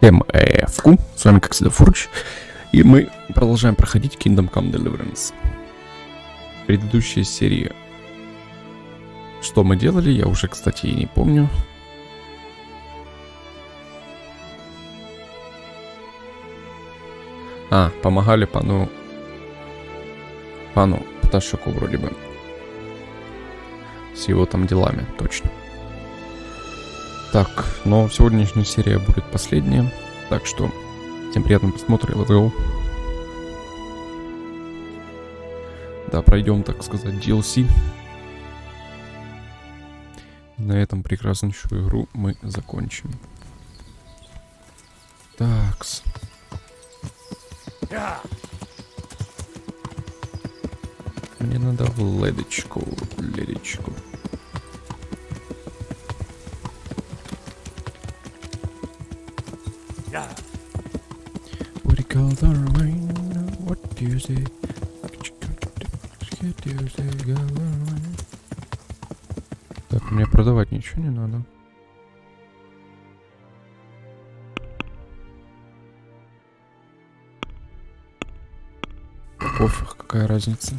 Всем QqBtw, с вами как всегда Furych, и мы продолжаем проходить Kingdom Come Deliverance. Предыдущие серии, что мы делали, я уже, кстати, и не помню. Помогали пану Пташаку вроде бы. С его там делами, точно. Так, но сегодняшняя серия будет последняя. Так что, всем приятного просмотра и let's go. Да, пройдем, так сказать, DLC. На этом прекраснейшую игру мы закончим. Такс. Мне надо в ледочку. What do you call the rain? What do you say? Так, мне продавать ничего не надо. Пофиг, какая разница.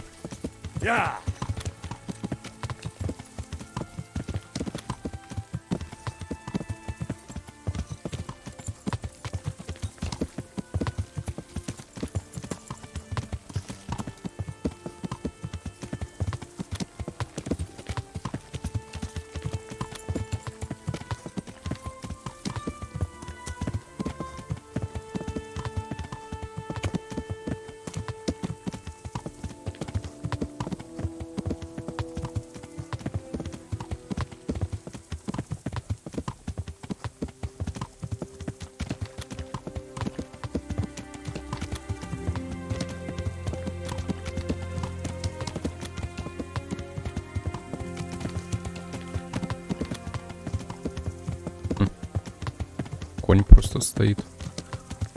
Конь просто стоит.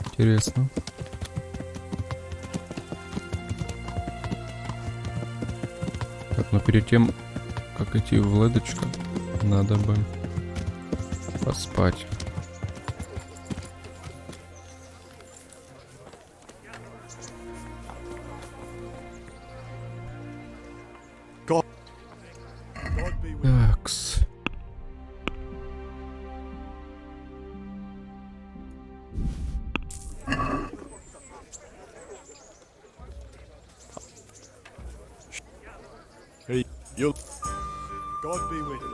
Интересно. Так, но перед тем, как идти в ледочку, надо бы поспать. Такс. Hey, you. God be with you.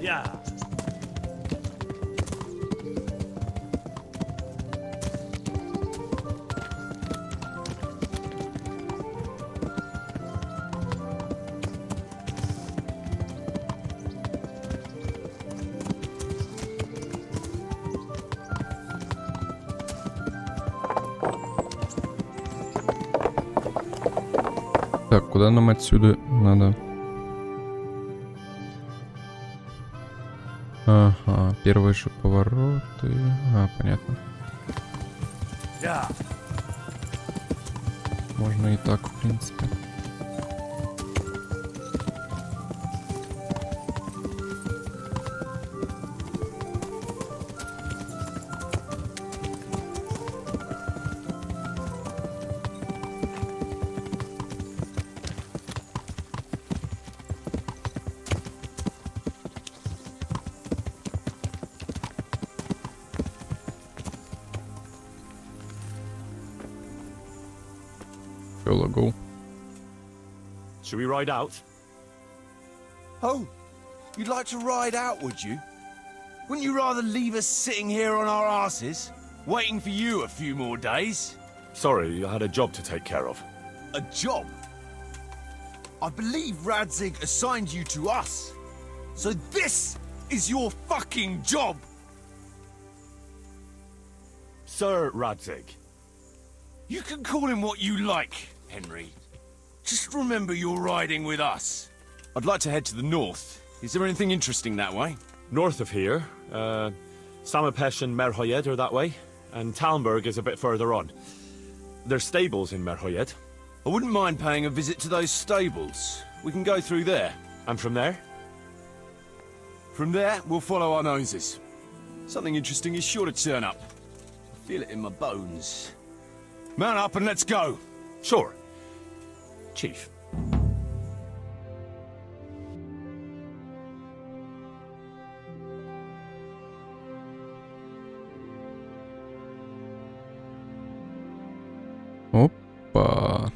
Yeah. Так, куда нам отсюда надо? Ага, первые же повороты. А, понятно. Yeah. Можно и так, в принципе. Go. Should we ride out? Oh, you'd like to ride out, would you? Wouldn't you rather leave us sitting here on our asses, waiting for you a few more days? Sorry, I had a job to take care of. A job? I believe Radzig assigned you to us. So this is your fucking job! Sir Radzig. You can call him what you like, Henry. Just remember you're riding with us. I'd like to head to the north. Is there anything interesting that way? North of here, Samapesh and 꽱ᴱᴜᴇᴜ are that way, and Talmberg is a bit further on. There's stables in 꽱ᴱᴜᴜᴜ. I wouldn't mind paying a visit to those stables. We can go through there. And from there? From there, we'll follow our noses. Something interesting is sure to turn up. I feel it in my bones. Mount up and let's go. Sure. Chief. Опа.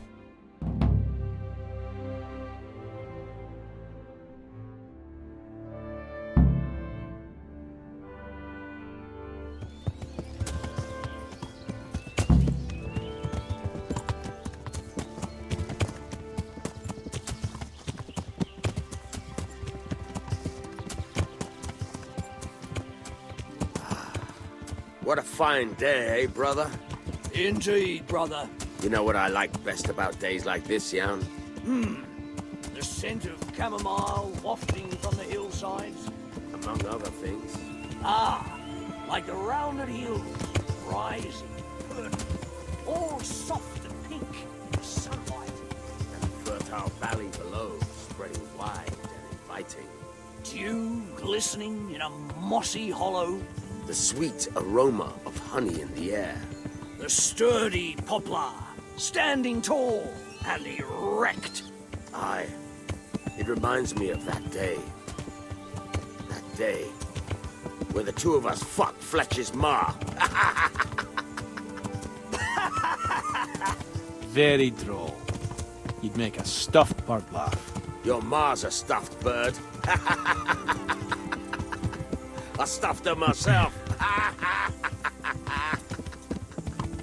What a fine day, eh, brother? Indeed, brother. You know what I like best about days like this, Jan? The scent of chamomile wafting from the hillsides. Among other things. Ah, like the rounded hills, rising, burning, all soft and pink in the sunlight. And the fertile valley below, spreading wide and inviting. Dew glistening in a mossy hollow. The sweet aroma of honey in the air. The sturdy poplar, standing tall and erect. Aye. It reminds me of that day. That day where the two of us fucked Fletcher's ma. Very droll. You'd make a stuffed bird laugh. Your ma's a stuffed bird. I stuffed her myself.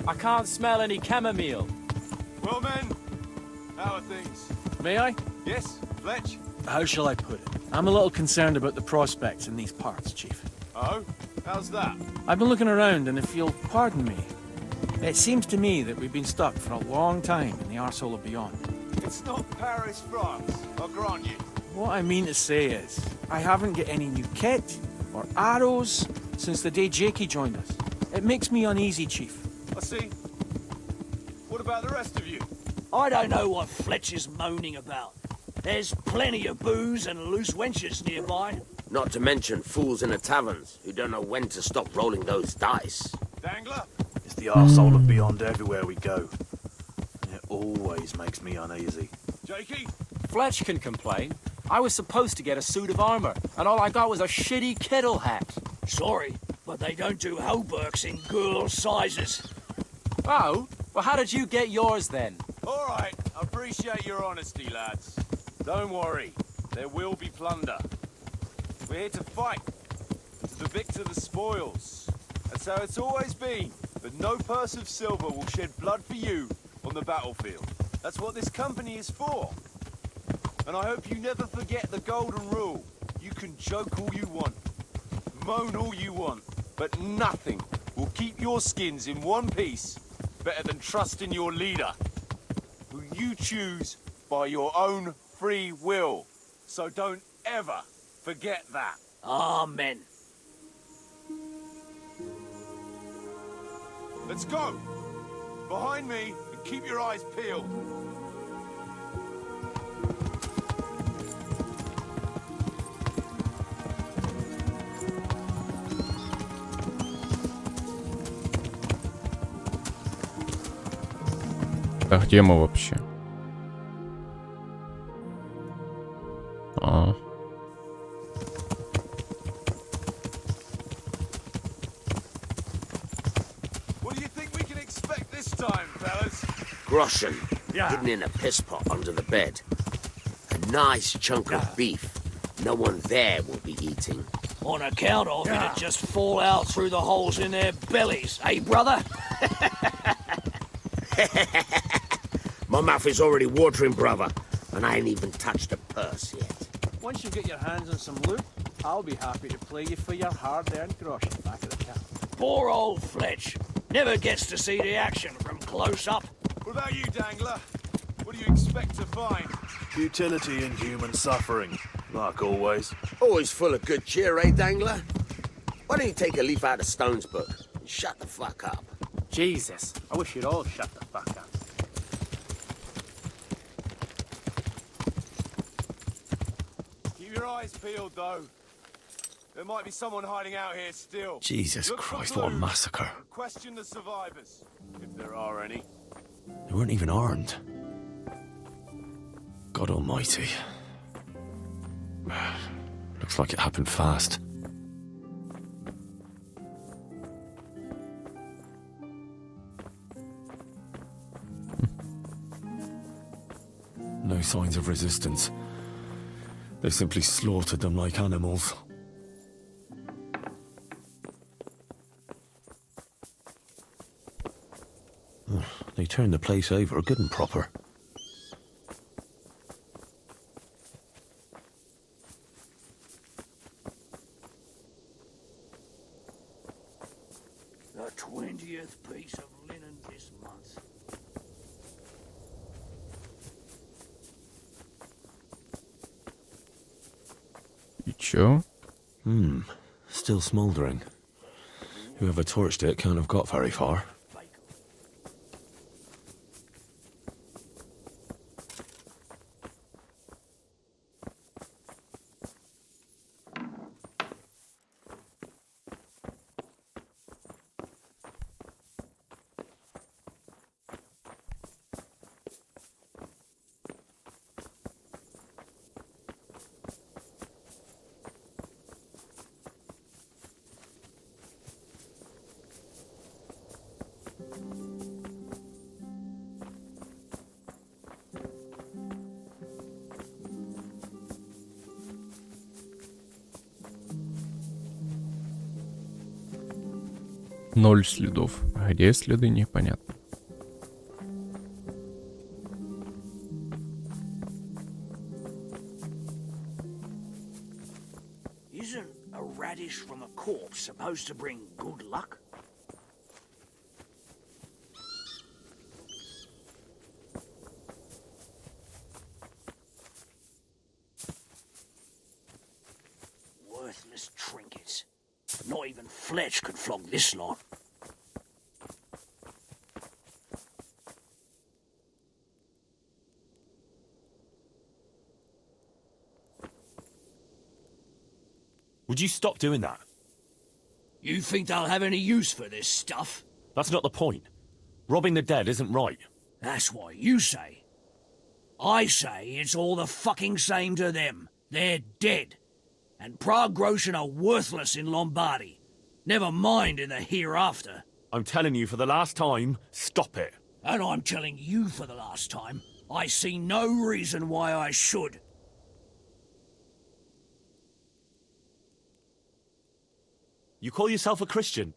I can't smell any chamomile. Well, men, how are things? May I? Yes, Fletch? How shall I put it? I'm a little concerned about the prospects in these parts, Chief. Oh, how's that? I've been looking around, and if you'll pardon me, it seems to me that we've been stuck for a long time in the arsehole of beyond. It's not Paris, France, I'll grant you. What I mean to say is, I haven't got any new kit or arrows since the day Jakey joined us. It makes me uneasy, Chief. I see. What about the rest of you? I don't know what Fletcher's moaning about. There's plenty of booze and loose wenches nearby. Not to mention fools in the taverns who don't know when to stop rolling those dice. Dangler? It's the arsehole of beyond everywhere we go. It always makes me uneasy. Jakey? Fletch can complain. I was supposed to get a suit of armor, and all I got was a shitty kettle hat. Sorry, but they don't do hauberks in girl sizes. Oh? Well, how did you get yours then? All right, I appreciate your honesty, lads. Don't worry, there will be plunder. We're here to fight. To the victor the spoils. That's how it's always been. But no purse of silver will shed blood for you on the battlefield. That's what this company is for. And I hope you never forget the golden rule. You can joke all you want, moan all you want, but nothing will keep your skins in one piece better than trusting your leader, who you choose by your own free will. So don't ever forget that. Amen. Let's go! Behind me, and keep your eyes peeled. А где мы вообще? А. What do you think we can expect this time, fellas? Groschen, hidden in a piss pot under the bed. A nice chunk of beef. No one there will be eating. On account of it'd just fall out through the holes in their bellies, eh, brother? My mouth is already watering, brother, and I ain't even touched a purse yet. Once you get your hands on some loot, I'll be happy to play you for your hard-earned groschen back at the camp. Poor old Fletch. Never gets to see the action from close up. What about you, Dangler? What do you expect to find? Futility and human suffering, like always. Always full of good cheer, eh, Dangler? Why don't you take a leaf out of Stone's book and shut the fuck up? Jesus, I wish you'd all shut the fuck up. Keep your eyes peeled, though. There might be someone hiding out here still. Jesus Look for Christ, what a clues massacre. and question the survivors, if there are any. They weren't even armed. God almighty. Looks like it happened fast. No signs of resistance. They simply slaughtered them like animals. They turned the place over good and proper. The 20th piece of linen this month. И чё? Still smouldering. Whoever torched it can't have got very far. Ноль следов. А где следы, непонятно. Isn't a radish from a corpse supposed to bring good luck? Worthless trinkets. Not even Fletch could flog this lot. Would you stop doing that? You think they'll have any use for this stuff? That's not the point. Robbing the dead isn't right. That's what you say. I say it's all the fucking same to them. They're dead. And Prague Groschen are worthless in Lombardy. Never mind in the hereafter. I'm telling you for the last time, stop it. And I'm telling you for the last time, I see no reason why I should. You call yourself a Christian?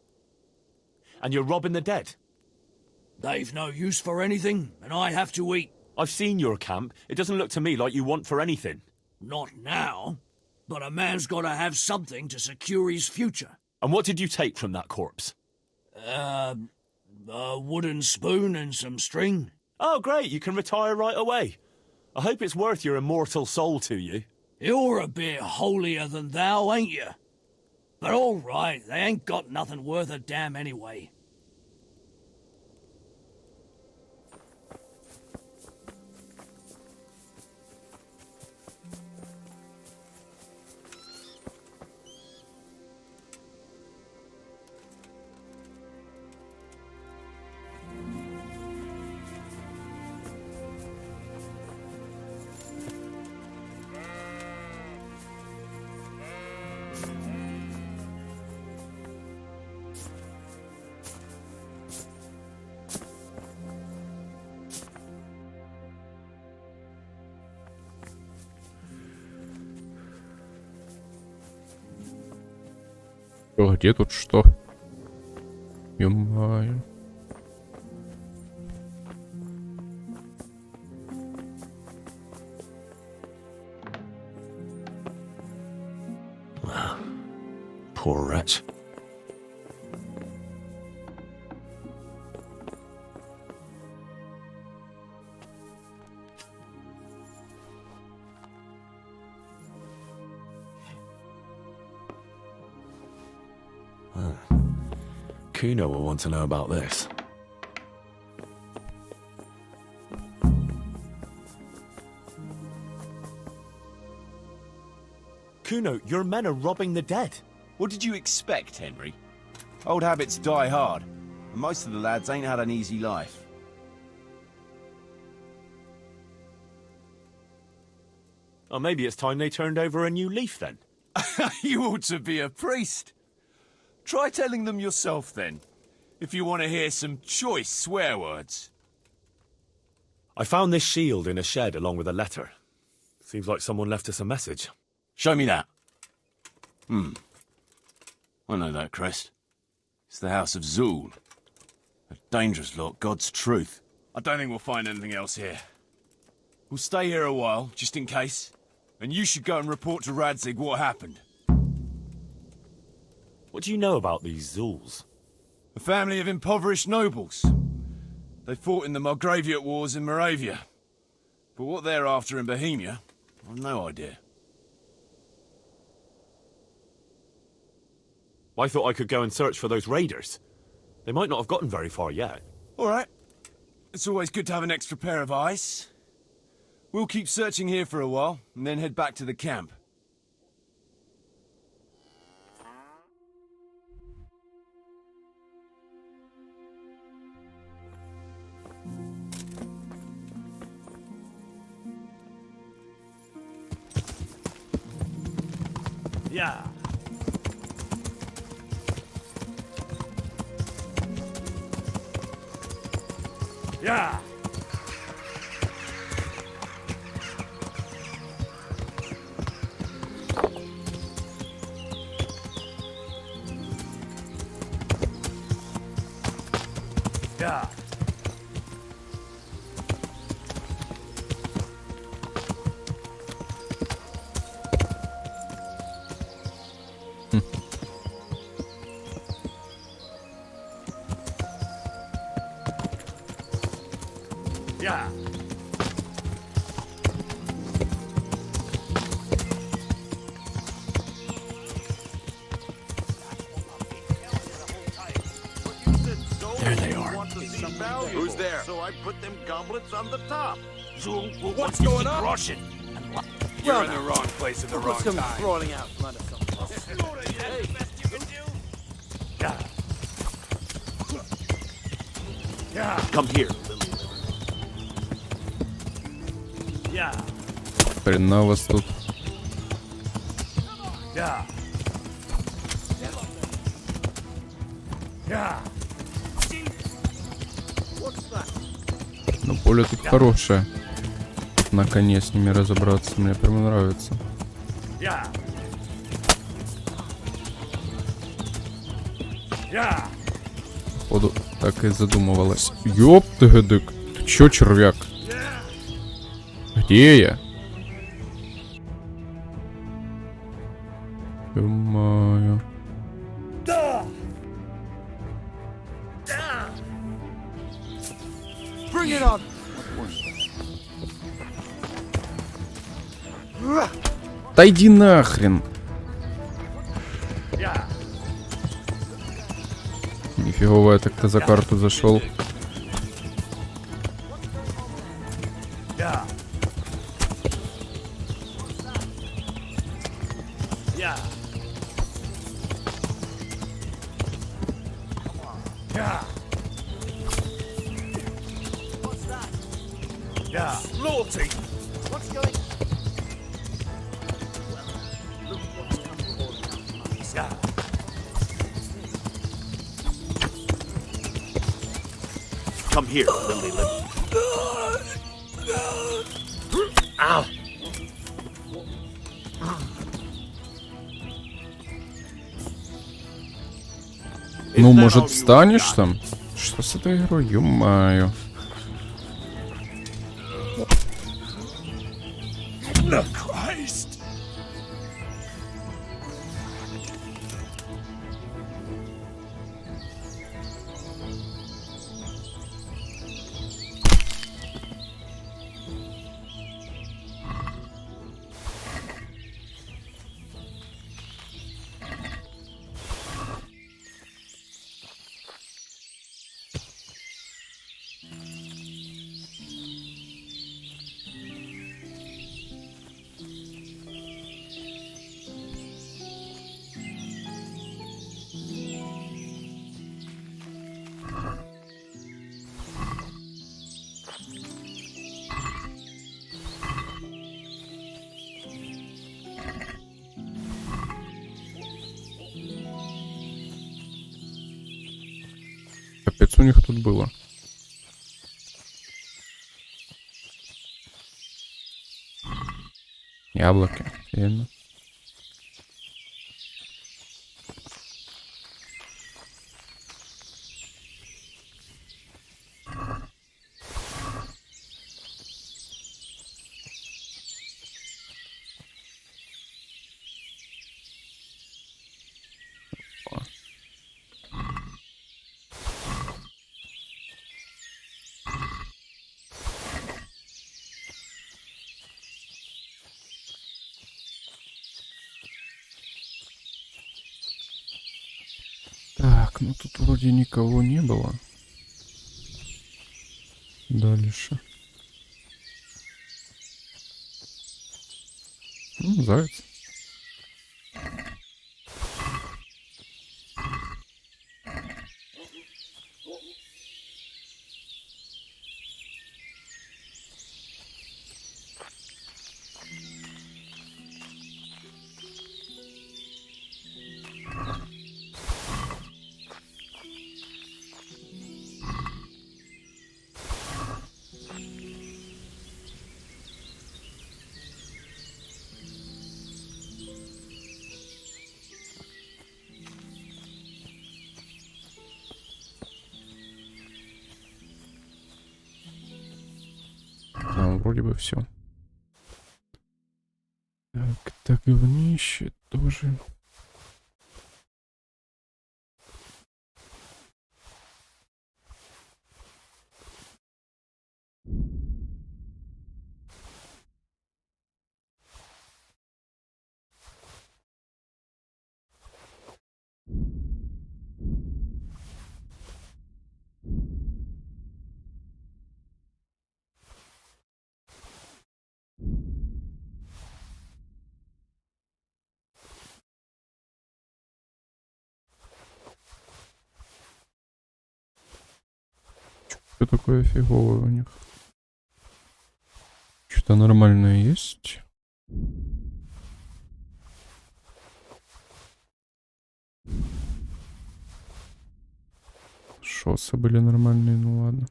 And you're robbing the dead? They've no use for anything, and I have to eat. I've seen your camp. It doesn't look to me like you want for anything. Not now, but a man's got to have something to secure his future. And what did you take from that corpse? A wooden spoon and some string. Oh, great. You can retire right away. I hope it's worth your immortal soul to you. You're a bit holier than thou, ain't you? But all right, they ain't got nothing worth a damn anyway. Где тут что? Ё-моё. Poor wretch. Kuno will want to know about this. Kuno, your men are robbing the dead. What did you expect, Henry? Old habits die hard, and most of the lads ain't had an easy life. Oh, maybe it's time they turned over a new leaf then. You ought to be a priest. Try telling them yourself then, if you want to hear some choice swear words. I found this shield in a shed along with a letter. Seems like someone left us a message. Show me that. I know that crest. It's the House of Zul. A dangerous lot, God's truth. I don't think we'll find anything else here. We'll stay here a while, just in case. And you should go and report to Radzig what happened. What do you know about these Zuls? A family of impoverished nobles. They fought in the Margraviate Wars in Moravia. But what they're after in Bohemia, I've no idea. I thought I could go and search for those raiders. They might not have gotten very far yet. All right. It's always good to have an extra pair of eyes. We'll keep searching here for a while, and then head back to the camp. Yeah. Yeah. Yeah. Yeah. There they are. Who's there? So I put them goblets on the top. What's going on? Russian. You're in the wrong place at the wrong time. Rolling out. Yeah. Yeah. Come here. Yeah. Хрена вас тут. Yeah. Yeah. Ну, поле тут хорошее. Наконец с ними разобраться. Мне прям нравится. Yeah. Походу, так и задумывалась. Ёп ты гдык. Ты чё, червяк? Где я? Ё-моё. Да иди нахрен. Нифигово я так-то за карту зашел. Come here, Lily. Ow! Ну, может, встанешь там? Что с этой игрой? Ё-моё. Капец у них тут было. Яблоки. Сильно. Так, ну тут вроде никого не было. Дальше. Ну, заяц. Вроде бы все. Так, говнище тоже. Что такое фиговое у них? Что-то нормальное есть? Шоссы были нормальные, ну ладно.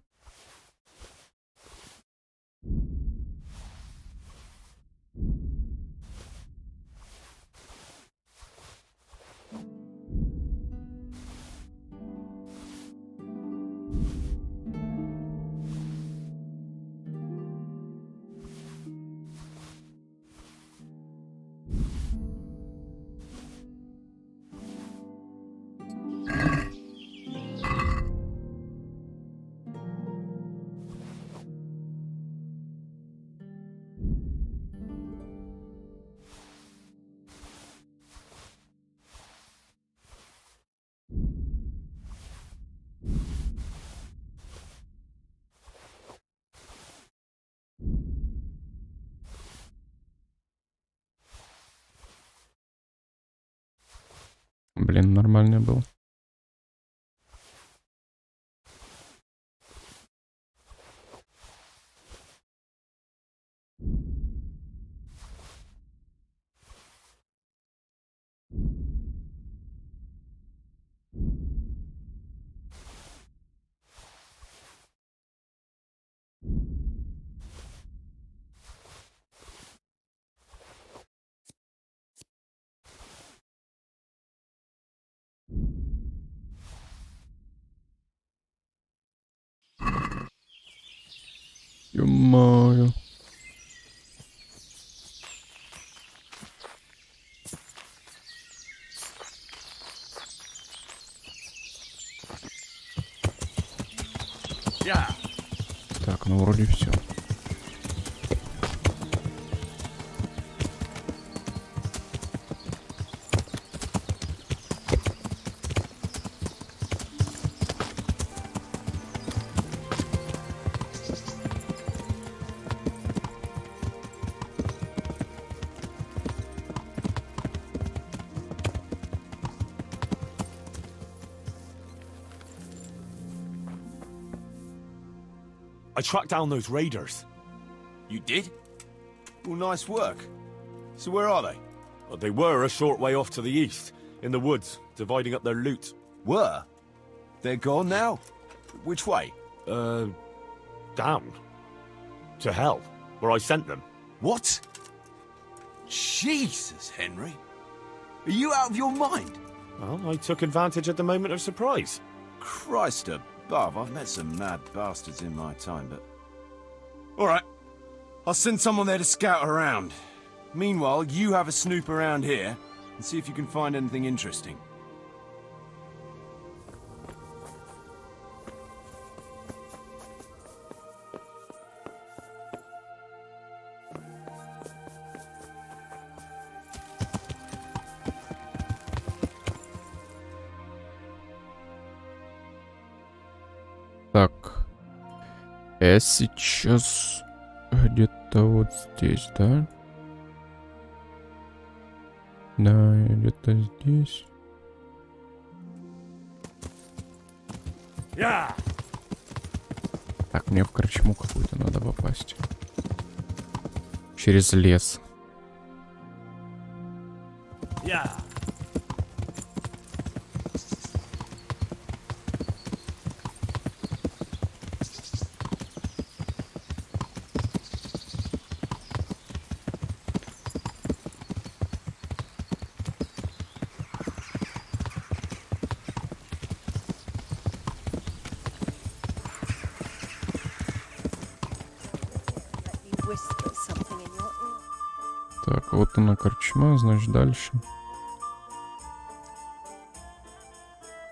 Блин, нормальный был. Ё-моё. Так, ну вроде все. I tracked down those raiders. You did? Well, nice work. So where are they? Well, they were a short way off to the east, in the woods, dividing up their loot. Were? They're gone now? Which way? Down. To hell, where I sent them. What? Jesus, Henry. Are you out of your mind? Well, I took advantage at the moment of surprise. Christ above, I've met some mad bastards in my time, but... Alright, I'll send someone there to scout around. Meanwhile, you have a snoop around here, and see if you can find anything interesting. Так. Я сейчас где-то вот здесь, да? Да, я где-то здесь. Так, мне в корчму какую-то надо попасть. Через лес. Так, вот она корчма, значит, дальше.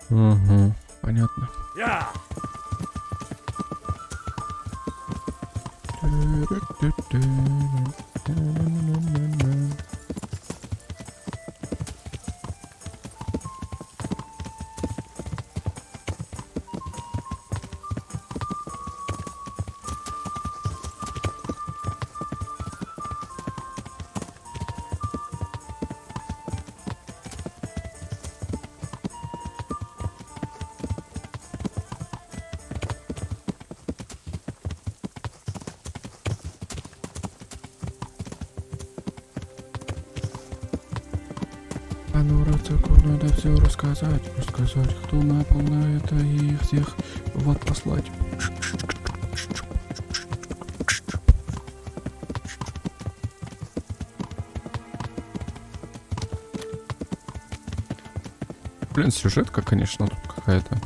Угу, понятно. А ну, Рацаку, надо все рассказать, кто напал на это и их всех в ад послать. Блин, сюжетка, конечно, тут какая-то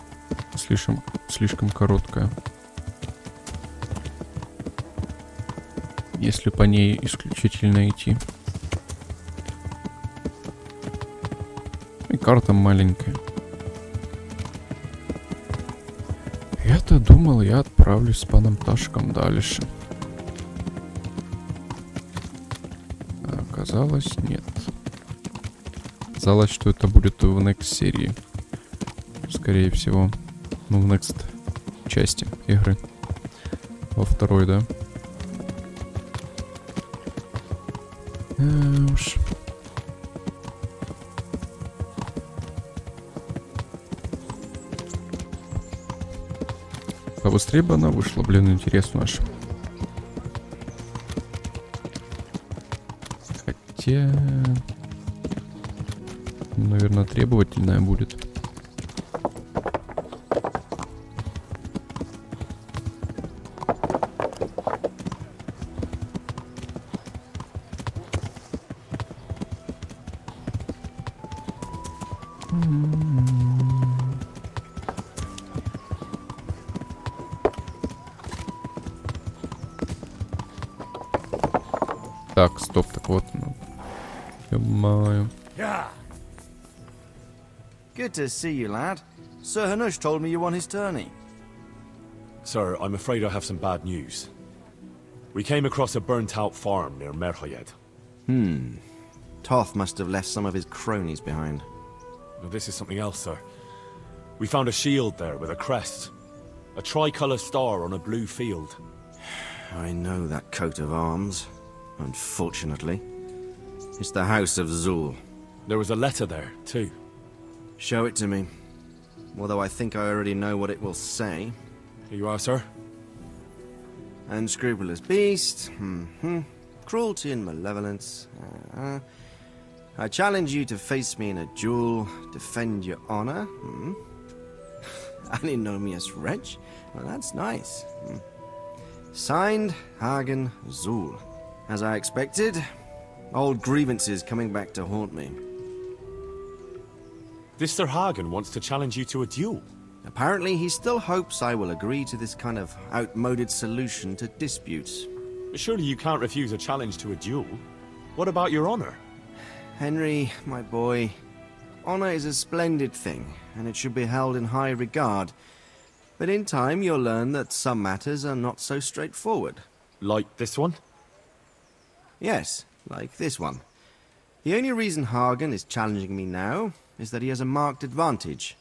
слишком короткая. Если по ней исключительно идти. И карта маленькая. Я-то думал, я отправлюсь с паном Ташком дальше. А оказалось, нет. Оказалось, что это будет в next серии. Скорее всего. Ну, в next части игры. Во второй, да? Уж. Побыстрее бы она вышла, блин, интересно аж. Хотя... Наверное, требовательная будет. Так, стоп, так вот. Ё-моё. Good to see you, lad. Sir Hanush told me you won his tourney. Sir, I'm afraid I have some bad news. We came across a burnt-out farm near Merhoyed. Toth must have left some of his cronies behind. Now, this is something else, sir. We found a shield there with a crest. A tricolour star on a blue field. I know that coat of arms, unfortunately. It's the House of Zul. There was a letter there, too. Show it to me. Although I think I already know what it will say. Here you are, sir. Unscrupulous beast. Cruelty and malevolence. I challenge you to face me in a duel. Defend your honor. An ignominious wretch. Well, that's nice. Signed, Hagen Zul. As I expected, old grievances coming back to haunt me. This Sir Hagen wants to challenge you to a duel. Apparently, he still hopes I will agree to this kind of outmoded solution to disputes. Surely you can't refuse a challenge to a duel. What about your honor? Henry, my boy, honor is a splendid thing, and it should be held in high regard. But in time, you'll learn that some matters are not so straightforward. Like this one? Yes, like this one. The only reason Hagen is challenging me now is that he has a marked advantage.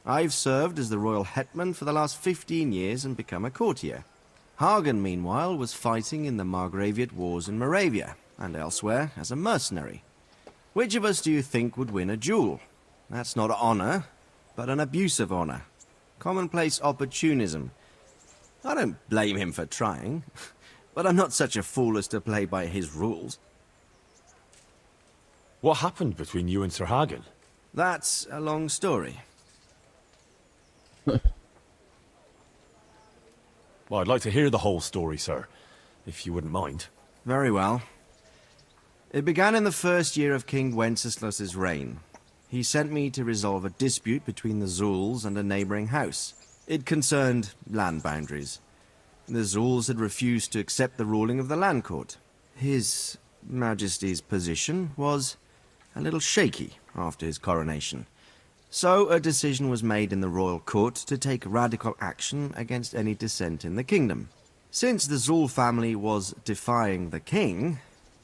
I've served as the royal hetman for the last 15 years and become a courtier. Hagen, meanwhile, was fighting in the Margraviate Wars in Moravia, and elsewhere as a mercenary. Which of us do you think would win a duel? That's not honor, but an abuse of honor. Commonplace opportunism. I don't blame him for trying, but I'm not such a fool as to play by his rules. What happened between you and Sir Hagen? That's a long story. Well, I'd like to hear the whole story, sir, if you wouldn't mind. Very well. It began in the first year of King Wenceslas's reign. He sent me to resolve a dispute between the Zuls and a neighboring house. It concerned land boundaries. The Zuls had refused to accept the ruling of the land court. His Majesty's position was a little shaky after his coronation. So a decision was made in the royal court to take radical action against any dissent in the kingdom. Since the Zul family was defying the king,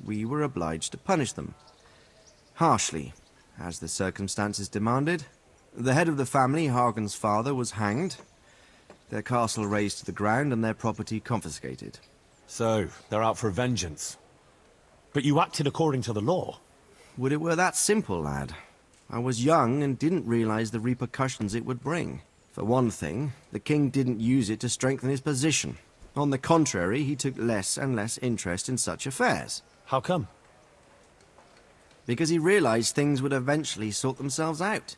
we were obliged to punish them. Harshly, as the circumstances demanded. The head of the family, Hagen's father, was hanged, their castle razed to the ground and their property confiscated. So, they're out for vengeance. But you acted according to the law. Would it were that simple, lad. I was young and didn't realize the repercussions it would bring. For one thing, the king didn't use it to strengthen his position. On the contrary, he took less and less interest in such affairs. How come? Because he realized things would eventually sort themselves out.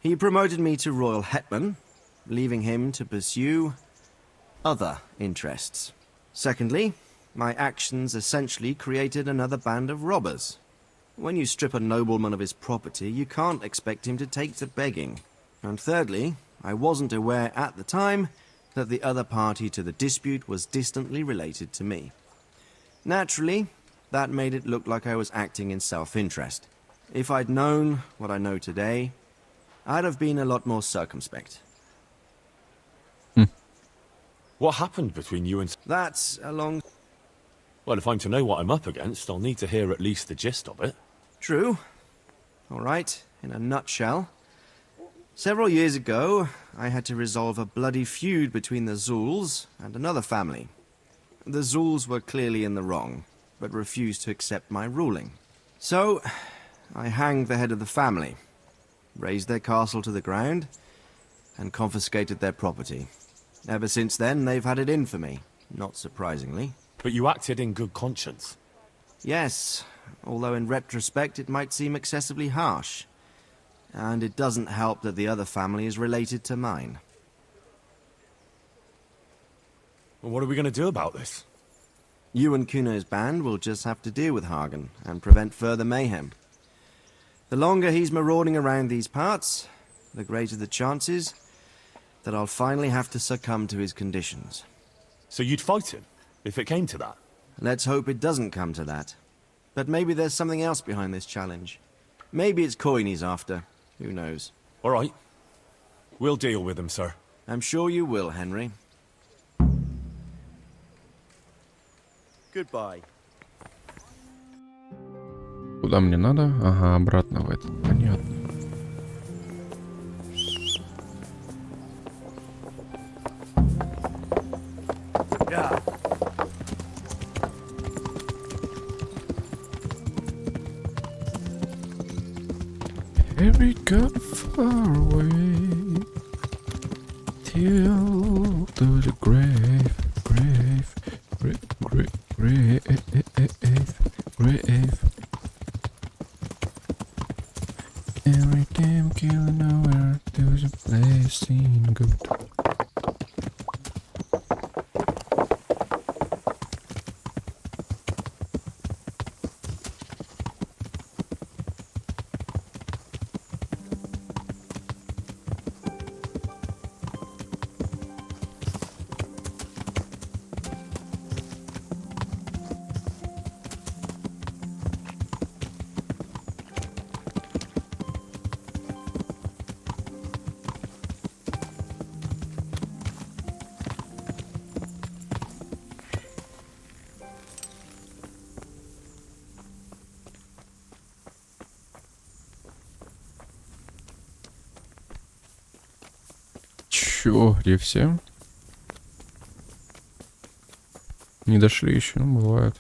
He promoted me to royal hetman, leaving him to pursue other interests. Secondly, my actions essentially created another band of robbers. When you strip a nobleman of his property, you can't expect him to take to begging. And thirdly, I wasn't aware at the time that the other party to the dispute was distantly related to me. Naturally, that made it look like I was acting in self-interest. If I'd known what I know today, I'd have been a lot more circumspect. What happened between you and... That's a long... Well, if I'm to know what I'm up against, I'll need to hear at least the gist of it. True. All right, in a nutshell. Several years ago, I had to resolve a bloody feud between the Zuls and another family. The Zuls were clearly in the wrong, but refused to accept my ruling. So, I hanged the head of the family, razed their castle to the ground, and confiscated their property. Ever since then, they've had it in for me, not surprisingly. But you acted in good conscience. Yes, although in retrospect it might seem excessively harsh. And it doesn't help that the other family is related to mine. Well, what are we going to do about this? Ʇᴢᴇᴄ's band will just have to deal with Hagen and prevent further mayhem. The longer he's marauding around these parts, the greater the chances that I'll finally have to succumb to his conditions. So you'd fight him, if it came to that? Let's hope it doesn't come to that. But maybe there's something else behind this challenge. Maybe it's coin he's after. Who knows? All right. We'll deal with him, sir. I'm sure you will, Henry. Goodbye. Куда мне надо? Ага, обратно в этот. Понятно. Yeah. Every got far away till to the grave. Every damn killer nowhere to the place in good. Чё, где все? Не дошли еще, ну, бывает.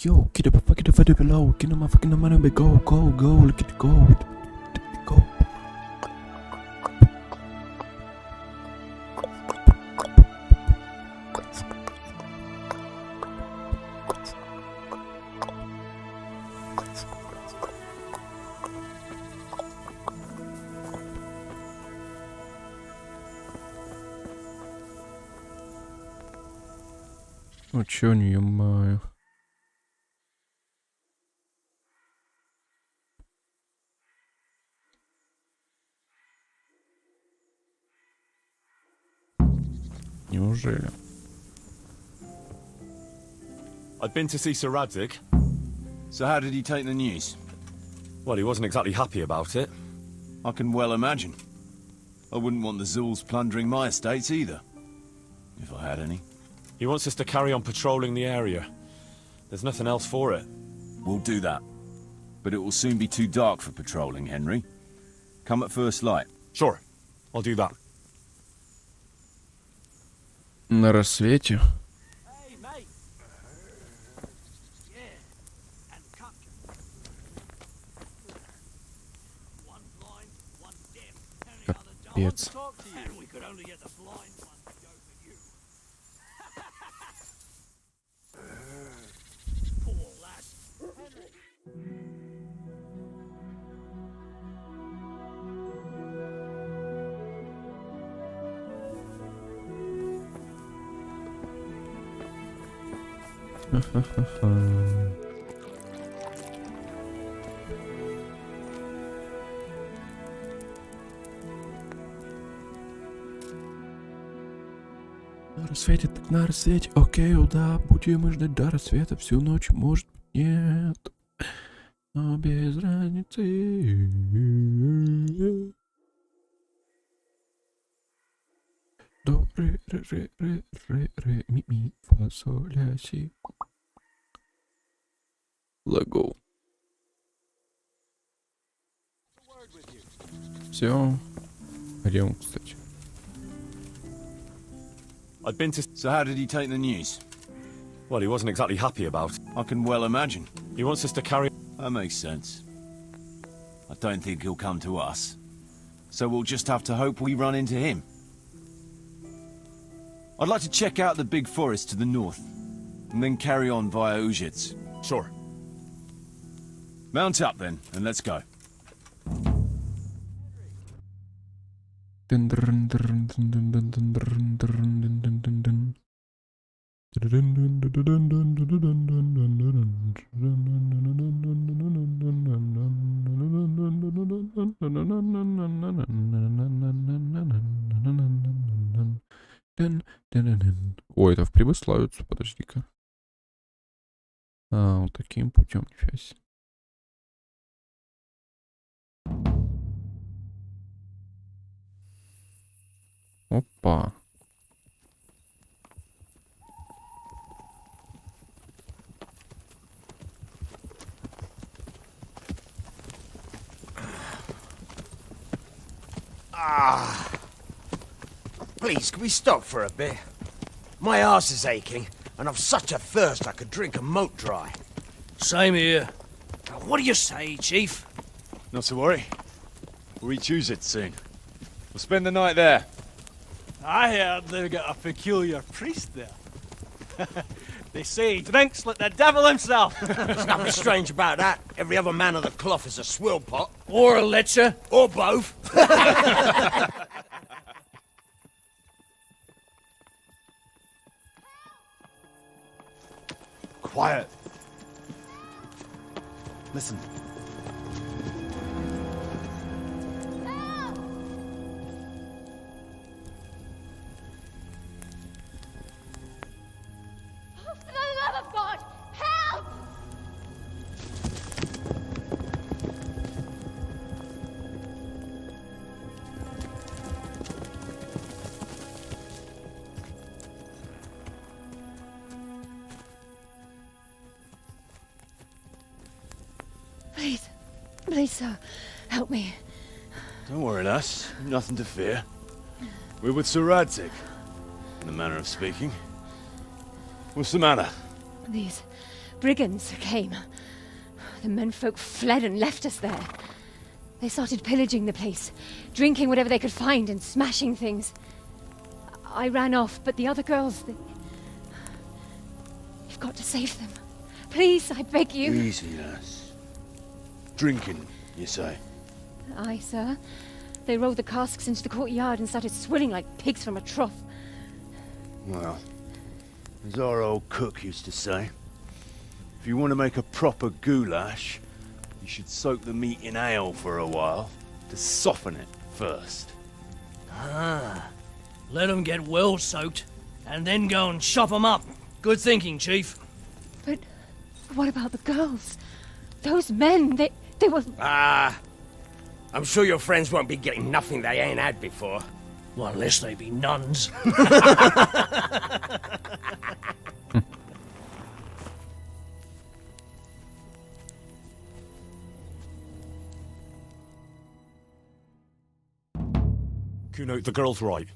Yo, get up, fucking the further below. Get on my fucking money, but go, look at the gold. Go. Ну чё, не ё-моё. Неужели? I'd been to see Sir Radzig. So how did he take the news? Well, he wasn't exactly happy about it. I can well imagine. I wouldn't want the Zulls plundering my estates either. If I had any. He wants us to carry on patrolling the area. There's nothing else for it. We'll do that. But it will soon be too dark for patrolling, Henry. Come at first light. Sure, I'll do that. На рассвете. Hey, mate. Yeah, and cut. One blind, one deaf, and the other dumb. Капец. And we could only get the blind one to go for you. Poor lass. рассветет, так на рассвете. Окей, да, будем мы ждать до рассвета всю ночь, может, нет. Но без разницы. До, ре, ми, фа, соль, ля, си. Let go. Все. Где он, кстати? I'd been to... So how did he take the news? Well, he wasn't exactly happy about it. I can well imagine. He wants us to carry... That makes sense. I don't think he'll come to us. So we'll just have to hope we run into him. I'd like to check out the big forest to the north, and then carry on via Ūžets. Sure. Mount up then, and let's go. Ой, это в Прибыславицу, подожди-ка. А, вот таким путем, нифига себе. Опа. Please, can we stop for a bit? My arse is aching, and I've such a thirst I could drink a moat dry. Same here. What do you say, Chief? Not to worry. We'll reach Ūžets soon. We'll spend the night there. I heard they've got a peculiar priest there. They say he drinks like the devil himself. There's nothing strange about that. Every other man of the cloth is a swill pot. Or a lecher. Or both. Quiet. Listen. For the love of God, help! Please, please, sir, help me. Don't worry, lass. Nothing to fear. We're with Sir Radzig, in the manner of speaking. What's the matter? These brigands came. The menfolk fled and left us there. They started pillaging the place, drinking whatever they could find and smashing things. I ran off, but the other girls, You've got to save them. Please, I beg you. Easy, lass. Drinking, you say? Aye, sir. They rolled the casks into the courtyard and started swilling like pigs from a trough. Well, as our old cook used to say, if you want to make a proper goulash, you should soak the meat in ale for a while to soften it first. Ah. Let them get well soaked, and then go and chop them up. Good thinking, Chief. But what about the girls? Those men, they were... I'm sure your friends won't be getting nothing they ain't had before. Well, unless they be nuns. Kuno, the girl's right.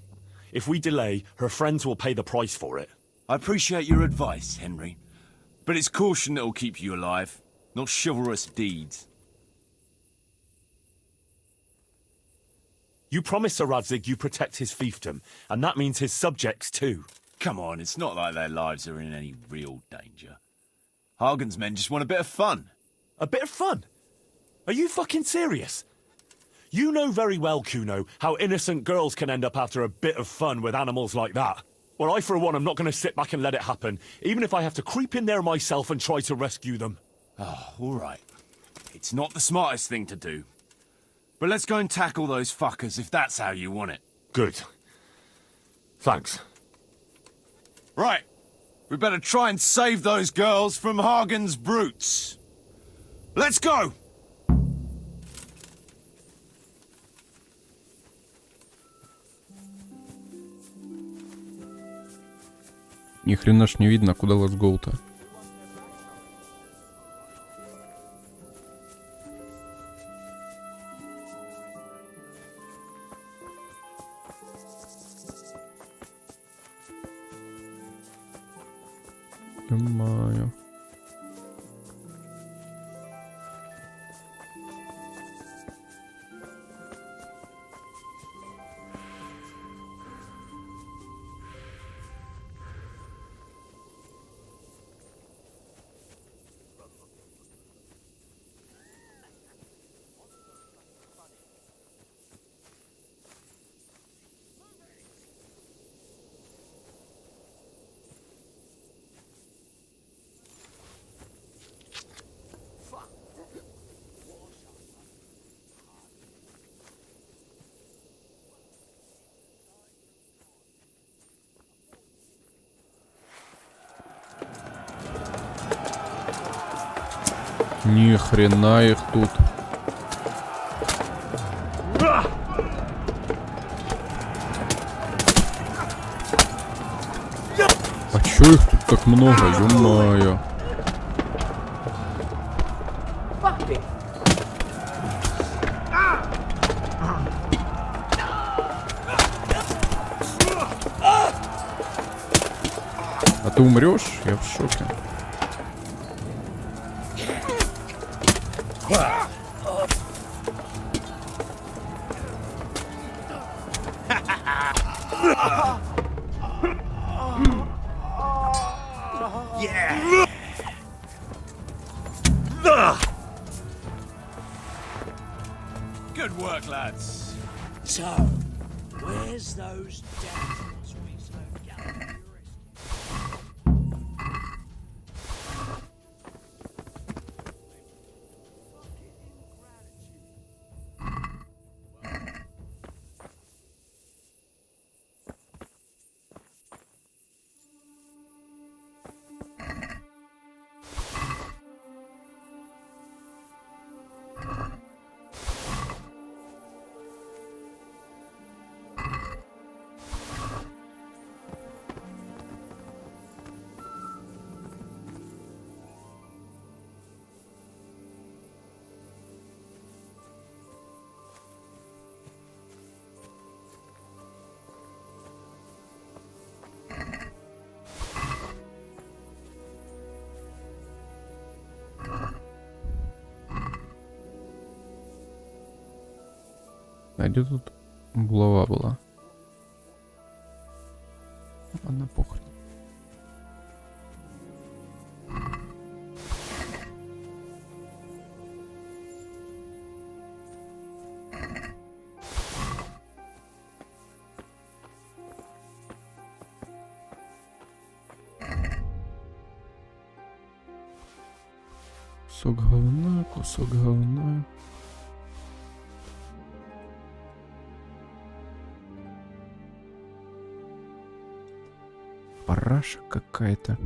If we delay, her friends will pay the price for it. I appreciate your advice, Henry, but it's caution that'll keep you alive, not chivalrous deeds. You promised Sir Radzig you protect his fiefdom, and that means his subjects too. Come on, it's not like their lives are in any real danger. Hagen's men just want a bit of fun. A bit of fun? Are you fucking serious? You know very well, Kuno, how innocent girls can end up after a bit of fun with animals like that. Well, I, for one, am not going to sit back and let it happen, even if I have to creep in there myself and try to rescue them. Oh, all right. It's not the smartest thing to do. But let's go and tackle those fuckers if that's how you want it. Good. Thanks. Right. We better try and save those girls from Hagen's brutes. Let's go! Ни хрена ж не видно, куда let's go-то. Ё-моё. Ни хрена их тут. А чё их тут так много, ё-моё? А ты умрёшь? Я в шоке. Good work, lads. So, where's those damsels we so gallantly rescued? А где тут булава была? Ладно, похрен. Кусок говна, кусок говна. Параша какая-то.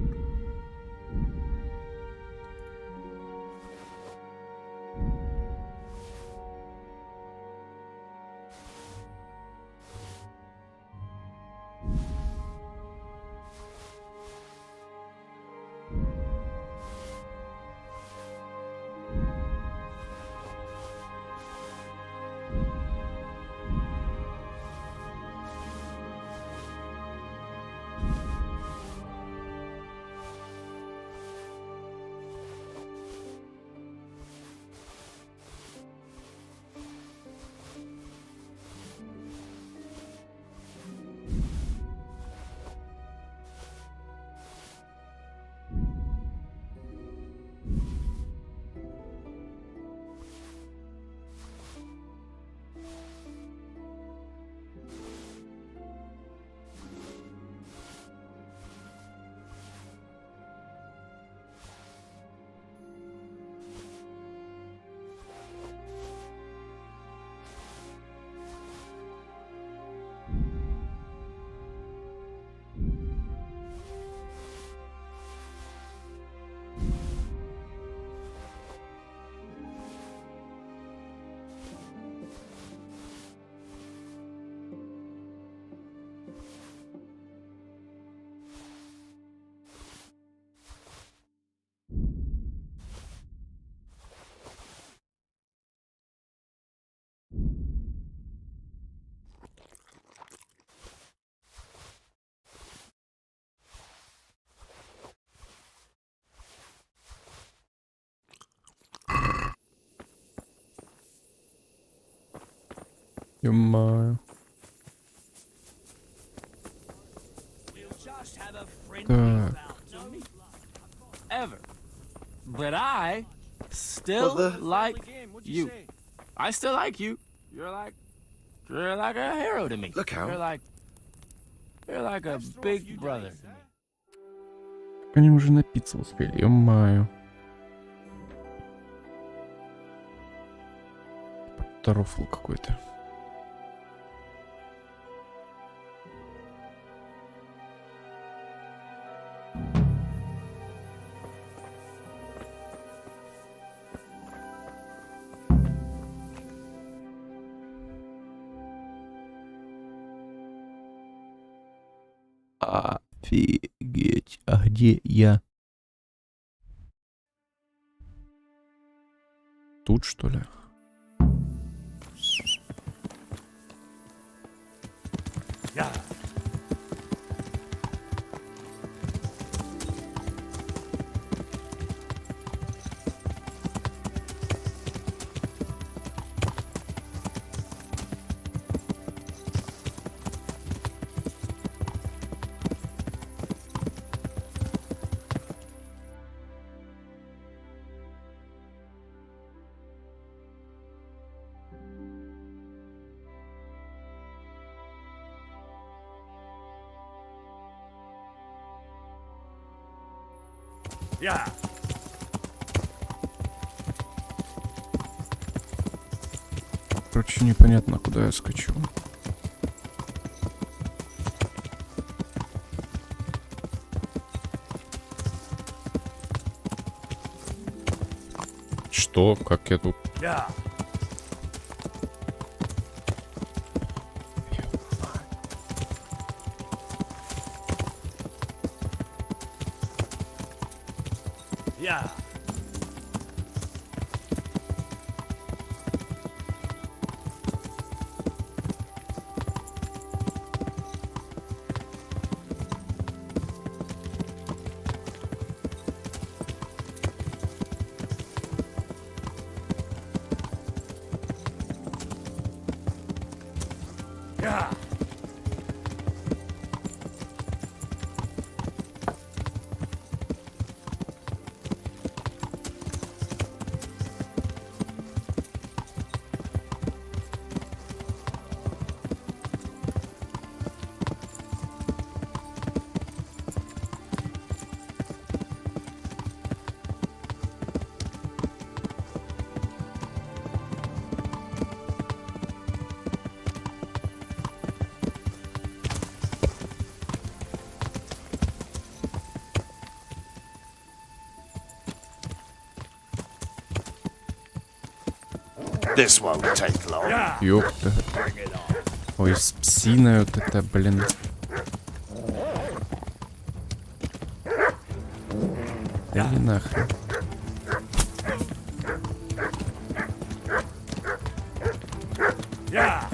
Ё-моё. Так. Ever. But I still like you. I still like you. You're like a hero to me. Look out. You're like a big brother. Они уже напиться успели, ё-моё. Тарофл какой-то. Офигеть, а где я? Тут, что ли? Yeah. Короче, непонятно, куда я скачу. Что? Как я тут? Yeah. Yeah. Yeah. This won't take long. Ёпта. Ой, с псиной вот это, блин. Да нахрен. Yeah.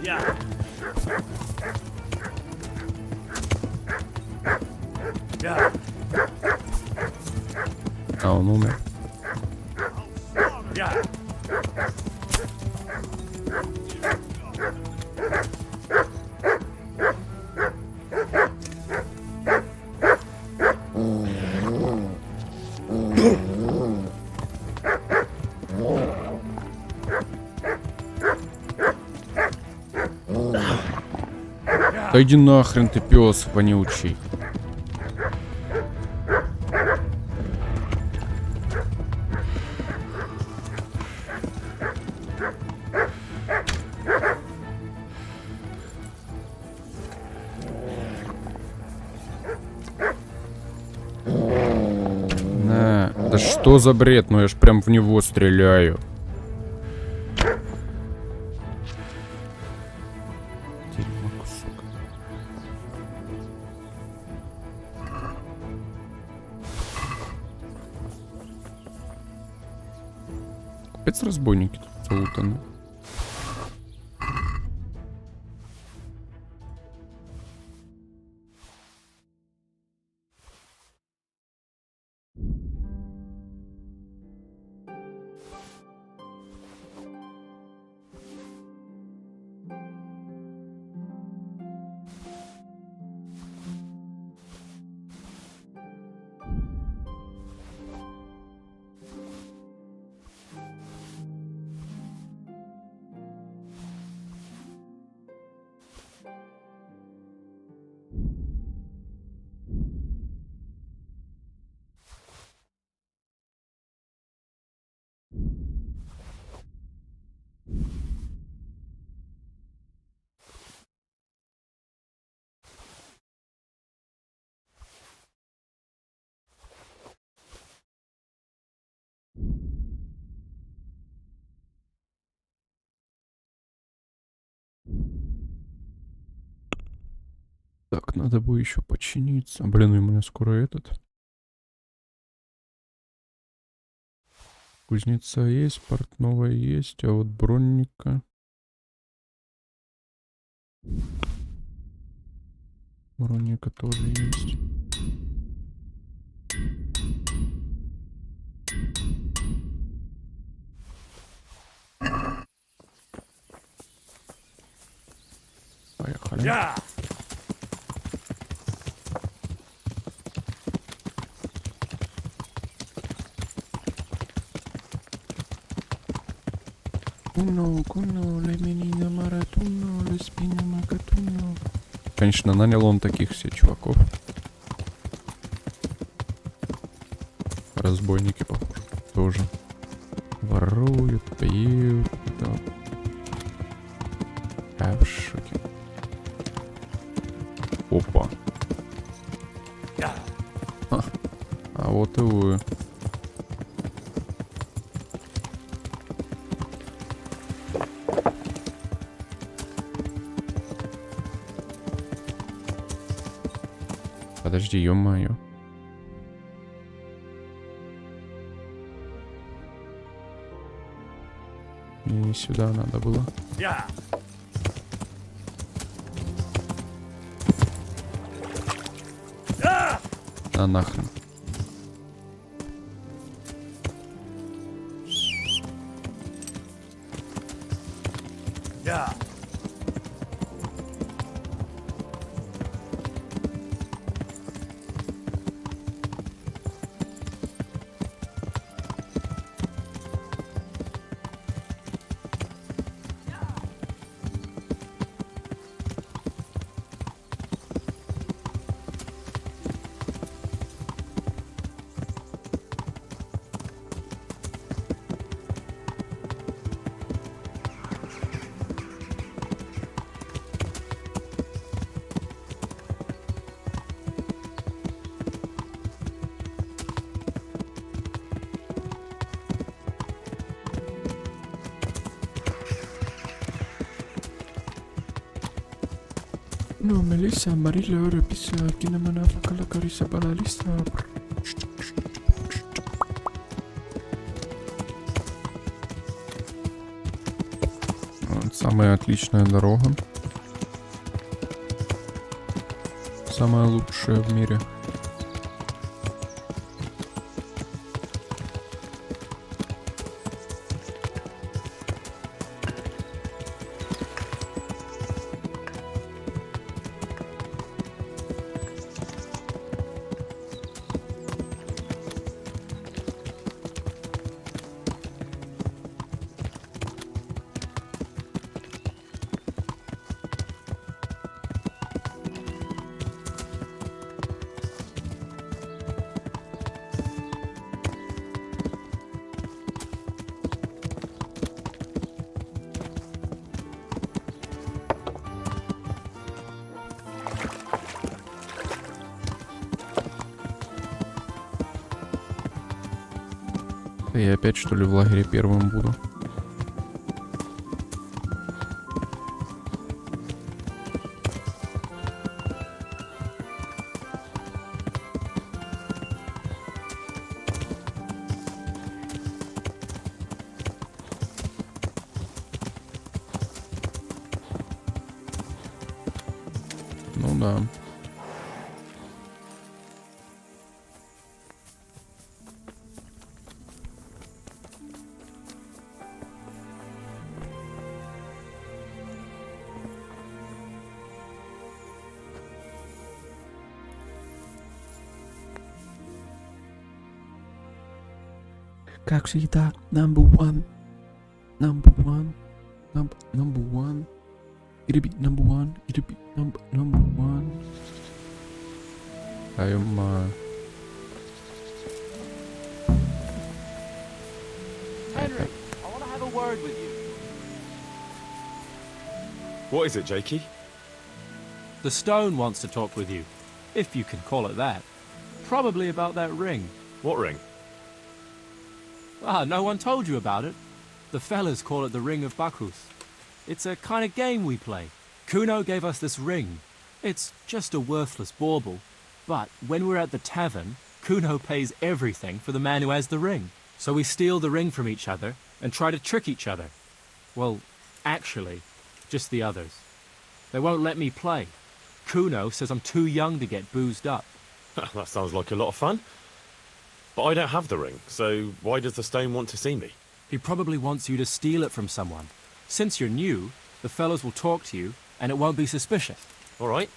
Yeah. Yeah. А, он умер. Yeah. Да иди нахрен ты, пес вонючий. На, да что за бред? Ну я ж прям в него стреляю. Дерьмо кусок. Опять разбойники тут залутаны. Так, надо бы еще починиться. Блин, у меня скоро этот. Кузнеца есть, портного есть, а вот бронника... Бронника тоже есть. Поехали. Yeah. Конечно, нанял он таких все чуваков. Разбойники, похоже, тоже. Воруют, пьют. Да. Я в шоке. Опа. А вот и вы. Подожди, ё-моё. Не сюда надо было. А нахрен. No, Melissa, Marilla, Repisa, Kinamana, Calacariza, Paralista. Вот самая отличная дорога. Самая лучшая в мире. Я опять, что ли, в лагере первым буду? Ну да. Как всегда, number one. It'll be number one. I'm Henry, I want to have a word with you. What is it, Jakey? The stone wants to talk with you, if you can call it that. Probably about that ring. What ring? Ah, no one told you about it. The fellas call it the Ring of Bacchus. It's a kind of game we play. Kuno gave us this ring. It's just a worthless bauble. But when we're at the tavern, Kuno pays everything for the man who has the ring. So we steal the ring from each other and try to trick each other. Well, actually, just the others. They won't let me play. Kuno says I'm too young to get boozed up. That sounds like a lot of fun. But I don't have the ring, so why does the stone want to see me? He probably wants you to steal it from someone. Since you're new, the fellows will talk to you, and it won't be suspicious. All right.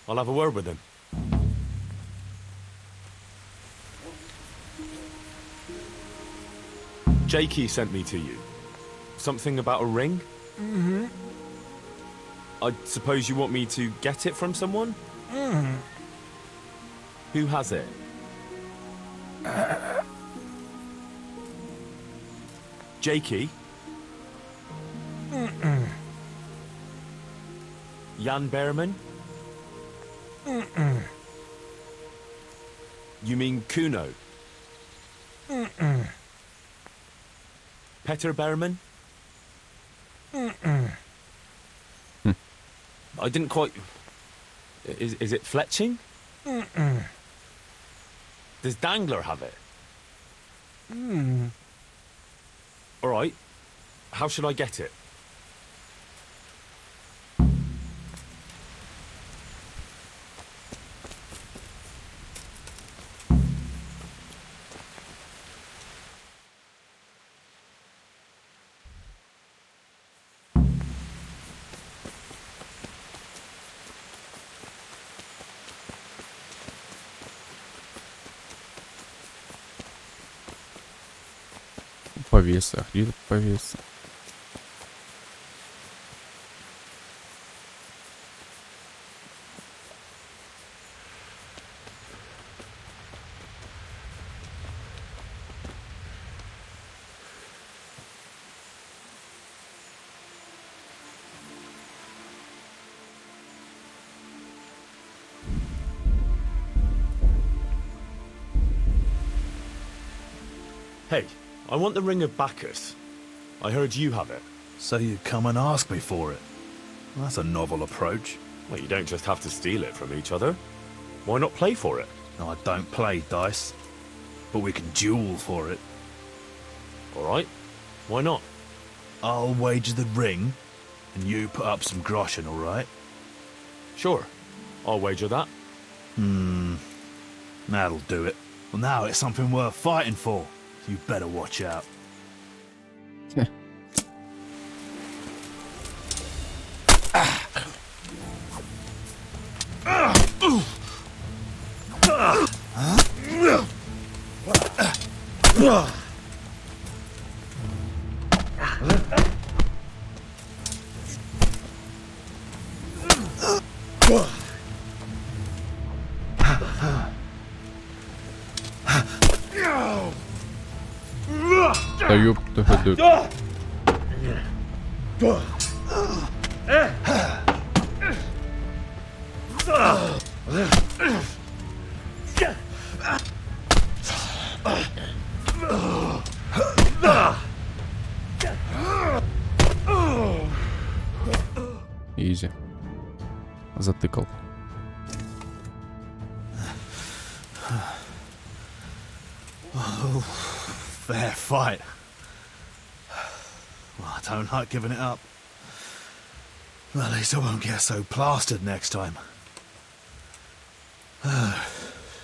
I'll have a word with him. Jakey sent me to you. Something about a ring? Mm-hmm. I suppose you want me to get it from someone? Mm-hmm. Who has it? Jakey? Mm-mm. Jan Behrman? Mm-mm. You mean Kuno? Mm-mm. Peter Behrman? Mm-mm. I didn't quite... Is it Fletching? Mm-mm. Does Dangler have it? Mm. All right. How should I get it? Повеса, где тут повеса? Hey, I want the Ring of Bacchus. I heard you have it. So you come and ask me for it? That's a novel approach. Well, you don't just have to steal it from each other. Why not play for it? No, I don't play dice, but we can duel for it. All right. Why not? I'll wager the ring, and you put up some groschen, all right? Sure. I'll wager that. That'll do it. Well, now it's something worth fighting for. You better watch out. Да ёпта гадок. Изи. Затыкал. Fair fight. Well, I don't like giving it up. Well, at least I won't get so plastered next time.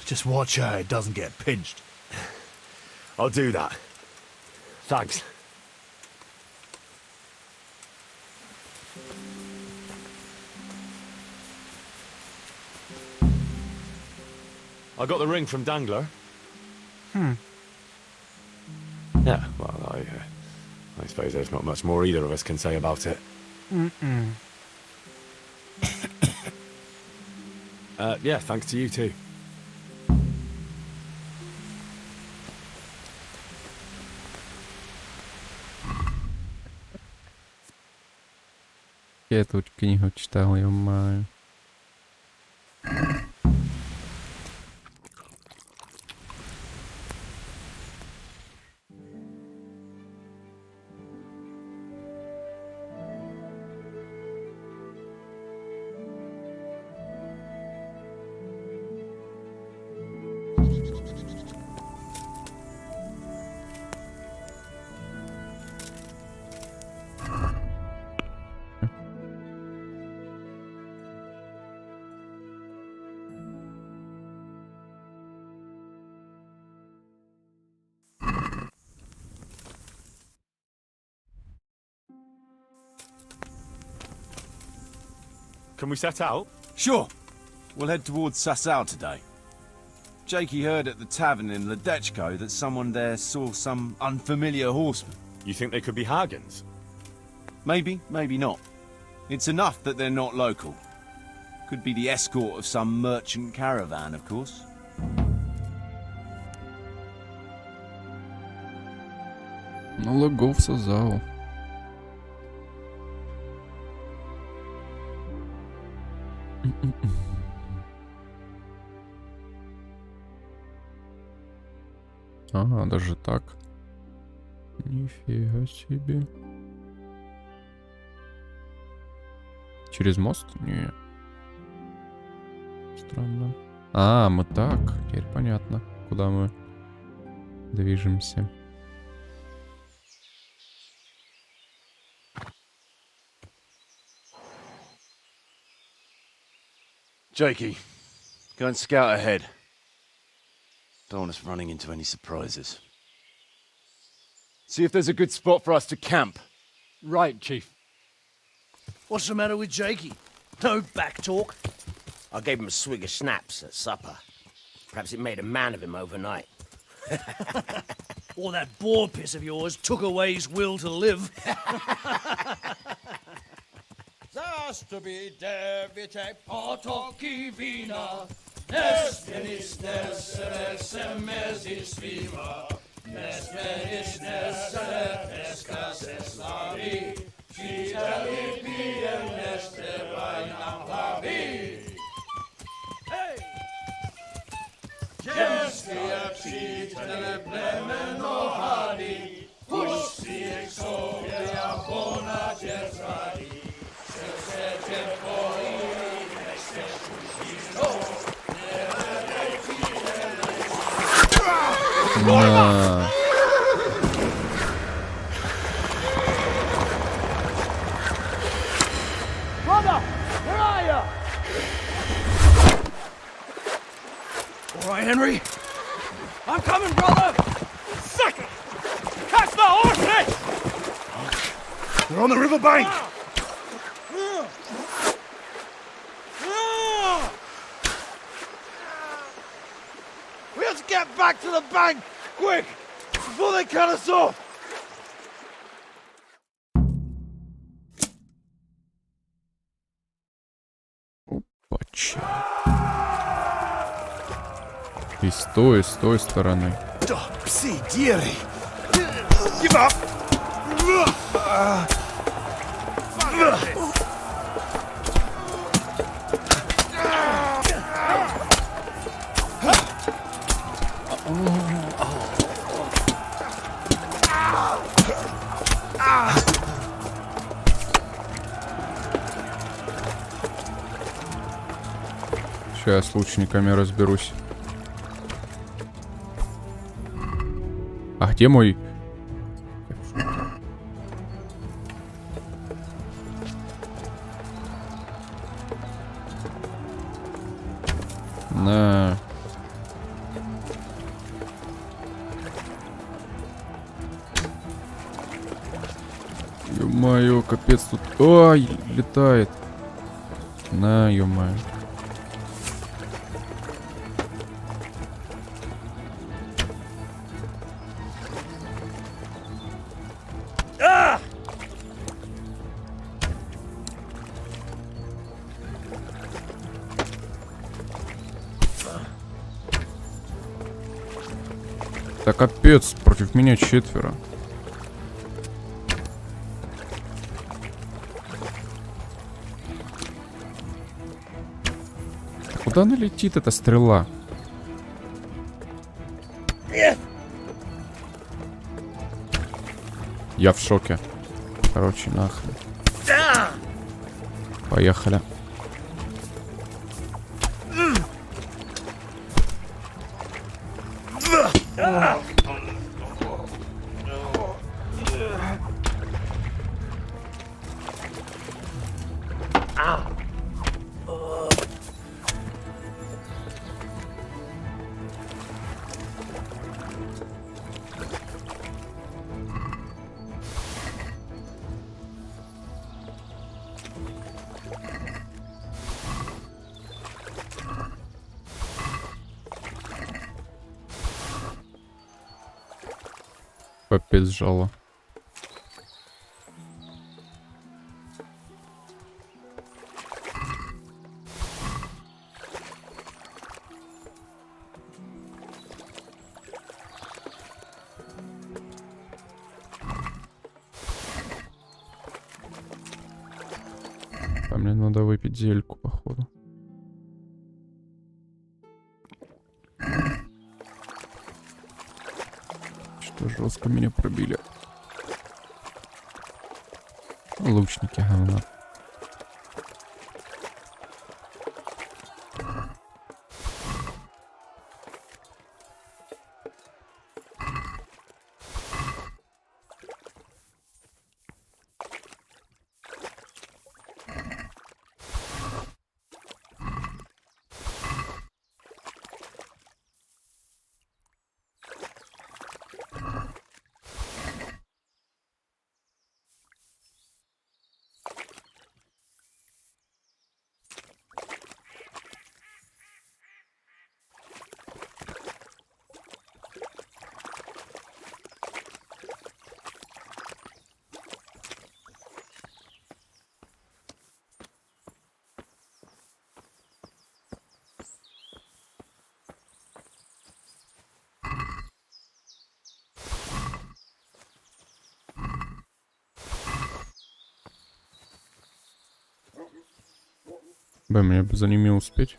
Just watch how it doesn't get pinched. I'll do that. Thanks. I got the ring from Dangler. Yeah, well, I suppose there's not much more either of us can say about it. Yeah, thanks to you too. Я эту книгу читал, я маю. Can we set out? Sure. We'll head towards Sasau today. Jakey heard at the tavern in Ʇᴱᴇᴄᴱ that someone there saw some unfamiliar horseman. You think they could be Hagans? Maybe, maybe not. It's enough that they're not local. Could be the escort of some merchant caravan, of course. Налогов Сазау. Ага, даже так. Нифига себе. Через мост? Не. Странно. А, мы так. Теперь понятно, куда мы движемся. Jakey, go and scout ahead. Don't want us running into any surprises. See if there's a good spot for us to camp. Right, Chief. What's the matter with Jakey? No back talk? I gave him a swig of schnapps at supper. Perhaps it made a man of him overnight. Or that boar piss of yours took away his will to live. На. Brother, where are you? All right, Henry. I'm coming, brother. Sucker! Catch the horses! They're on the riverbank. We have to get back to the bank, quick, before they cut us off. Опача. И с той стороны. Psi, dearie. Give up. Сейчас с лучниками разберусь. А где мой... На. Ё-моё, капец тут... Ой, летает. На, ё-моё. Да капец, против меня 4. Куда она летит, эта стрела? Я в шоке. Короче, нахрен. Поехали. Попизжало. А мне надо выпить зельку, походу. Что жестко меня пробили. Лучники говна. Мне бы за ними успеть.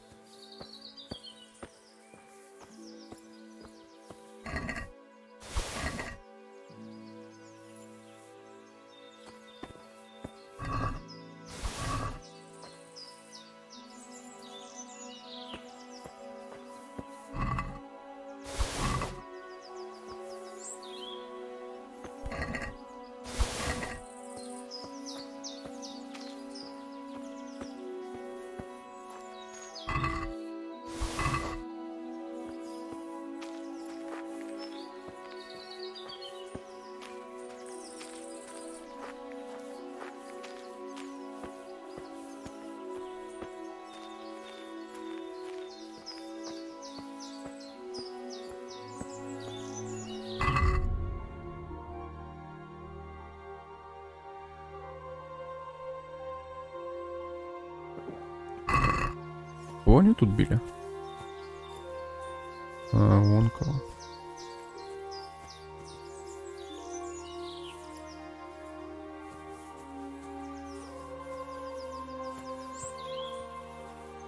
Кого они тут били? А, вон кого.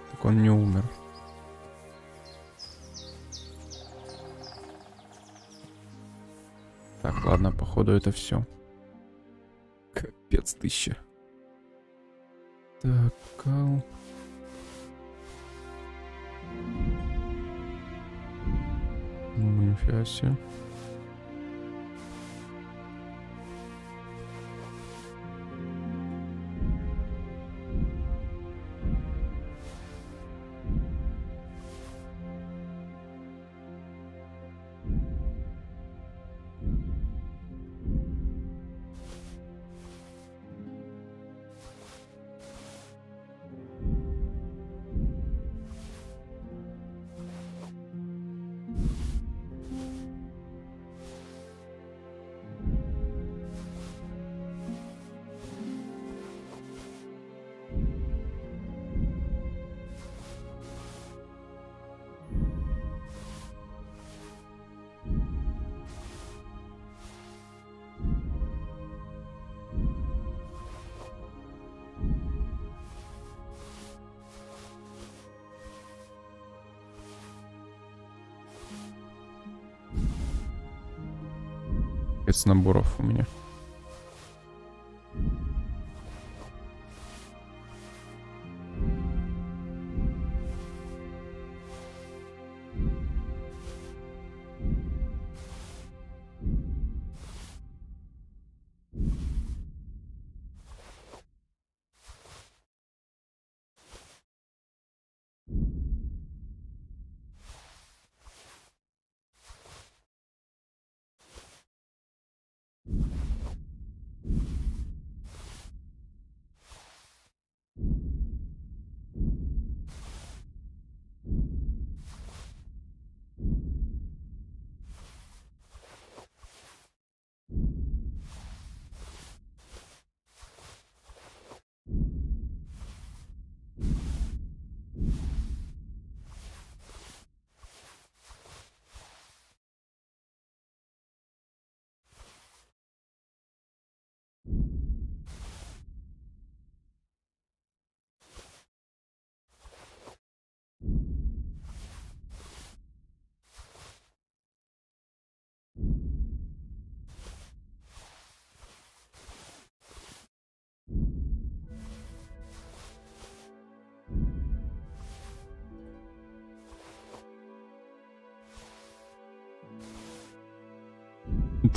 Так он не умер. Так, ладно, походу это все. Капец, 1000. Так, кал. Нифига себе. Наборов у меня.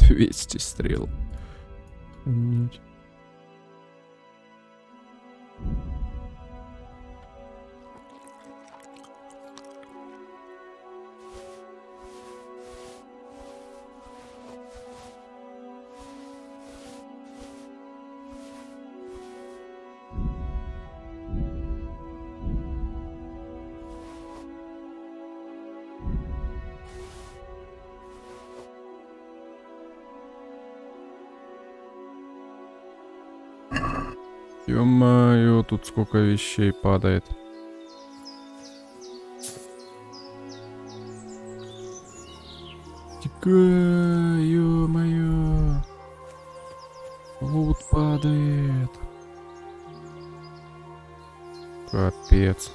200 стрел. Охренеть. Ё-моё, тут сколько вещей падает. Тикай, ё-моё. Лут падает. Капец.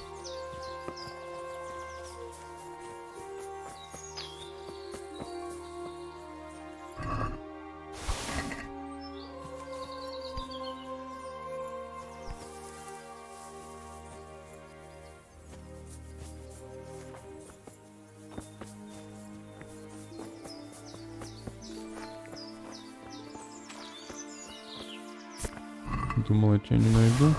Думал, я тебя не найду.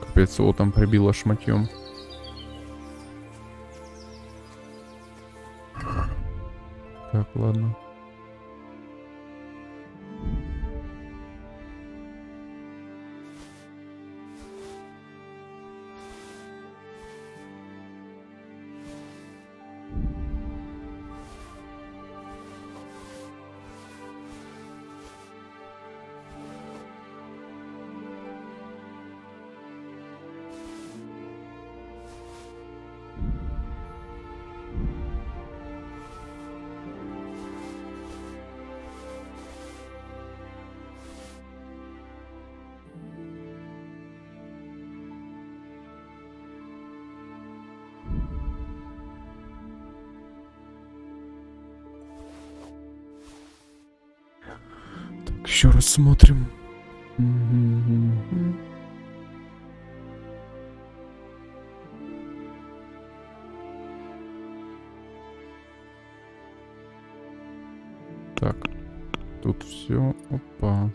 Капец, его там прибило шматьем. Так, ладно. Еще раз смотрим. Так, тут все, опа.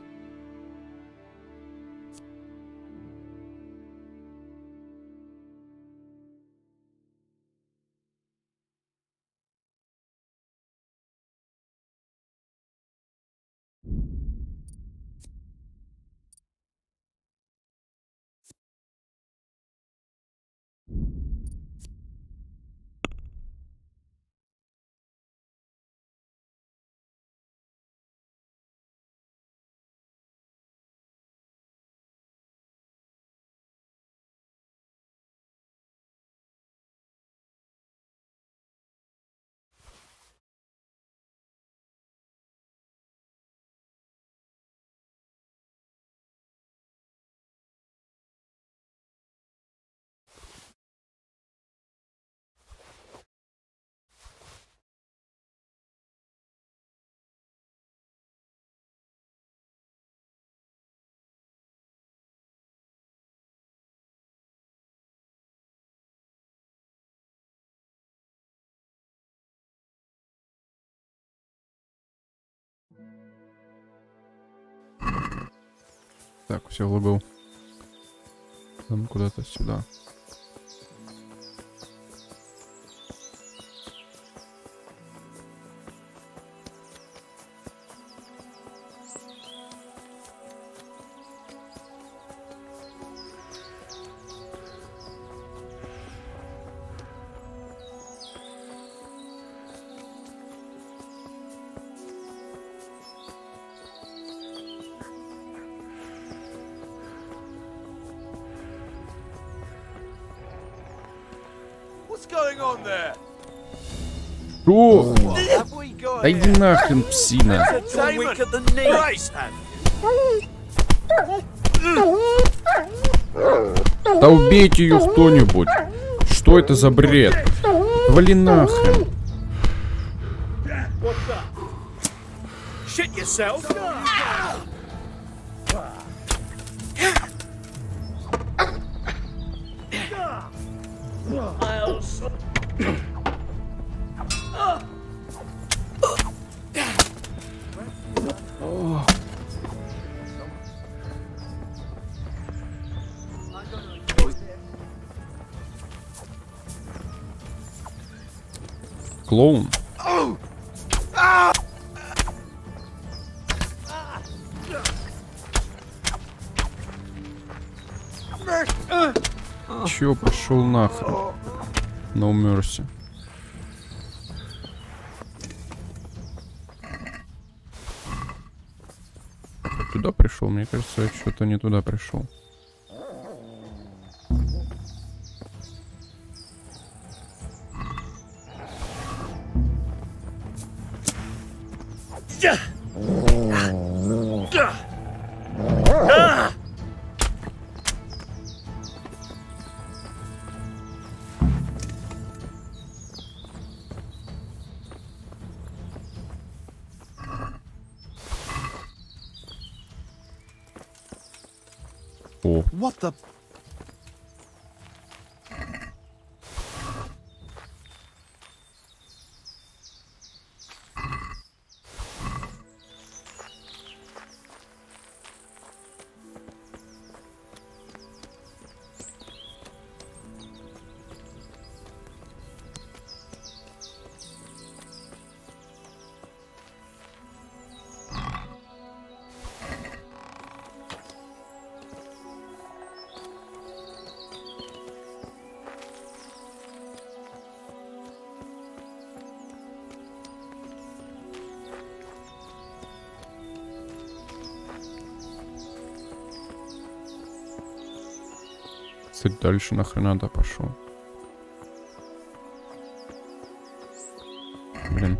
Так, все, логал. Нам куда-то сюда. Что? Да иди нахрен, псина. Да убейте ее кто-нибудь. Что это за бред? Вали нахрен. yourself. Клоун. Чё, пошел нахрен? No mercy. Туда пришел, мне кажется, я что-то не туда пришел. О. What the... Кстати, дальше нахрена да пошел. Блин.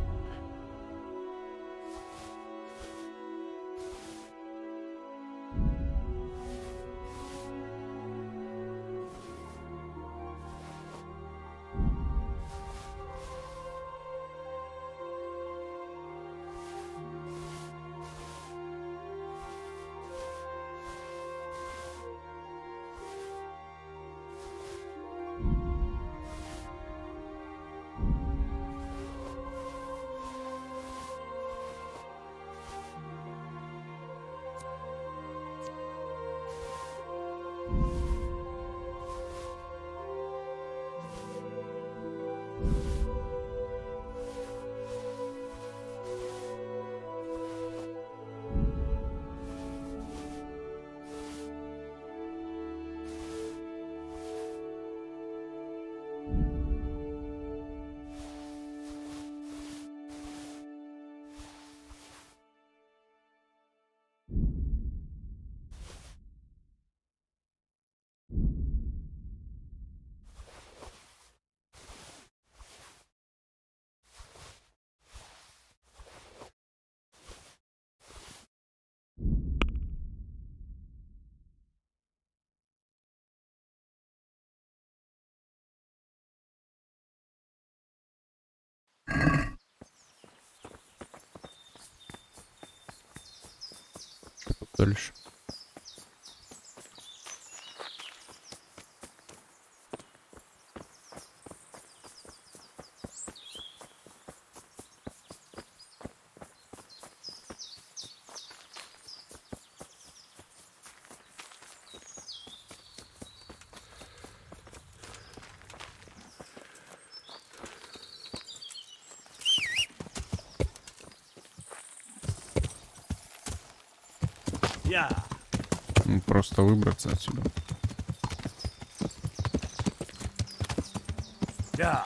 Дальше. Просто выбраться отсюда. Да.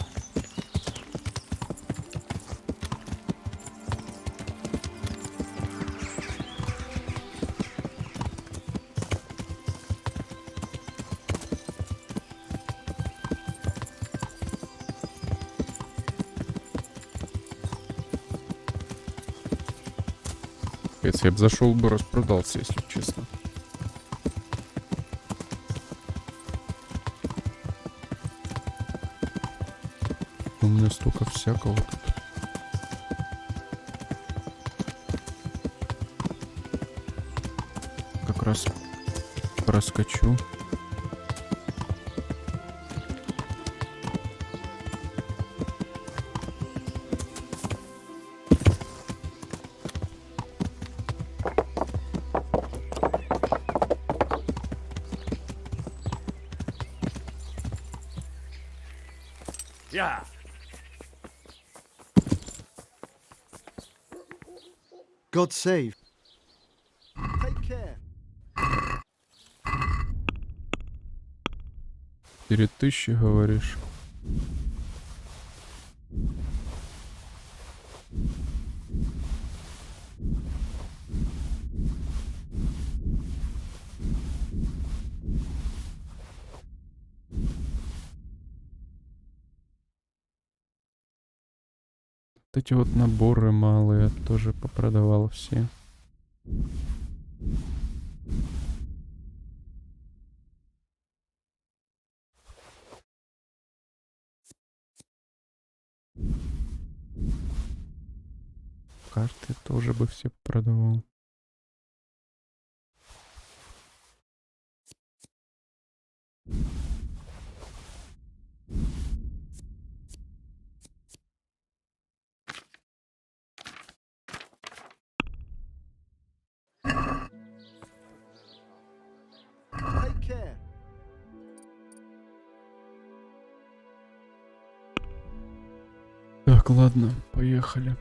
Я бы зашел бы, распродался, если честно. У меня столько всякого тут. как раз проскочу. Yeah. God save. Take care. 4000, говоришь? Вот эти вот наборы малые тоже попродавал все. Карты тоже бы все продавал. Take care. Так, ладно, поехали.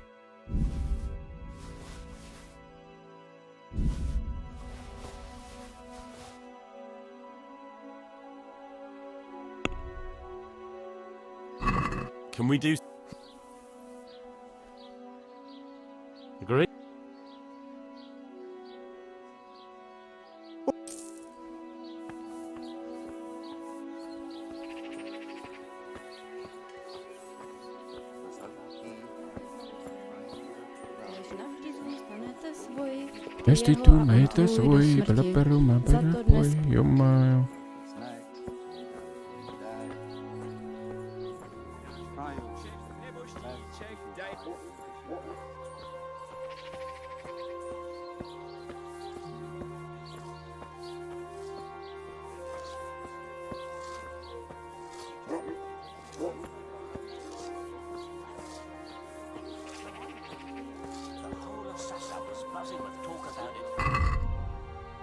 Can we do? Agree? Если ты это свой, балаперума, балапой, ё-моё.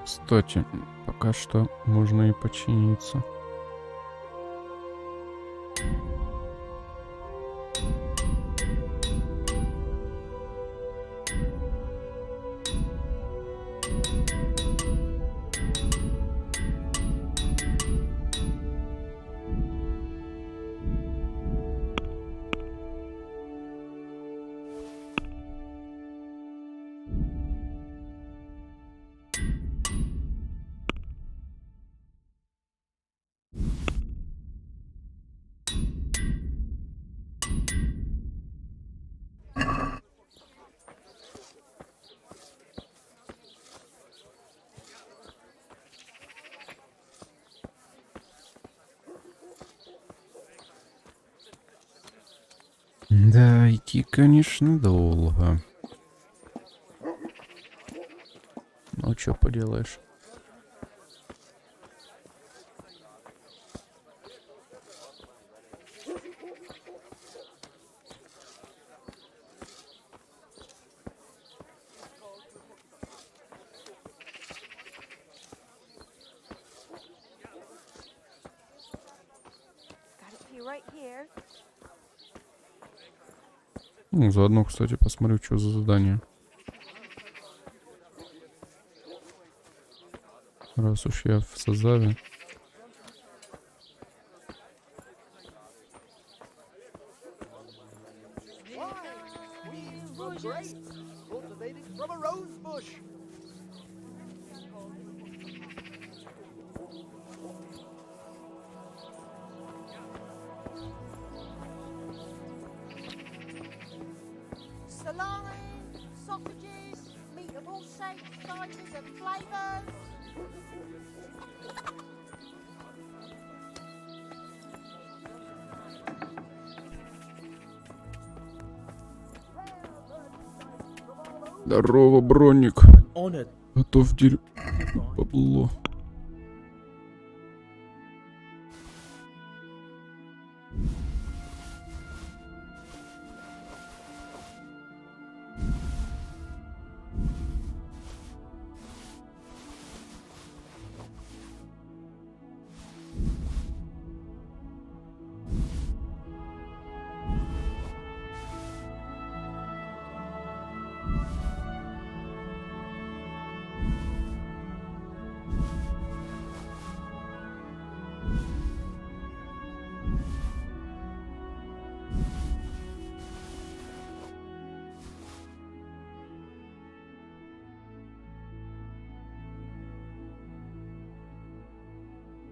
Кстати, пока что можно и починиться. Да, идти, конечно, долго. Ну, что поделаешь? Ну, заодно, кстати, посмотрю, что за задание. Раз уж я в созаве. Здорово, броник. Готов бабло.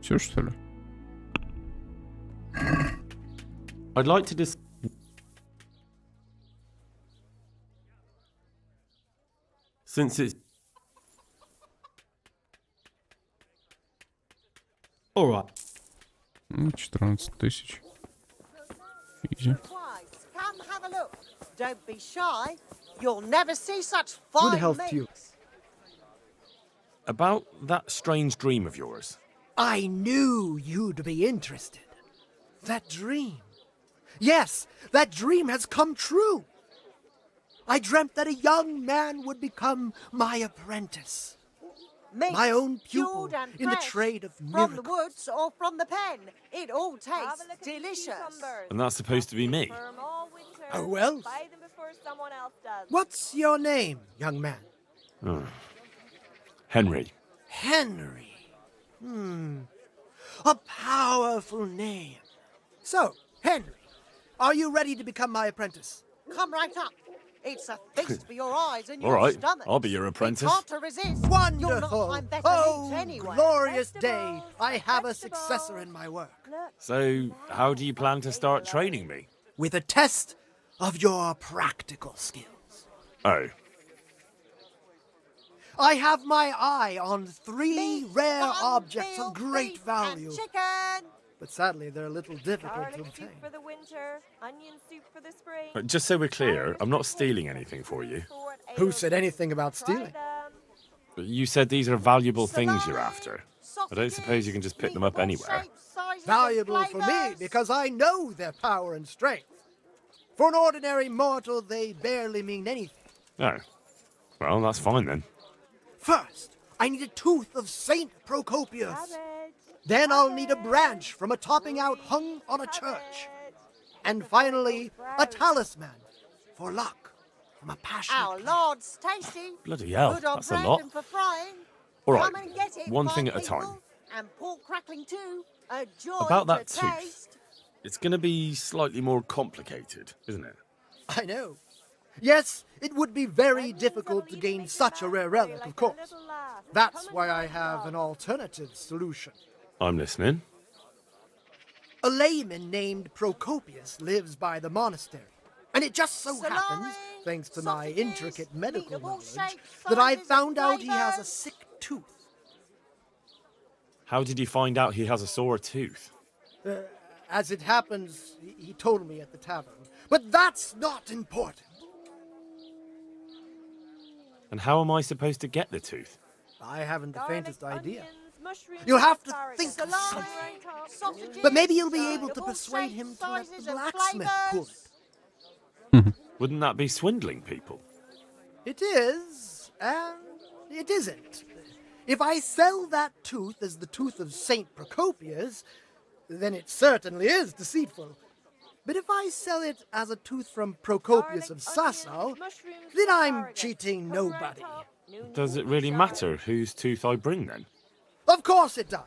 Все, что ли? I'd like to since it's all right. 14 тысяч. Изи. Come have a look. Don't be shy. You'll never see such fine Good health to you. About that strange dream of yours. I knew you'd be interested. That dream. Yes, that dream has come true. I dreamt that a young man would become my apprentice. Meat, My own pupil cured and in the fresh, trade of from miracles. the woods or from the pen. It all tastes delicious. And that's supposed to be me. Oh, well. What's your name, young man? Oh. Henry. Henry. A powerful name. So, Henry, are you ready to become my apprentice? Come right up. It's a feast for your eyes and All your right, stomach. I'll be your apprentice. It's hard to resist. Wonderful. You'll not find better Oh, meat anywhere. glorious day. I have a successor in my work. So, how do you plan to start training me? With a test of your practical skills. Oh, I have my eye on 3 Meat, rare mutton, objects veal, of great beef, value. and chicken. But sadly, they're a little difficult to obtain. for the winter, onion soup for the spring. but just so we're clear, I'm not stealing anything for you. Who said anything about stealing? But you said these are valuable things you're after. I don't suppose you can just pick them up Meat, anywhere. shapes, sizes, and Valuable for me flavours. because I know their power and strength. For an ordinary mortal, they barely mean anything. Oh, well, that's fine then. First, I need a tooth of Saint Procopius. Then I'll need a branch from a topping out hung on a church. And finally, a talisman for luck from a passionate Our Lord's tasty. Bloody hell, Good on that's a bread lot. and for frying. All right, Come and get it, one fine thing at a people. time. And pork crackling too. A joy About that to tooth. taste. It's going to be slightly more complicated, isn't it? I know. Yes, it would be very difficult to gain such a rare relic, of course. That's why I have an alternative solution. I'm listening. A layman named Procopius lives by the monastery. And it just so happens, thanks to my intricate medical knowledge, that I found out he has a sick tooth. How did you find out he has a sore tooth? As it happens, he told me at the tavern. But that's not important. And how am I supposed to get the tooth? I haven't the faintest idea. Mushrooms, You'll have to asparagus, think of salami, something. sausages, But maybe you'll be able to of all persuade shapes, him to let sizes the and blacksmith pull flavours. it. Wouldn't that be swindling people? It is, and it isn't. If I sell that tooth as the tooth of Saint Procopius, then it certainly is deceitful. But if I sell it as a tooth from Procopius of Sasso, then I'm cheating nobody. Does it really matter whose tooth I bring then? Of course it does.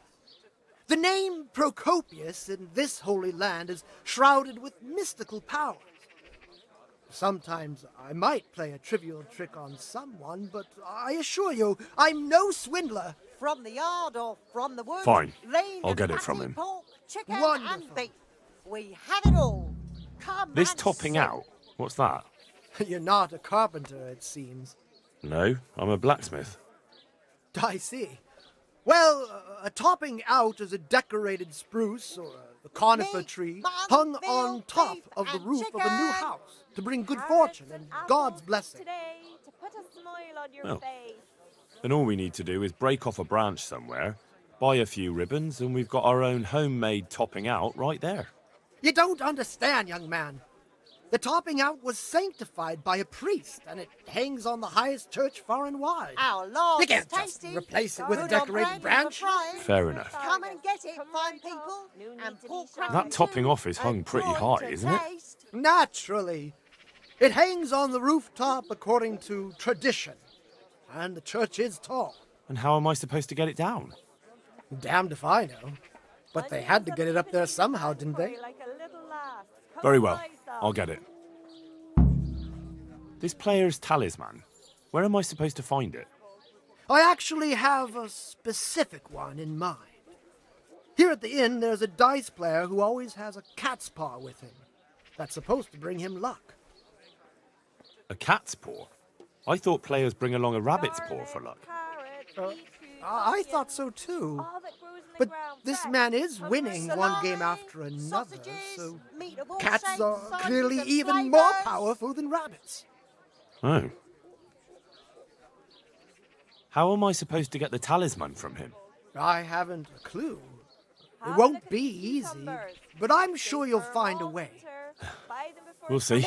The name Procopius in this holy land is shrouded with mystical powers. Sometimes I might play a trivial trick on someone, but I assure you, I'm no swindler. From the yard or from the woods. Fine. Lean I'll and get it from fatty him. Pork, chicken Wonderful. and beef. We have it all. Come This and topping see. out, what's that? You're not a carpenter, it seems. No, I'm a blacksmith. I see. Well, a topping out is a decorated spruce or a conifer Meat, tree mutton, hung veal, on top beef of the and roof of a new chicken. house to bring good fortune and God's blessing. Today, to put a smile on your Well, face. Then all we need to do is break off a branch somewhere, buy a few ribbons, and we've got our own homemade topping out right there. You don't understand, young man. The topping out was sanctified by a priest, and it hangs on the highest church far and wide. Our Lord You can't is just tasty. replace it with a Good on decorated bread and branch. for frying. Fair enough. Come and get it, fine people. And pork crackers That topping too. off is hung And pretty joy high, to isn't it? taste. Naturally. It hangs on the rooftop according to tradition. And the church is tall. And how am I supposed to get it down? Damned if I know. But they had to get it up there somehow, didn't they? Very well. I'll get it. This player's talisman. Where am I supposed to find it? I actually have a specific one in mind. Here at the inn, there's a dice player who always has a cat's paw with him. That's supposed to bring him luck. A cat's paw? I thought players bring along a rabbit's paw for luck. I thought so too. But this man is winning one game after another, so cats are clearly even more powerful than rabbits. Oh. How am I supposed to get the talisman from him? I haven't a clue. It won't be easy, but I'm sure you'll find a way. We'll see.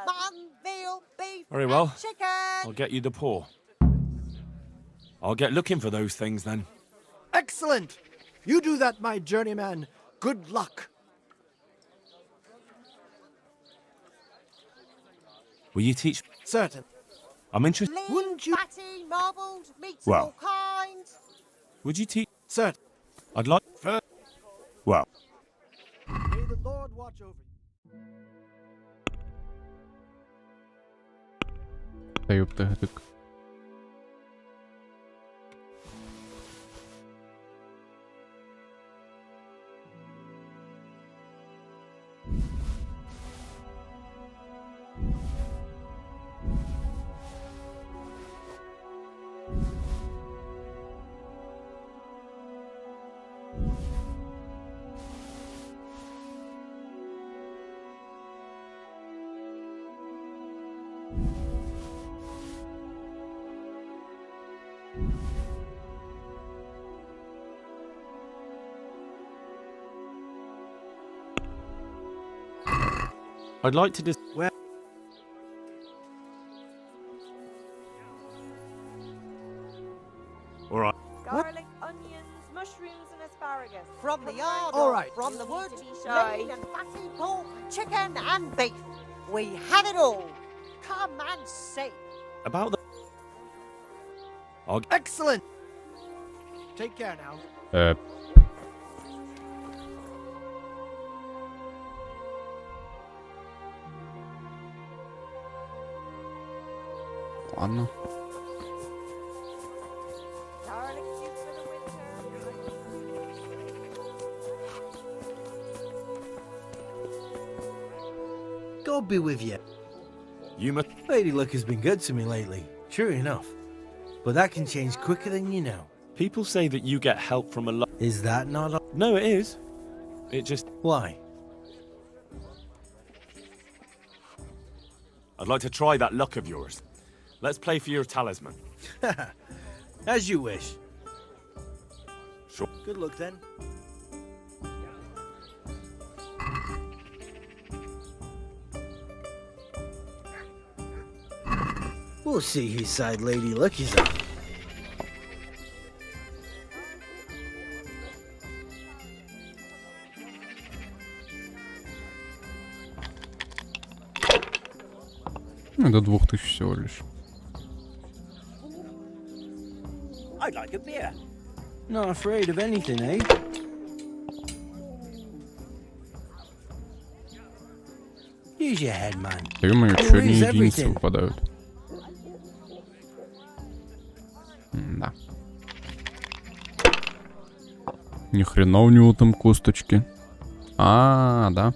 Mutton, veal, beef, Very well. and chicken. I'll get you the paw. I'll get looking for those things then. Excellent! You do that, my journeyman. Good luck. Will you teach? Certain. I'm interested. Wouldn't you? Fatty, marbled, meats Well. of all kinds. Would you teach? Certain. I'd like. Well. May the Lord watch over you. Да ёпта, так. I'd like to just. Well. All right. Garlic, onions, mushrooms, and asparagus. From the yard, All or right. from the wood, Need to be shy. lean and fatty pork, chicken and beef. We have it all. Come and see. About the. I'll. Excellent! Take care now. Ладно. Garlic soup for the winter. God be with you. You must. Lady Luck has been good to me lately, sure enough. But that can change quicker than you know. People say that you get help from a lot. Is that not a... No, it is. It just. Why? I'd like to try that luck of yours. Let's play for your talisman. As you wish. Sure. Good luck then. We'll see whose side Lady Luck is on. До 2000 всего лишь. I'd like a beer. Not afraid of anything, eh? Use your head, man. Да ё-моё, чё одни единицы выпадают? Да. Ни хрена у него там косточки. Да.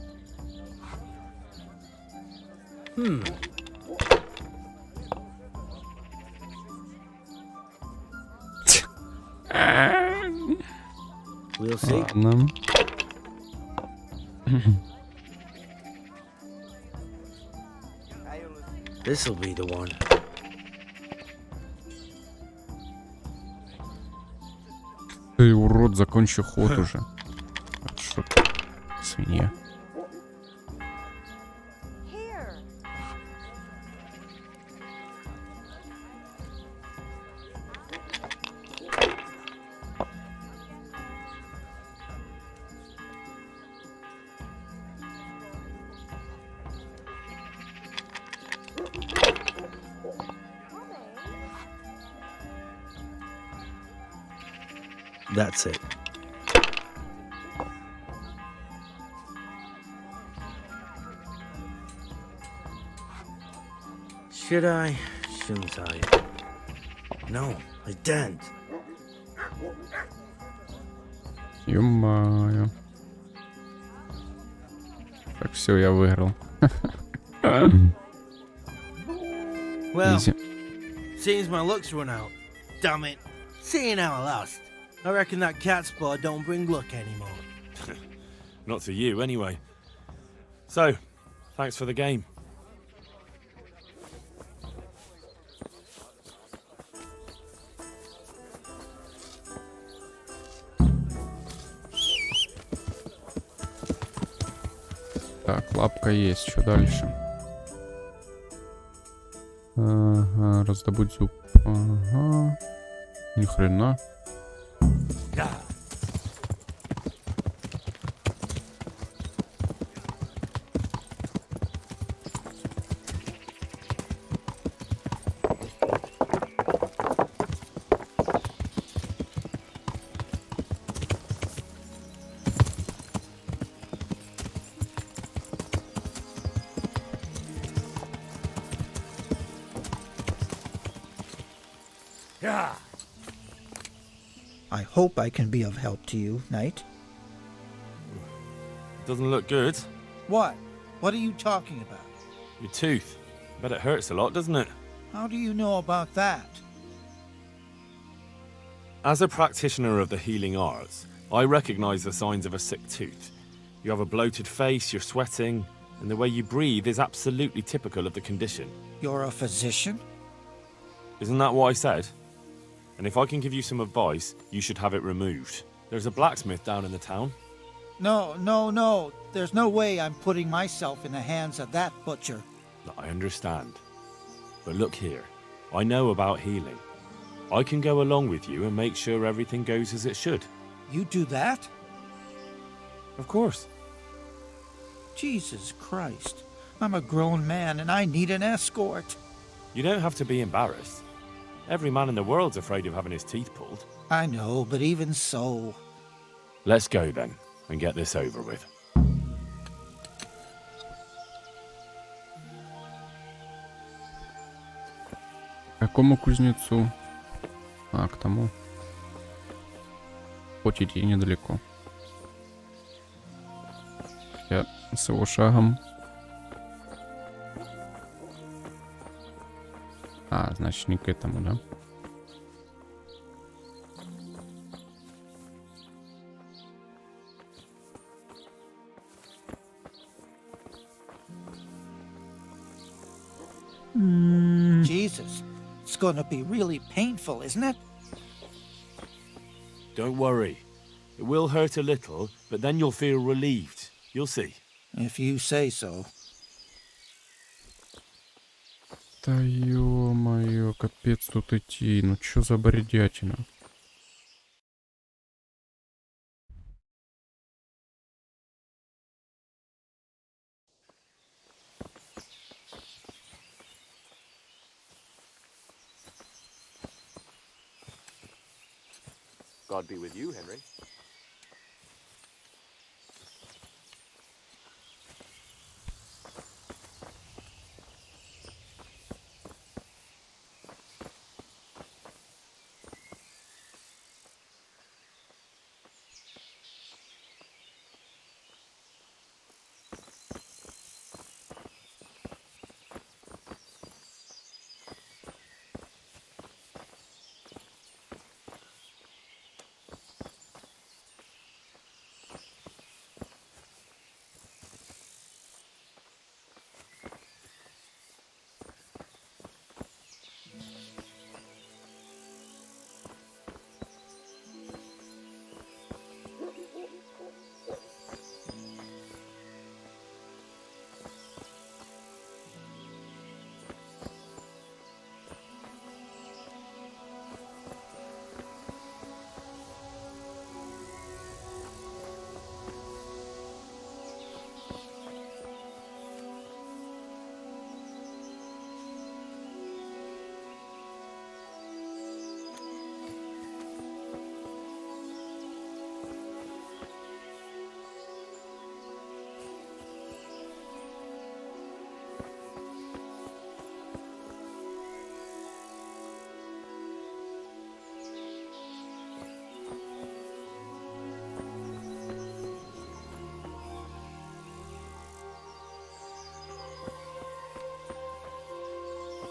We'll see. Ладно. This'll be the one. Ты, урод, закончи ход уже. Что ты, свинья. That's it. Should I? Shouldn't I? No, I daren't. Ё-моё. Так, все, я выиграл. Well, Easy. seems my luck's run out. Damn it. Seeing how I lost. I reckon that cat spot don't bring luck anymore. Not to you, anyway. So, thanks for the game. Так, лапка есть. Что дальше? Ага, раздобудь зуб. Ага. Ни хрена. I hope I can be of help to you, Knight. Doesn't look good. What? What are you talking about? Your tooth. Bet it hurts a lot, doesn't it? How do you know about that? As a practitioner of the healing arts, I recognize the signs of a sick tooth. You have a bloated face, you're sweating, and the way you breathe is absolutely typical of the condition. You're a physician? Isn't that what I said? And if I can give you some advice, you should have it removed. There's a blacksmith down in the town. No. There's no way I'm putting myself in the hands of that butcher. I understand. But look here, I know about healing. I can go along with you and make sure everything goes as it should. You do that? Of course. Jesus Christ. I'm a grown man and I need an escort. You don't have to be embarrassed. Every man in the world's afraid of having his teeth pulled. I know, but even so... Let's go then, and get this over with. К какому кузнецу? А, к тому. Хоть идти недалеко. Я с его шагом. А, значит, не к этому, да? Jesus, it's gonna be really painful, isn't it? Don't worry. It will hurt a little, but then you'll feel relieved. You'll see. If you say so. Да ё-моё, капец тут идти. Ну чё за бредятина? God be with you, Henry.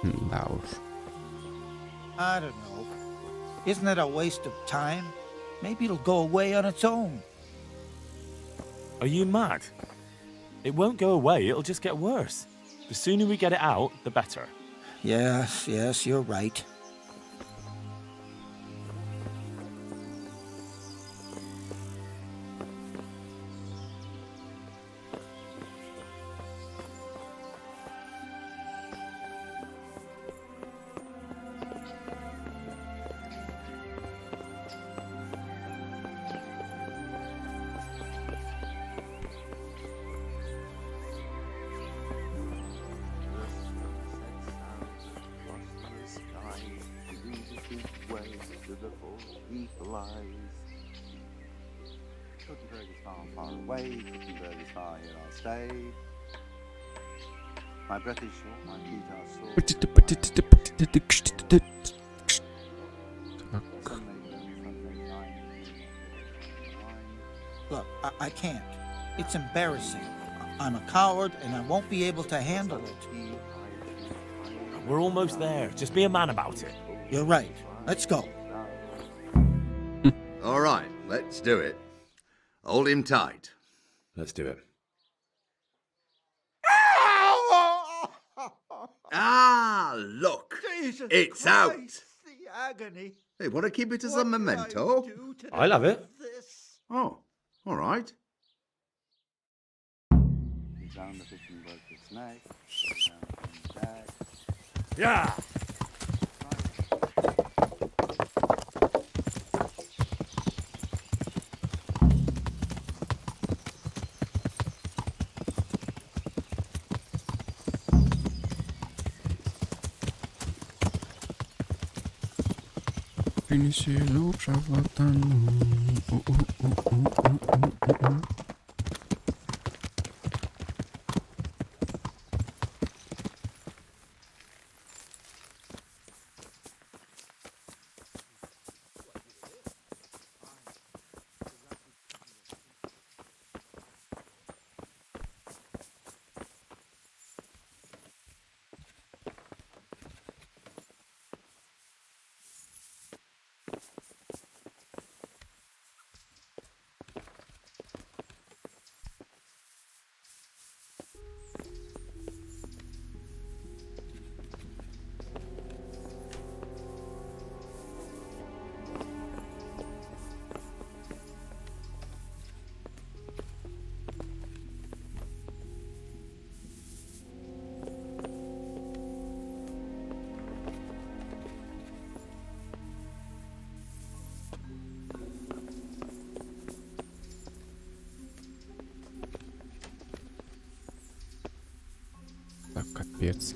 Да уж. I don't know. Isn't it a waste of time? Maybe it'll go away on its own. Are you mad? It won't go away, it'll just get worse. The sooner we get it out, the better. Yes, you're right. My breath is short, my feet are sore. Look, I can't. It's embarrassing. I'm a coward and I won't be able to handle it. We're almost there. Just be a man about it. You're right. Let's go. All right, let's do it. Hold him tight. Let's do it. Ah, look. Jesus it's Christ, out. The agony. Hey, want to keep it as a What memento? do I do to I love it. deserve this? Oh, all right. He found the fish and broke its neck. He found his back. Yeah! Принеси лучшего тону. Так, капец.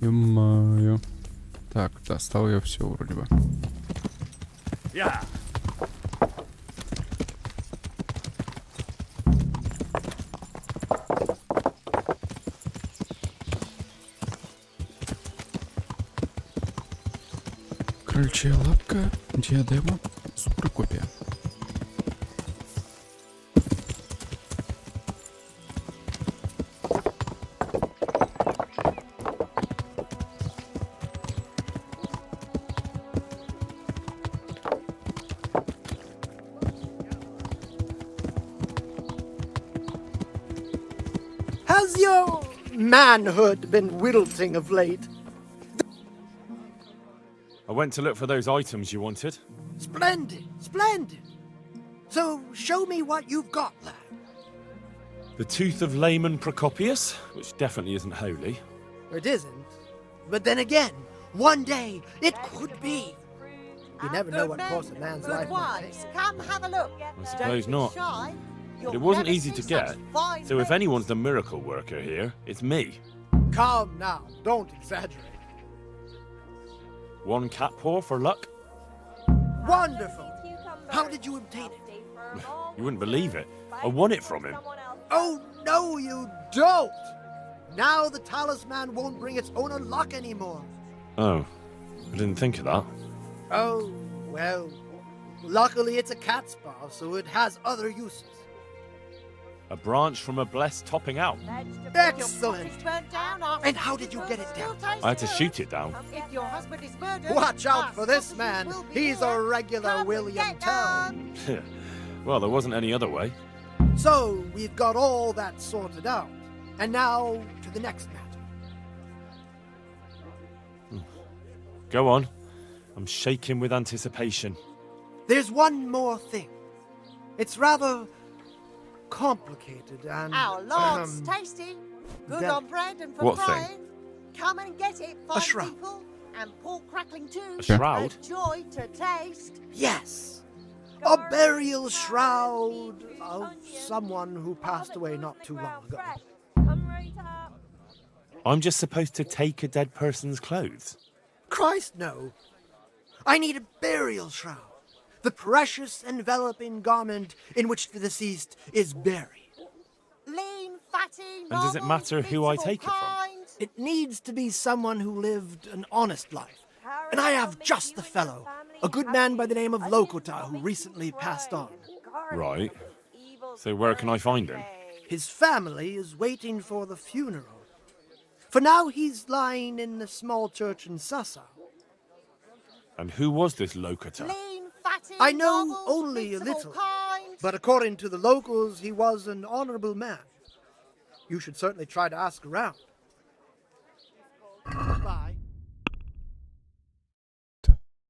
Ё-моё. Так, достал я все вроде бы. Yeah. Крольчья лапка, диадема, суперкопия. Has your manhood been wilting of late? I went to look for those items you wanted. Splendid, splendid. So show me what you've got, lad. The tooth of layman Procopius, which definitely isn't holy. It isn't. But then again, one day it could be. You never know what course a man's life might take. Come have a look. I suppose not. But it wasn't easy to get, so if anyone's the miracle worker here, it's me. Calm now, don't exaggerate. One cat paw for luck? Wonderful. How did you obtain it? You wouldn't believe it. I won it from him. Oh, no, you don't. Now the talisman won't bring its owner luck anymore. Oh, I didn't think of that. Oh, well, luckily it's a cat's paw, so it has other uses. A branch from a blessed topping out. Excellent. And how did you get it down? I had to shoot it down. If your husband is murdered, Watch out for this man. He's a regular William Tell. Well, there wasn't any other way. So, we've got all that sorted out. And now, to the next matter. Go on. I'm shaking with anticipation. There's one more thing. It's rather complicated and... Our Lord's tasty. Good that- on bread and for What thing? frying. Come and get it, fine shroud. people. And pork crackling too. A shroud? A joy to taste. Yes. A burial shroud of someone who passed away not too long ago. I'm just supposed to take a dead person's clothes. Christ, no. I need a burial shroud. The precious enveloping garment in which the deceased is buried. Lean, fatty, And does it matter who I take it from? It needs to be someone who lived an honest life. And I have just the fellow. A good man by the name of Ʇᴣᴇᴄᴱ who recently passed on. Right. So where can I find him? His family is waiting for the funeral. For now he's lying in a small church in Sassa. And who was this Ʇᴣᴇᴄᴱ? I know only a little. But according to the locals, he was an honorable man. You should certainly try to ask around. Bye.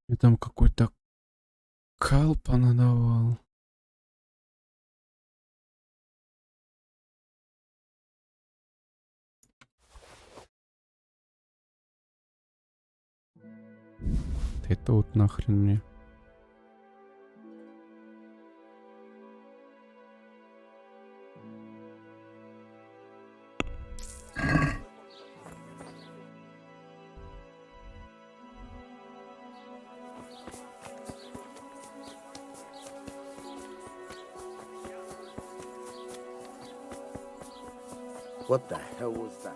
Я там какой-то кал понадавал. Это вот нахрен мне. What the hell was that?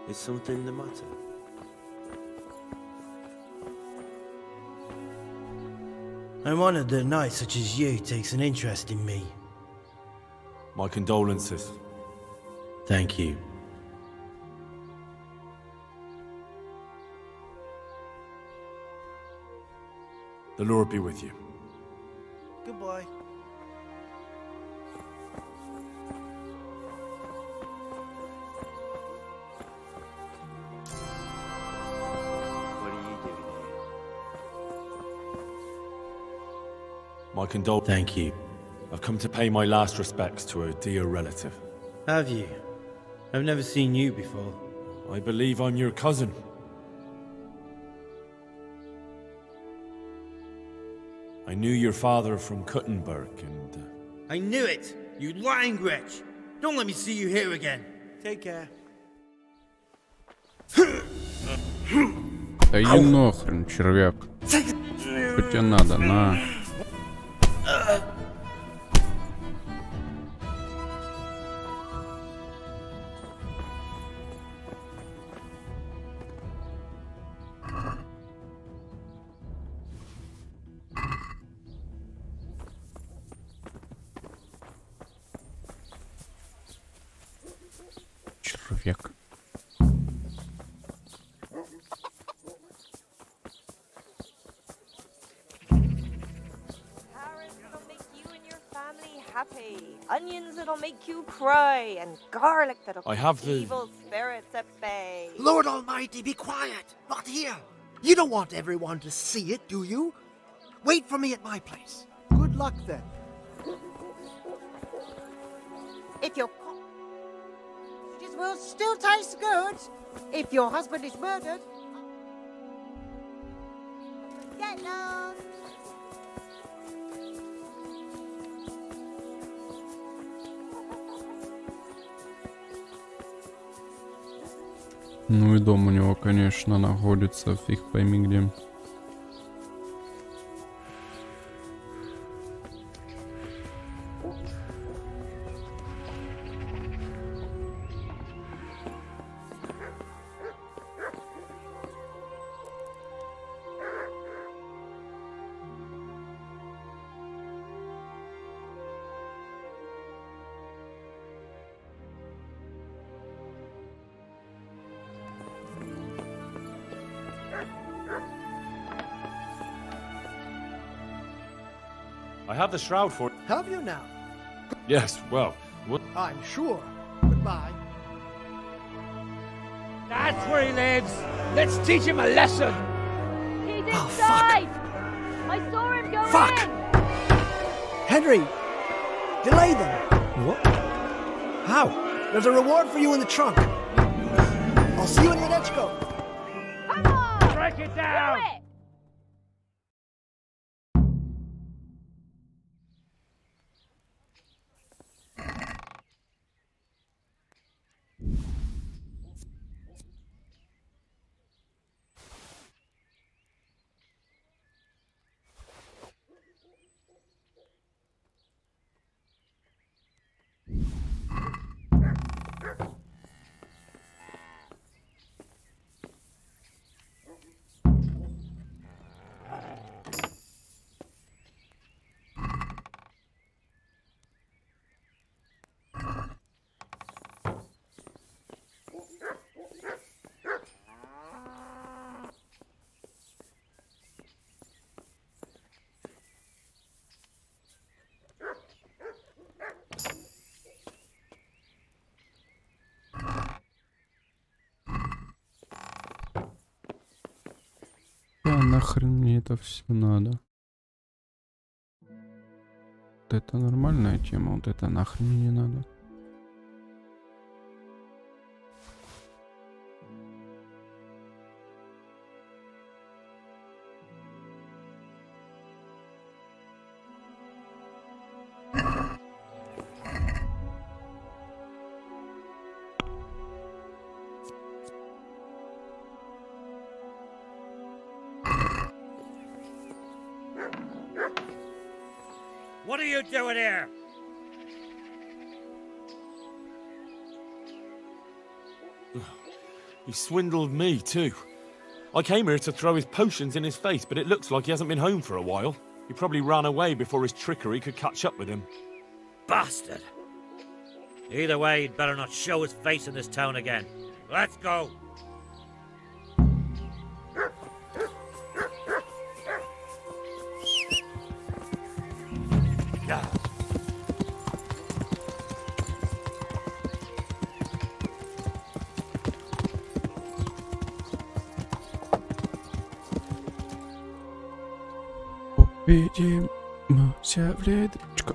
Is something the matter? I'm honored that a knight such as you takes an interest in me. My condolences. Thank you. The Lord be with you. Goodbye. What are you doing here? My condolences. Thank you. I've come to pay my last respects to a dear relative. Have you? I've never seen you before. I believe I'm your cousin. I knew your father from Kuttenberg, and... I knew it! You lying wretch! Don't let me see you here again! Take care. Да и нахрен, червяк. Что тебе надо, на? Червяк. Happy. Onions that'll make you cry, and garlic that'll I have the... evil spirits at bay. Lord Almighty, be quiet! Not here! You don't want everyone to see it, do you? Wait for me at my place. Good luck, then. If your sausages will still taste good, if your husband is murdered, get lost. Ну и дом у него, конечно, находится, фиг пойми где. I have the shroud for... Have you now? Yes, well, what... I'm sure. Goodbye. That's where he lives! Let's teach him a lesson! He's inside! I saw him go in! Henry! Delay them! What? How? There's a reward for you in the trunk. I'll see you in Ledechko. Come on! Break it down! Do it! Да нахрен мне это все надо? Вот это нормальная тема, вот это нахрен мне не надо. What are you doing here? He swindled me, too. I came here to throw his potions in his face, but it looks like he hasn't been home for a while. He probably ran away before his trickery could catch up with him. Bastard! Either way, he'd better not show his face in this town again. Let's go! Увидимся в ледочку.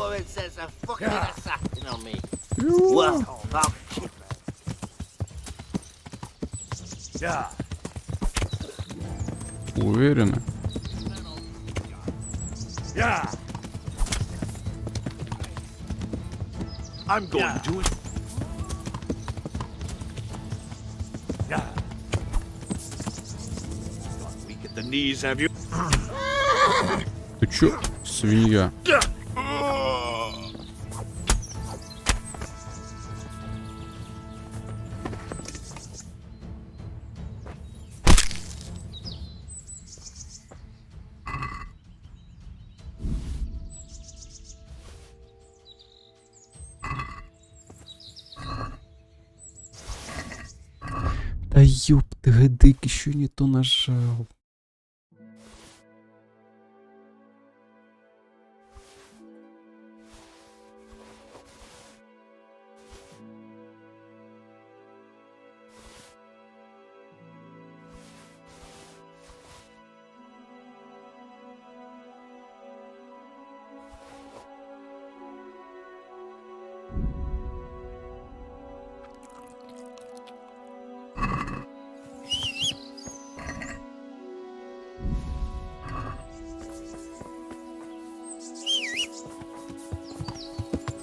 woman says a fucking assassin on me. Well, I'll keep her. Yeah. Уверены? Yeah. I'm going to it. Yeah. Weak at the knees, have you? Ты чё, свинья? Да ёб ты гдык, еще не то нажал.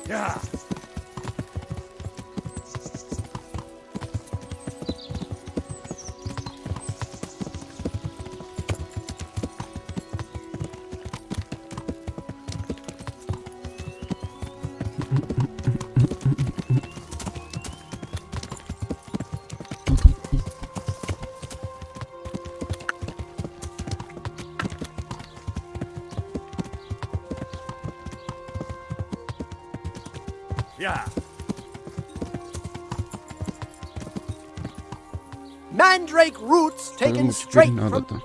Yeah. Yeah. Mandrake roots taken straight from...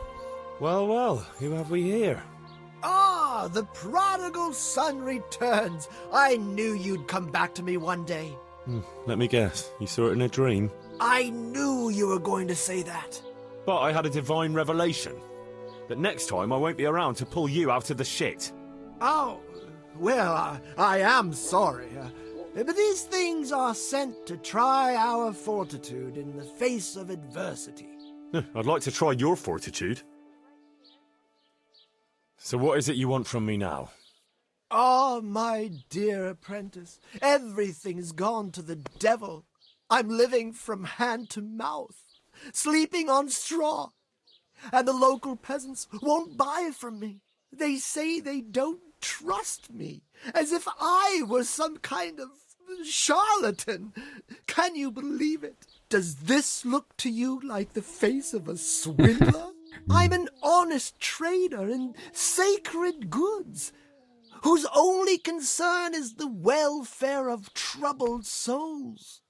Well, well, who have we here? Ah, the prodigal son returns. I knew you'd come back to me one day. Let me guess, you saw it in a dream? I knew you were going to say that. But I had a divine revelation. That next time I won't be around to pull you out of the shit. Oh, well, I am sorry. But these things are sent to try our fortitude in the face of adversity. I'd like to try your fortitude. So what is it you want from me now? Ah, my dear apprentice, everything's gone to the devil. I'm living from hand to mouth, sleeping on straw, and the local peasants won't buy from me. They say they don't trust me, as if I was some kind of charlatan. Can you believe it? Does this look to you like the face of a swindler? I'm an honest trader in sacred goods, whose only concern is the welfare of troubled souls.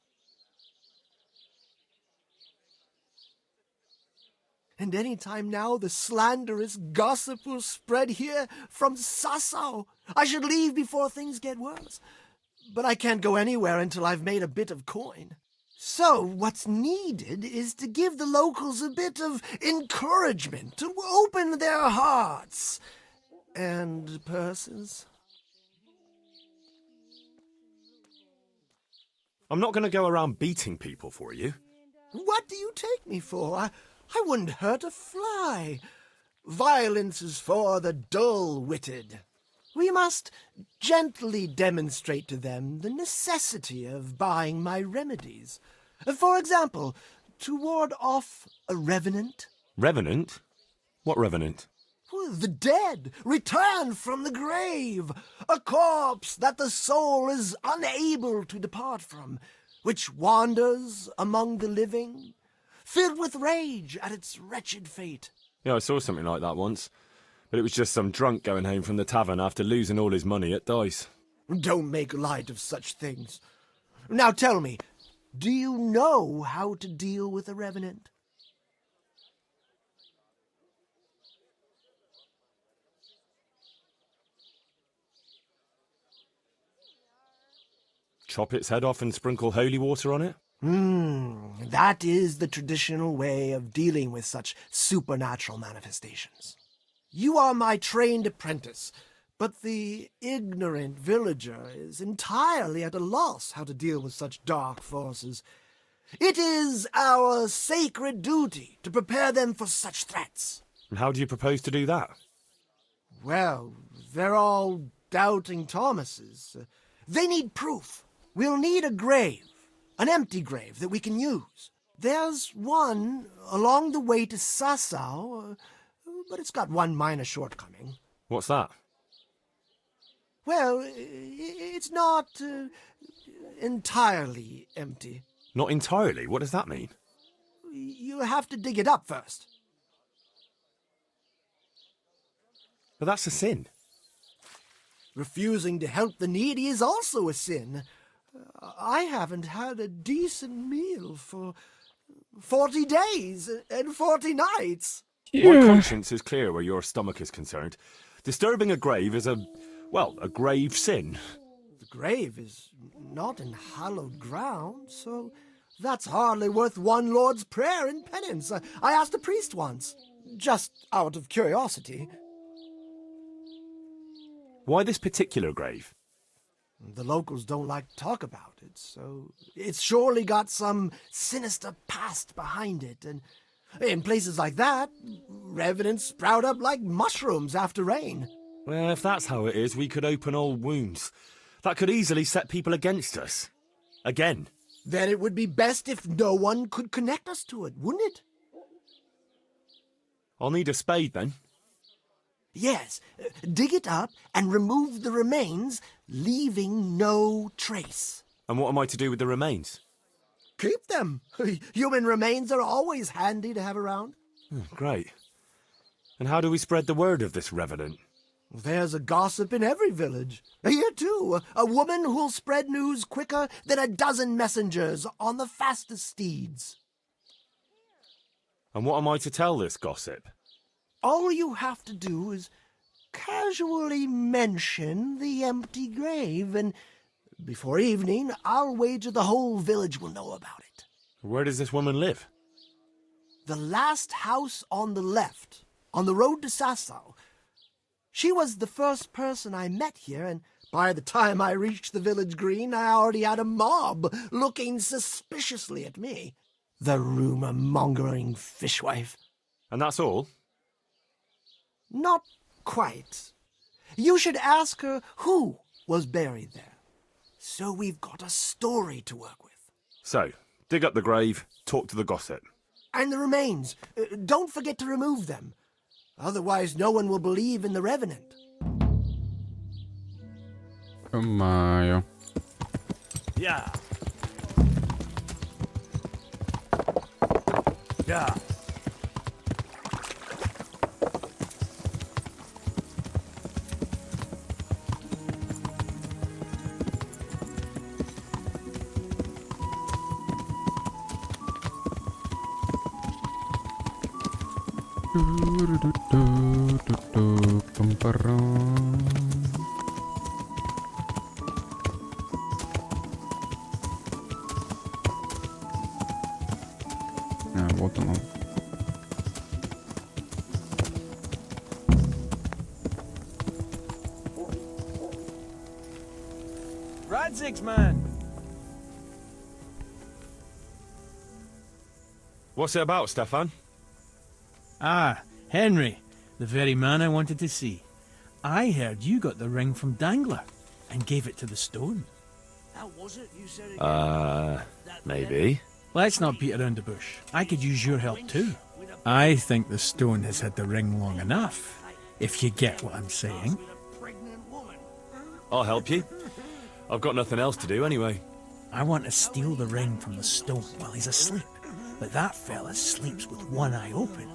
And any time now the slanderous gossip will spread here from Sassau. I should leave before things get worse. But I can't go anywhere until I've made a bit of coin. So what's needed is to give the locals a bit of encouragement, to open their hearts and purses. I'm not going to go around beating people for you. What do you take me for? I wouldn't hurt a fly. Violence is for the dull-witted. We must gently demonstrate to them the necessity of buying my remedies. For example, to ward off a revenant. Revenant? What revenant? The dead, returned from the grave. A corpse that the soul is unable to depart from, which wanders among the living, filled with rage at its wretched fate. Yeah, I saw something like that once. But it was just some drunk going home from the tavern after losing all his money at dice. Don't make light of such things. Now tell me, do you know how to deal with a revenant? Chop its head off and sprinkle holy water on it? That is the traditional way of dealing with such supernatural manifestations. You are my trained apprentice, But the ignorant villager is entirely at a loss how to deal with such dark forces. It is our sacred duty to prepare them for such threats. And how do you propose to do that? Well, they're all doubting Thomases. They need proof. We'll need a grave, an empty grave that we can use. There's one along the way to Sasau, but it's got one minor shortcoming. What's that? Well, it's not entirely empty. Not entirely? What does that mean? You have to dig it up first. But that's a sin. Refusing to help the needy is also a sin. I haven't had a decent meal for 40 days and 40 nights. My conscience is clear where your stomach is concerned. Disturbing a grave is a grave sin. The grave is not in hallowed ground, so that's hardly worth one Lord's Prayer in penance. I asked a priest once, just out of curiosity. Why this particular grave? The locals don't like to talk about it, so it's surely got some sinister past behind it, and in places like that, revenants sprout up like mushrooms after rain. Well, if that's how it is, we could open old wounds. That could easily set people against us. Again. Then it would be best if no one could connect us to it, wouldn't it? I'll need a spade then. Yes, dig it up and remove the remains, leaving no trace. And what am I to do with the remains? Keep them. Human remains are always handy to have around. Oh, great. And how do we spread the word of this revenant? There's a gossip in every village. Here, too, a woman who'll spread news quicker than a dozen messengers on the fastest steeds. And what am I to tell this gossip? All you have to do is casually mention the empty grave, and before evening, I'll wager the whole village will know about it. Where does this woman live? The last house on the left, on the road to Sasau. She was the first person I met here, and by the time I reached the village green, I already had a mob looking suspiciously at me. The rumor-mongering fishwife. And that's all? Not quite. You should ask her who was buried there. So we've got a story to work with. So, dig up the grave, talk to the gossip. And the remains. Don't forget to remove them. Otherwise, no one will believe in the revenant. Понимаю. Yeah. Yeah. Вот оно. Radzig's man. What's it about, Stefan? Ah, Henry, the very man I wanted to see. I heard you got the ring from Dangler and gave it to the stone. How was it you said again? Maybe. Let's not beat around the bush. I could use your help too. I think the stone has had the ring long enough, if you get what I'm saying. I'll help you. I've got nothing else to do anyway. I want to steal the ring from the stone while he's asleep, but that fella sleeps with one eye open.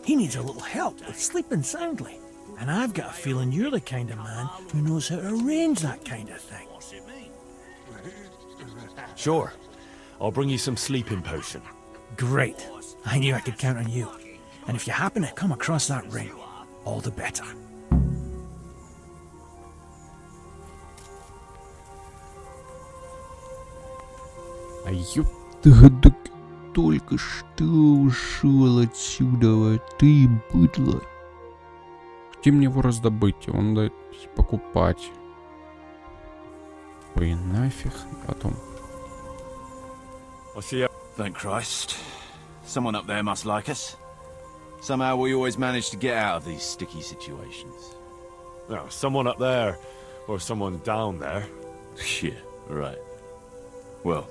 He needs a little help with sleeping soundly, and I've got a feeling you're the kind of man who knows how to arrange that kind of thing. Sure. I'll bring you some sleeping potion. Great. I knew I could count on you. And if you happen to come across that ring, all the better. А ёпта, только что ушел отсюда, ты быдло. Где мне его раздобыть? Его надо покупать. Ой, нафиг. Потом. Thank Christ. Someone up there must like us. Somehow we always manage to get out of these sticky situations. No, someone up there, or someone down there. Yeah, right. Well,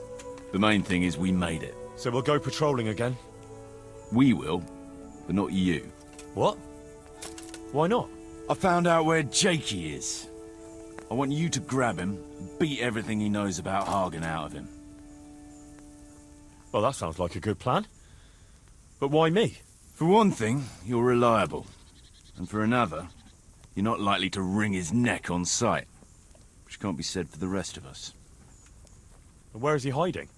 the main thing is we made it. So we'll go patrolling again? We will, but not you. What? Why not? I found out where Jakey is. I want you to grab him and beat everything he knows about Hagen out of him. Well, that sounds like a good plan. But why me? For one thing, you're reliable. And for another, you're not likely to wring his neck on sight. Which can't be said for the rest of us. And where is he hiding?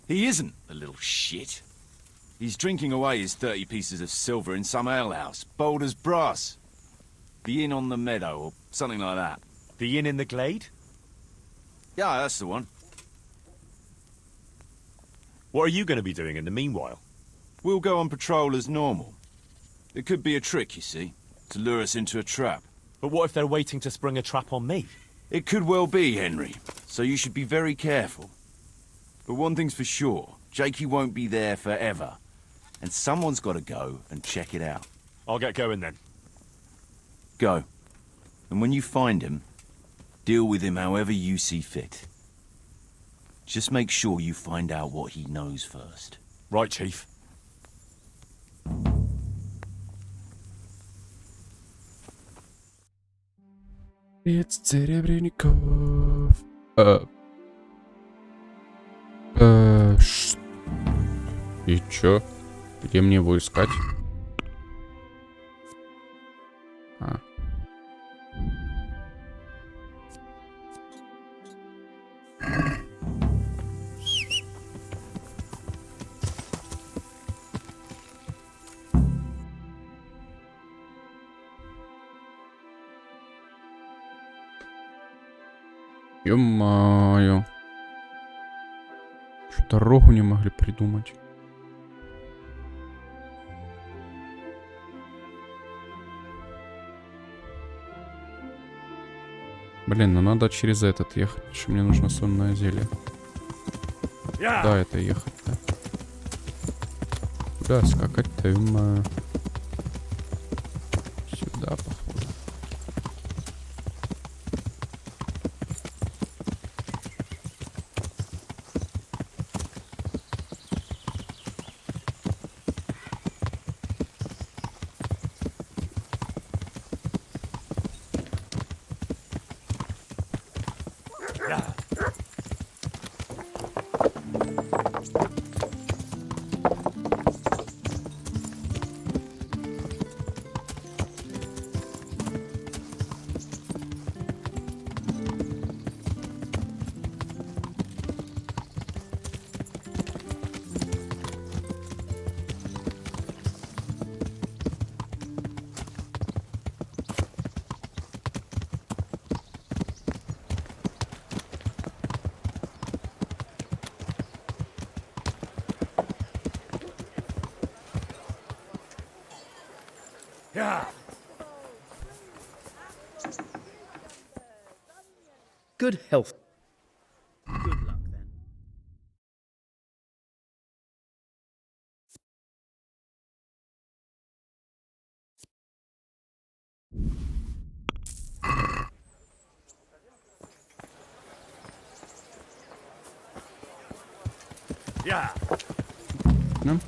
He isn't, the little shit. He's drinking away his 30 pieces of silver in some alehouse, bold as brass. The Inn on the Meadow, or something like that. The Inn in the Glade? Yeah, that's the one. What are you going to be doing in the meanwhile? We'll go on patrol as normal. It could be a trick, you see, to lure us into a trap. But what if they're waiting to spring a trap on me? It could well be, Henry, so you should be very careful. But one thing's for sure, Jakey won't be there forever. And someone's got to go and check it out. I'll get going then. Go. And when you find him, deal with him however you see fit. Just make sure you find out what he knows first. Right, Chief. It's Серебряников. И чё? Где мне его искать? А. Ё-моё. Что дорогу не могли придумать. Блин, ну надо через этот ехать, потому что мне нужно сонное зелье. Да, это ехать-то. Куда скакать-то, ё-моё. Сюда, походу. Yeah. Good health. Good luck then. Yeah. No.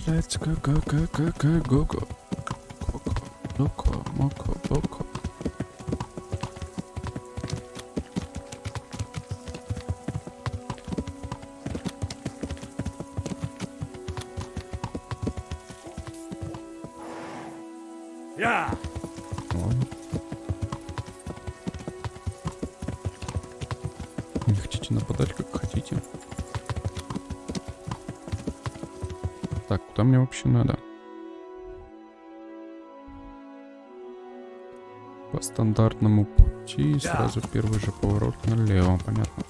Let's go, go, go, go, go, go, go. Loco, moco, boco. Yeah. Ладно. Не хотите нападать, как хотите. Так, куда мне вообще надо? По стандартному пути сразу первый же поворот налево, понятно.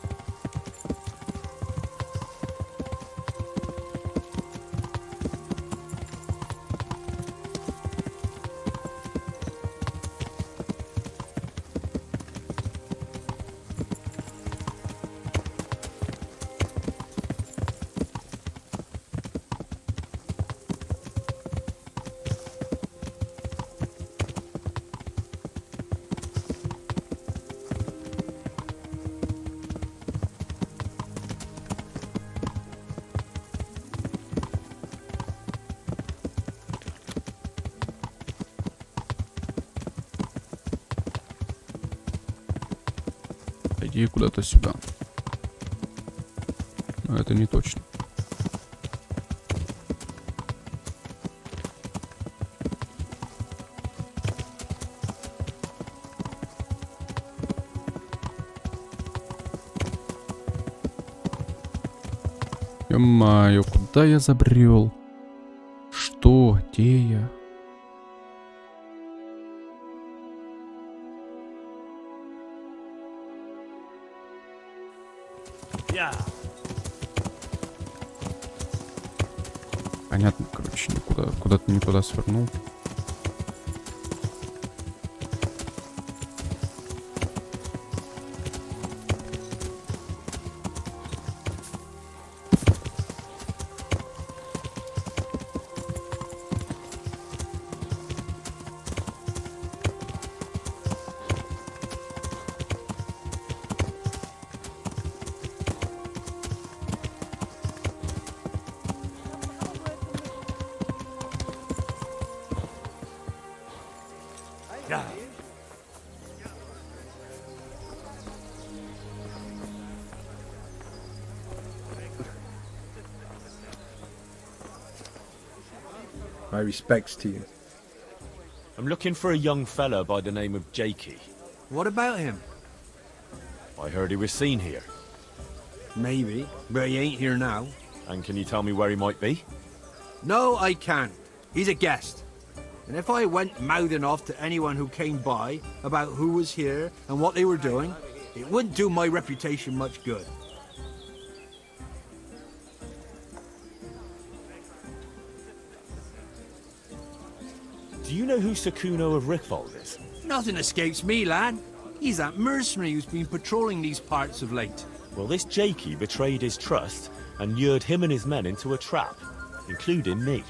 Иди куда-то сюда. Но это не точно. Ё-моё, куда я забрел? Что? Где я? Понятно, короче, куда-то не туда свернул. My respects to you. I'm looking for a young fella by the name of Jakey. What about him? I heard he was seen here. Maybe, but he ain't here now. And can you tell me where he might be? No, I can't. He's a guest. And if I went mouthing off to anyone who came by about who was here and what they were doing, it wouldn't do my reputation much good. Do you know who Sakuno of Rickfold is? Nothing escapes me, lad. He's that mercenary who's been patrolling these parts of late. Well, this Jakey betrayed his trust and lured him and his men into a trap, including me.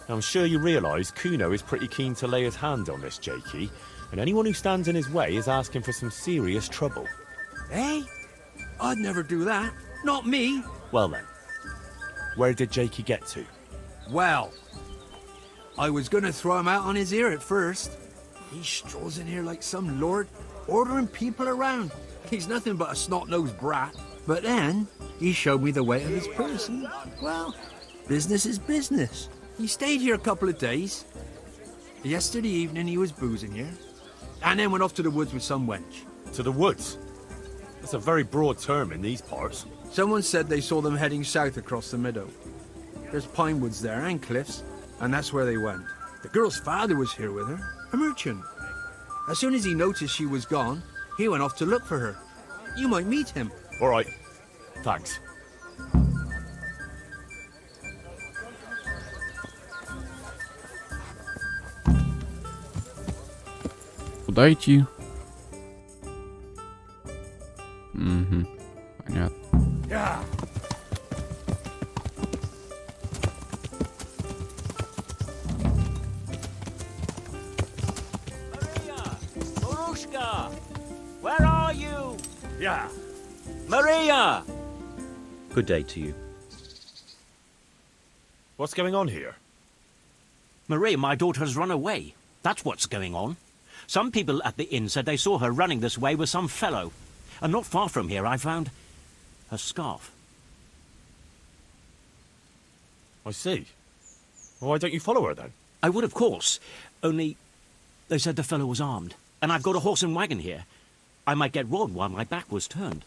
I'm sure you realise Kuno is pretty keen to lay his hand on this Jakey, and anyone who stands in his way is asking for some serious trouble. Eh? I'd never do that. Not me. Well then, where did Jakey get to? Well, I was gonna throw him out on his ear at first. He strolls in here like some lord, ordering people around. He's nothing but a snot-nosed brat. But then, he showed me the way of his person. Well, business is business. He stayed here a couple of days. Yesterday evening he was boozing here. And then went off to the woods with some wench. To the woods? That's a very broad term in these parts. Someone said they saw them heading south across the meadow. There's pine woods there and cliffs, and that's where they went. The girl's father was here with her, a merchant. As soon as he noticed she was gone, he went off to look for her. You might meet him. All right. Thanks. Куда идти? Угу. Понятно. Where are you? Yeah. Maria! Good day to you. What's going on here? Maria, my daughter's run away. That's what's going on. Some people at the inn said they saw her running this way with some fellow. And not far from here I found her scarf. I see. Well, why don't you follow her then? I would, of course. Only They said the fellow was armed, and I've got a horse and wagon here. I might get robbed while my back was turned.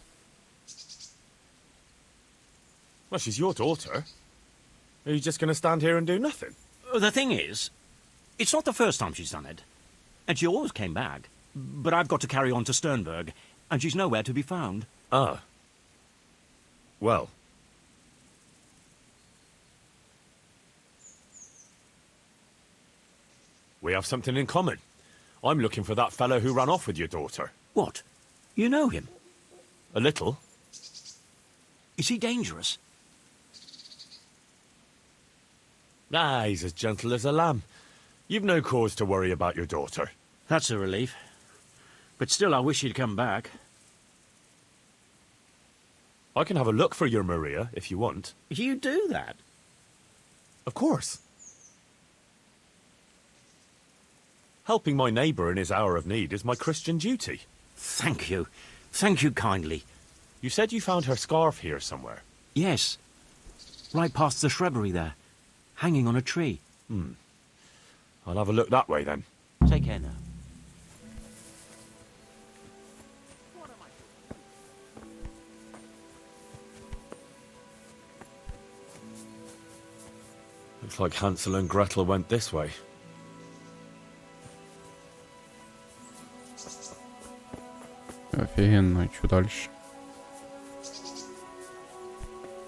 Well, she's your daughter. Are you just going to stand here and do nothing? The thing is, it's not the first time she's done it. And she always came back. But I've got to carry on to Sternberg, and she's nowhere to be found. Ah. Well. We have something in common. I'm looking for that fellow who ran off with your daughter. What? You know him? A little. Is he dangerous? Ah, he's as gentle as a lamb. You've no cause to worry about your daughter. That's a relief. But still, I wish he'd come back. I can have a look for your Maria, if you want. You do that? Of course. Helping my neighbour in his hour of need is my Christian duty. Thank you. Thank you kindly. You said you found her scarf here somewhere? Yes. Right past the shrubbery there. Hanging on a tree. I'll have a look that way then. Take care now. Looks like Hansel and Gretel went this way. Офигенно, что дальше?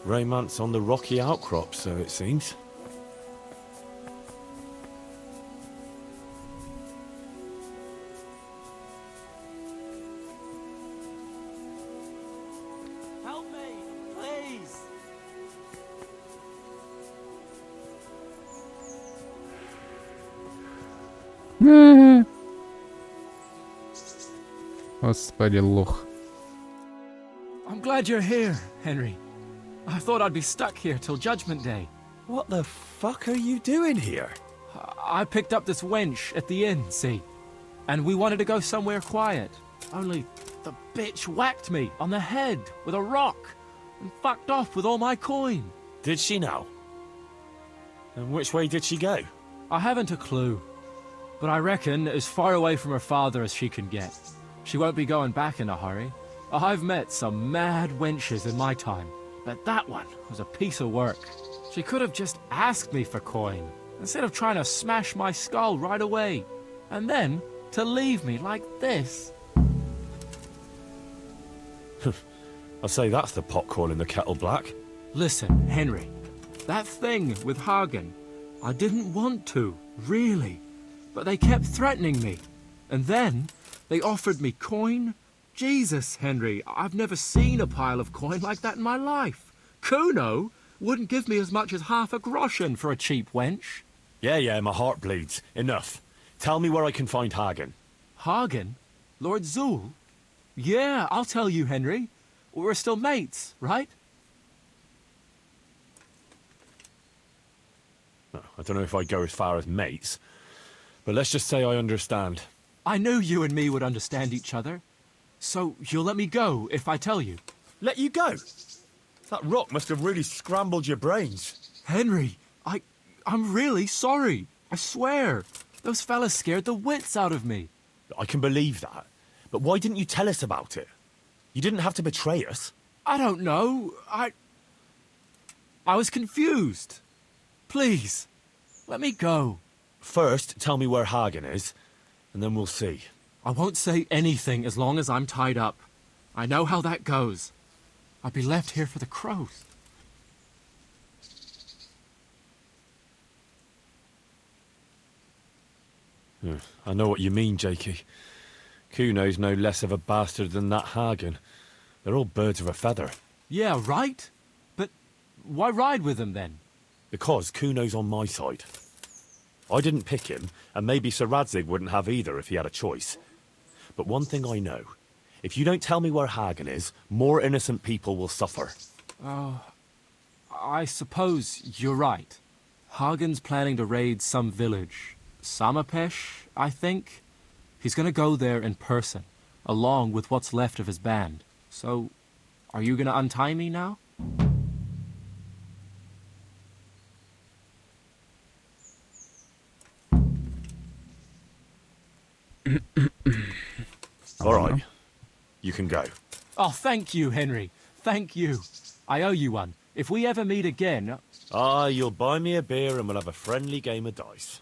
Romance on the rocky outcrop, so it seems. Help me, please! Господи, лох. I'm glad you're here, Henry. I thought I'd be stuck here till Judgment Day. What the fuck are you doing here? I picked up this wench at the inn, see? And we wanted to go somewhere quiet. Only the bitch whacked me on the head with a rock and fucked off with all my coin. Did she now? And which way did she go? I haven't a clue, but I reckon as far away from her father as she can get. She won't be going back in a hurry. I've met some mad wenches in my time, but that one was a piece of work. She could have just asked me for coin, instead of trying to smash my skull right away, and then to leave me like this. I'll say that's the pot calling the kettle black. Listen, Henry, that thing with Hagen, I didn't want to, really, but they kept threatening me, and then they offered me coin. Jesus, Henry, I've never seen a pile of coin like that in my life. Kuno wouldn't give me as much as half a groschen for a cheap wench. Yeah, my heart bleeds. Enough. Tell me where I can find Hagen. Hagen? Lord Zul? Yeah, I'll tell you, Henry. We're still mates, right? I don't know if I'd go as far as mates, but let's just say I understand. I knew you and me would understand each other. So you'll let me go if I tell you? Let you go? That rock must have really scrambled your brains. Henry, I'm really sorry. I swear. Those fellas scared the wits out of me. I can believe that. But why didn't you tell us about it? You didn't have to betray us. I don't know. I was confused. Please, let me go. First, tell me where Hagen is, and then we'll see. I won't say anything as long as I'm tied up. I know how that goes. I'll be left here for the crows. I know what you mean, Jakey. Kuno's no less of a bastard than that Hagen. They're all birds of a feather. Yeah, right? But why ride with them then? Because Kuno's on my side. I didn't pick him, and maybe Sir Radzig wouldn't have either if he had a choice. But one thing I know. If you don't tell me where Hagen is, more innocent people will suffer. Oh, I suppose you're right. Hagen's planning to raid some village. Samapesh, I think. He's gonna go there in person, along with what's left of his band. So, are you gonna untie me now? All right. You can go. Oh, thank you, Henry. Thank you. I owe you one. If we ever meet again... You'll buy me a beer and we'll have a friendly game of dice.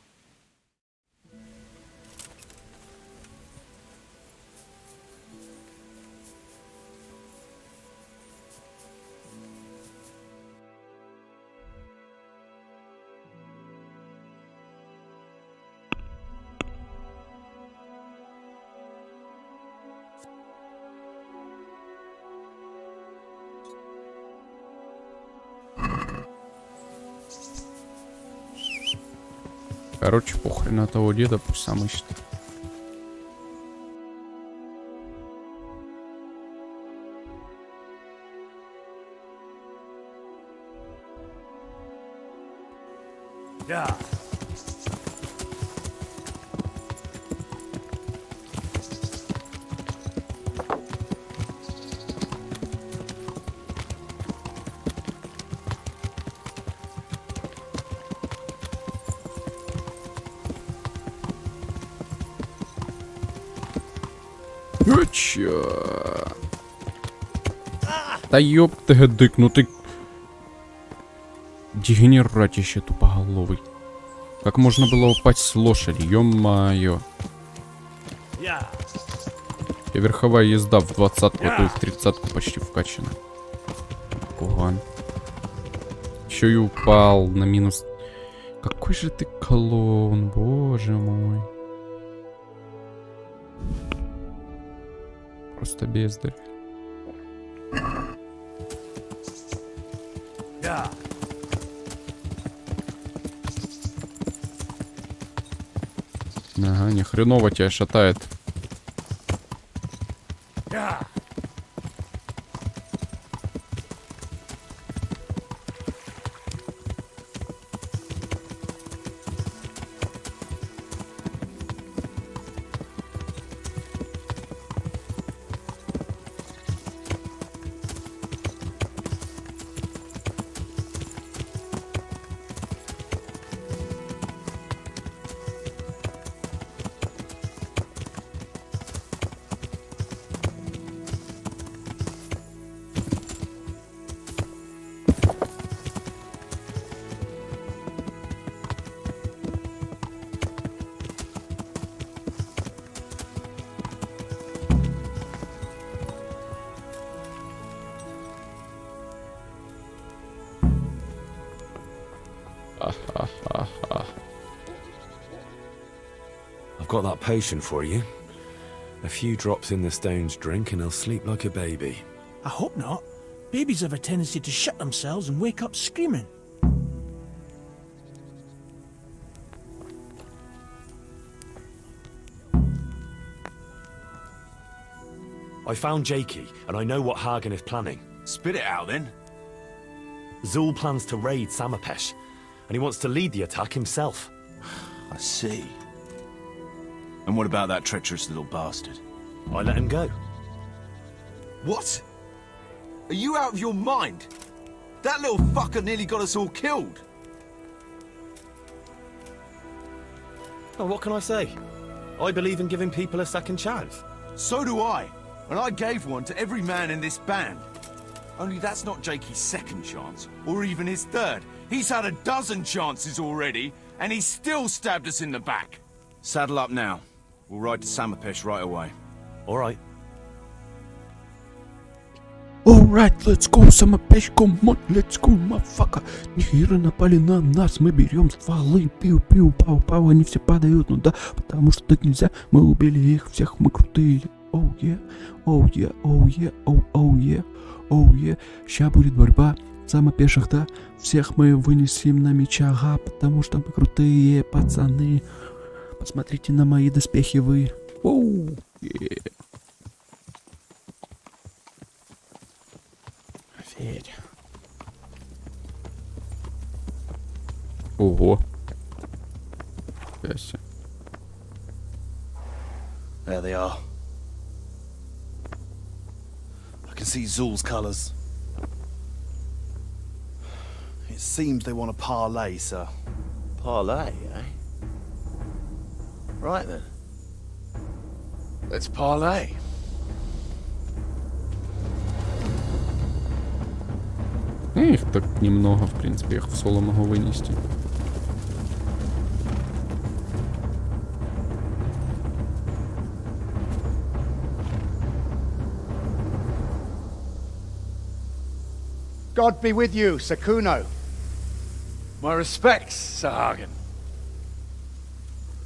Короче, похрен на того деда, пусть сам ищет. Yeah. Чё? Да ёб ты гадык, ну ты... Дегенератище тупоголовый. Как можно было упасть с лошади, ё-моё. И верховая езда в 20-ку, а то и в 30-ку почти вкачана. Куган. Еще и упал на минус. Какой же ты клоун, боже мой. Просто бездарь. Ага, ни хреново тебя шатает. I've got that potion for you. A few drops in the stone's drink and he'll sleep like a baby. I hope not. Babies have a tendency to shut themselves and wake up screaming. I found Jakey, and I know what Hagen is planning. Spit it out, then. Zul plans to raid Samapesh, and he wants to lead the attack himself. I see. And what about that treacherous little bastard? I let him go. What? Are you out of your mind? That little fucker nearly got us all killed. Oh, what can I say? I believe in giving people a second chance. So do I. And I gave one to every man in this band. Only that's not Jakey's second chance, or even his third. He's had a dozen chances already, and he's still stabbed us in the back. Saddle up now. We'll ride to Samapesh right away. All right. Alright, let's go, Samapesh, come on, let's go, motherfucker. Нихера напали на нас, мы берем стволы, пиу-пиу, пау-пау, они все падают, ну да, потому что так нельзя, мы убили их всех, мы крутые. Оу, е, оу, е, оу, е, оу, оу, е, оу, е. Ща будет борьба, Самопеших, да, всех мы вынесем на мечах, потому что мы крутые пацаны. Посмотрите на мои доспехи вы. Оу, е. Офигеть. Ого. Ясно. There they are. I can see Zul's colours. It seems they want a parlay, sir. Parlay, eh? Right then. Let's parlay. Их так немного, в принципе, их в соло могу вынести. God be with you, Sir Kuno. My respects, Sir Hagen.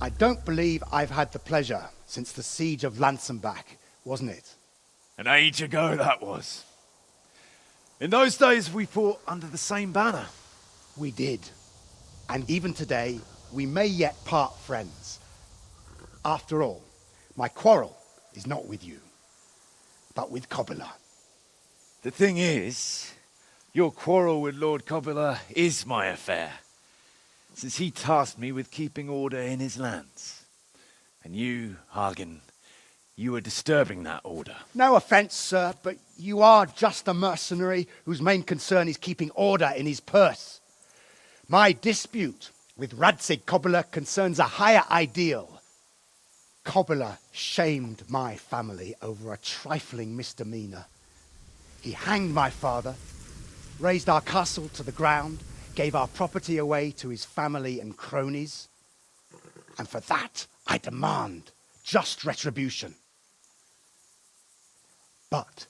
I don't believe I've had the pleasure since the siege of Lansenbach, wasn't it? An age ago that was. In those days we fought under the same banner. We did. And even today, we may yet part friends. After all, my quarrel is not with you, but with Kobula. The thing is, your quarrel with Lord Kobula is my affair, since he tasked me with keeping order in his lands. And you, Hagen, you are disturbing that order. No offense, sir, but you are just a mercenary whose main concern is keeping order in his purse. My dispute with Radzig Kobula concerns a higher ideal. Kobula shamed my family over a trifling misdemeanor. He hanged my father, razed our castle to the ground, gave our property away to his family and cronies. And for that, I demand just retribution. But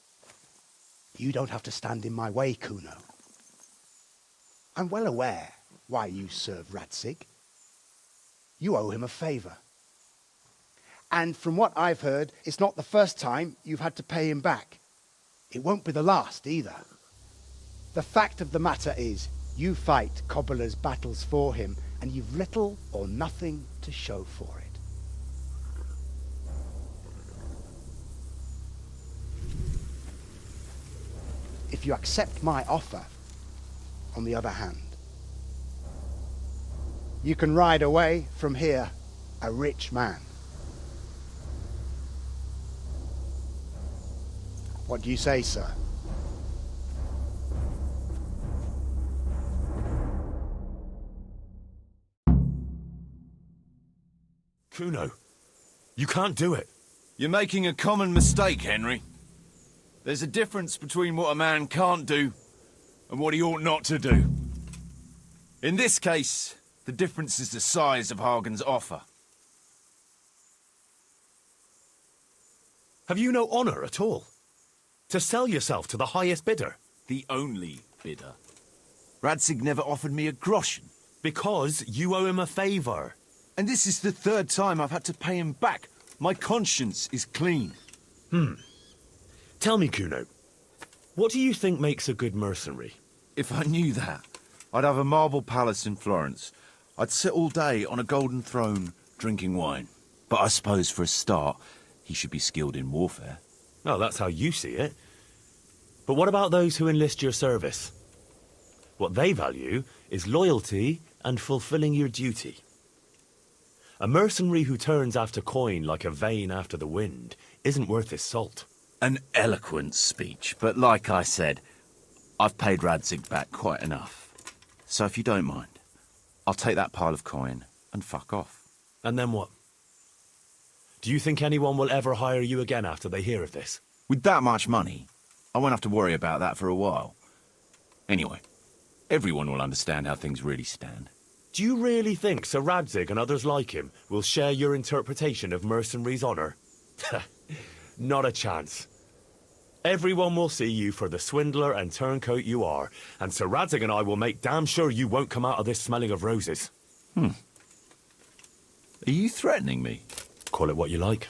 you don't have to stand in my way, Kuno. I'm well aware why you serve Radzig. You owe him a favor. And from what I've heard, it's not the first time you've had to pay him back. It won't be the last either. The fact of the matter is, you fight Kobula's battles for him, and you've little or nothing to show for it. If you accept my offer, on the other hand, you can ride away from here a rich man. What do you say, sir? Kuno, you can't do it. You're making a common mistake, Henry. There's a difference between what a man can't do and what he ought not to do. In this case, the difference is the size of Hagen's offer. Have you no honor at all? To sell yourself to the highest bidder? The only bidder. Radzig never offered me a groschen. Because you owe him a favor. And this is the third time I've had to pay him back. My conscience is clean. Tell me, Kuno, what do you think makes a good mercenary? If I knew that, I'd have a marble palace in Florence. I'd sit all day on a golden throne, drinking wine. But I suppose for a start, he should be skilled in warfare. Oh, that's how you see it. But what about those who enlist your service? What they value is loyalty and fulfilling your duty. A mercenary who turns after coin like a vane after the wind isn't worth his salt. An eloquent speech, but like I said, I've paid Radzig back quite enough. So if you don't mind, I'll take that pile of coin and fuck off. And then what? Do you think anyone will ever hire you again after they hear of this? With that much money, I won't have to worry about that for a while. Anyway, everyone will understand how things really stand. Do you really think Sir Radzig and others like him will share your interpretation of mercenary's honor? Not a chance. Everyone will see you for the swindler and turncoat you are, and Sir Radzig and I will make damn sure you won't come out of this smelling of roses. Are you threatening me? Call it what you like.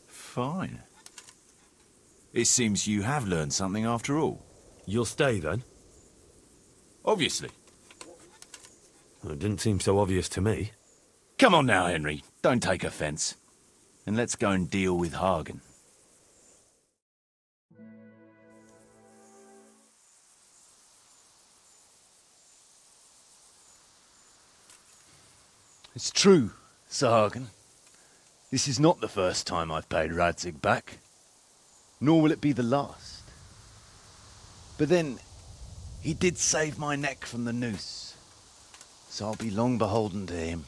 Fine. It seems you have learned something after all. You'll stay then? Obviously. Well, it didn't seem so obvious to me. Come on now, Henry. Don't take offence. And let's go and deal with Hagen. It's true, Sir Hagen. This is not the first time I've paid Radzig back. Nor will it be the last. But then, he did save my neck from the noose. So I'll be long beholden to him.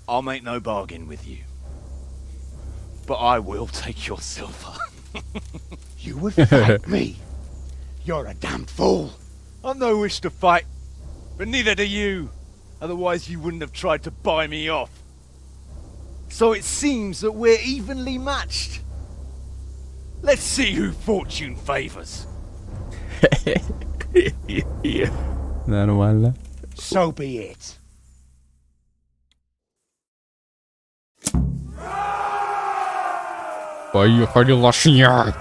I'll make no bargain with you. but I will take your silver. You would fight me? You're a damn fool. I've no wish to fight, but neither do you. Otherwise you wouldn't have tried to buy me off. So it seems that we're evenly matched. Let's see who fortune favors. Нормально. So be it. Поехали, лошадь!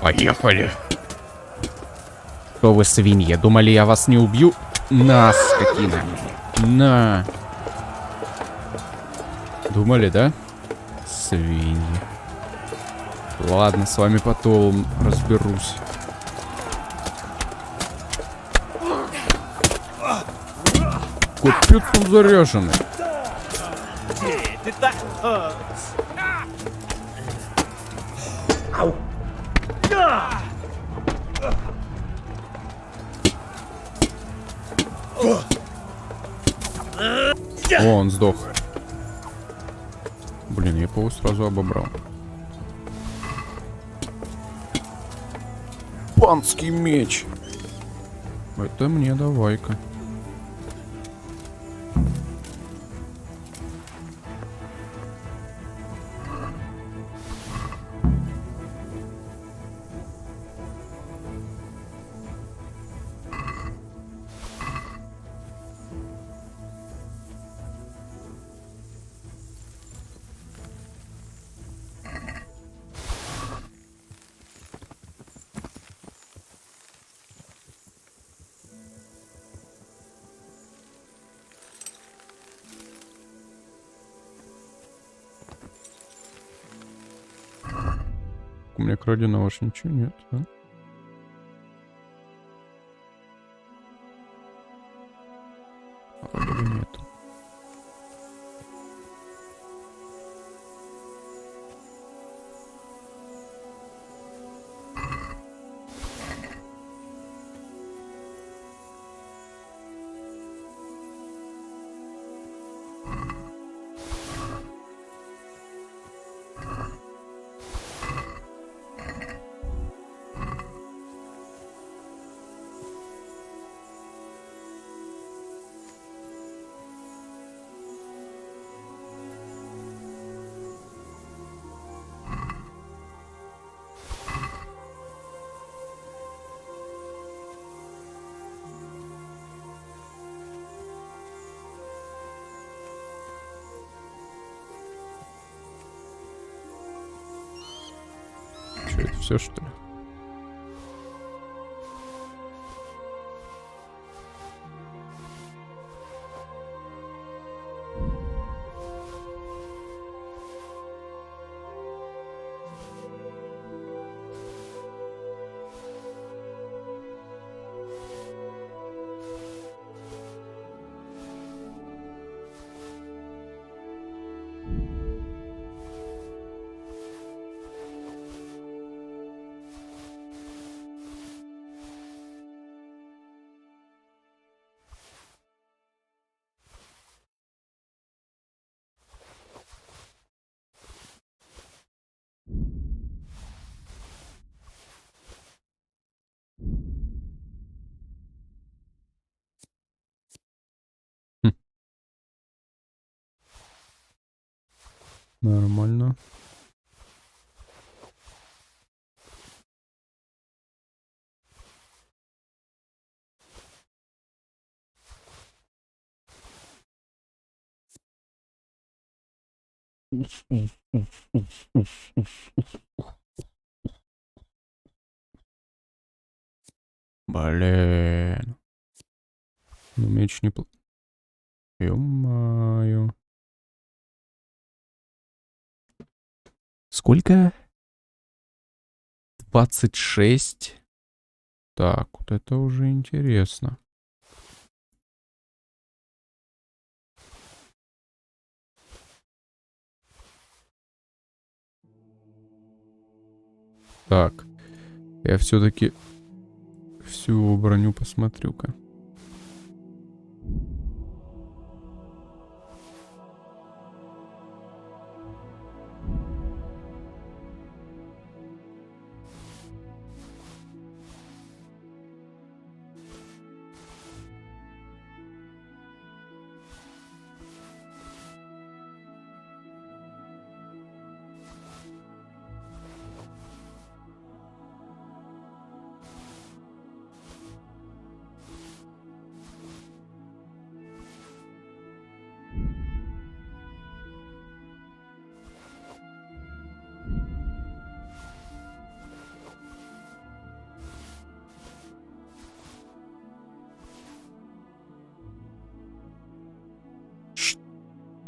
Поехали! Что вы, свиньи, думали, я вас не убью? На, скотина! На! Думали, да? Свиньи. Ладно, с вами потом разберусь. Капец, он заряженный. О, он сдох. Блин, я его сразу обобрал. Панский меч. Это мне давай-ка. У меня краденого ваш ничего нет, да? Вроде бы нет. Что, это все, что ли? Нормально. Блин. Ну, меч не... Ё-моё. Сколько? 26. Так, вот это уже интересно. Так, я все-таки всю броню посмотрю-ка.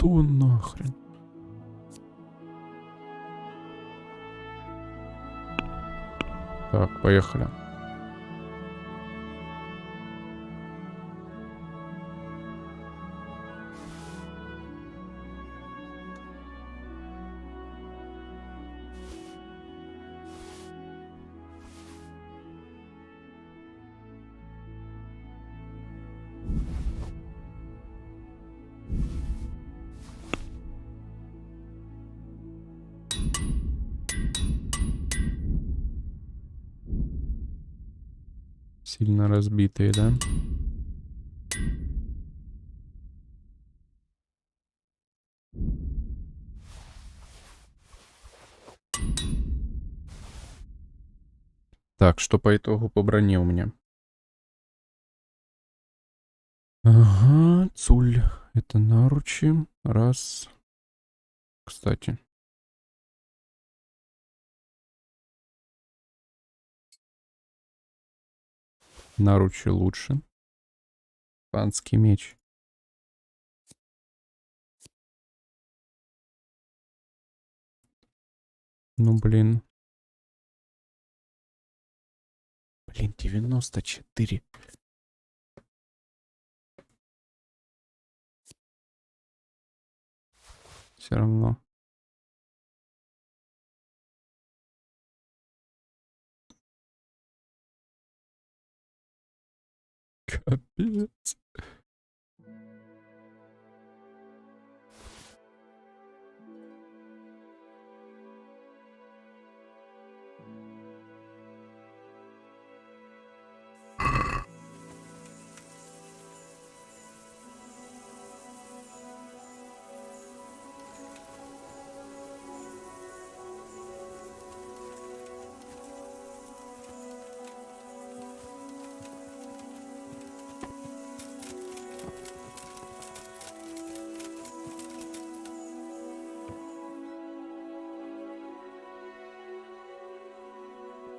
Что нахрен? Так, поехали. Сильно разбитые, да? Так, что по итогу по броне у меня? Ага, цуль. Это наручи. Раз. Кстати. Наручи лучше. Панский меч. Ну, блин. Блин, 94. Все равно. Капец.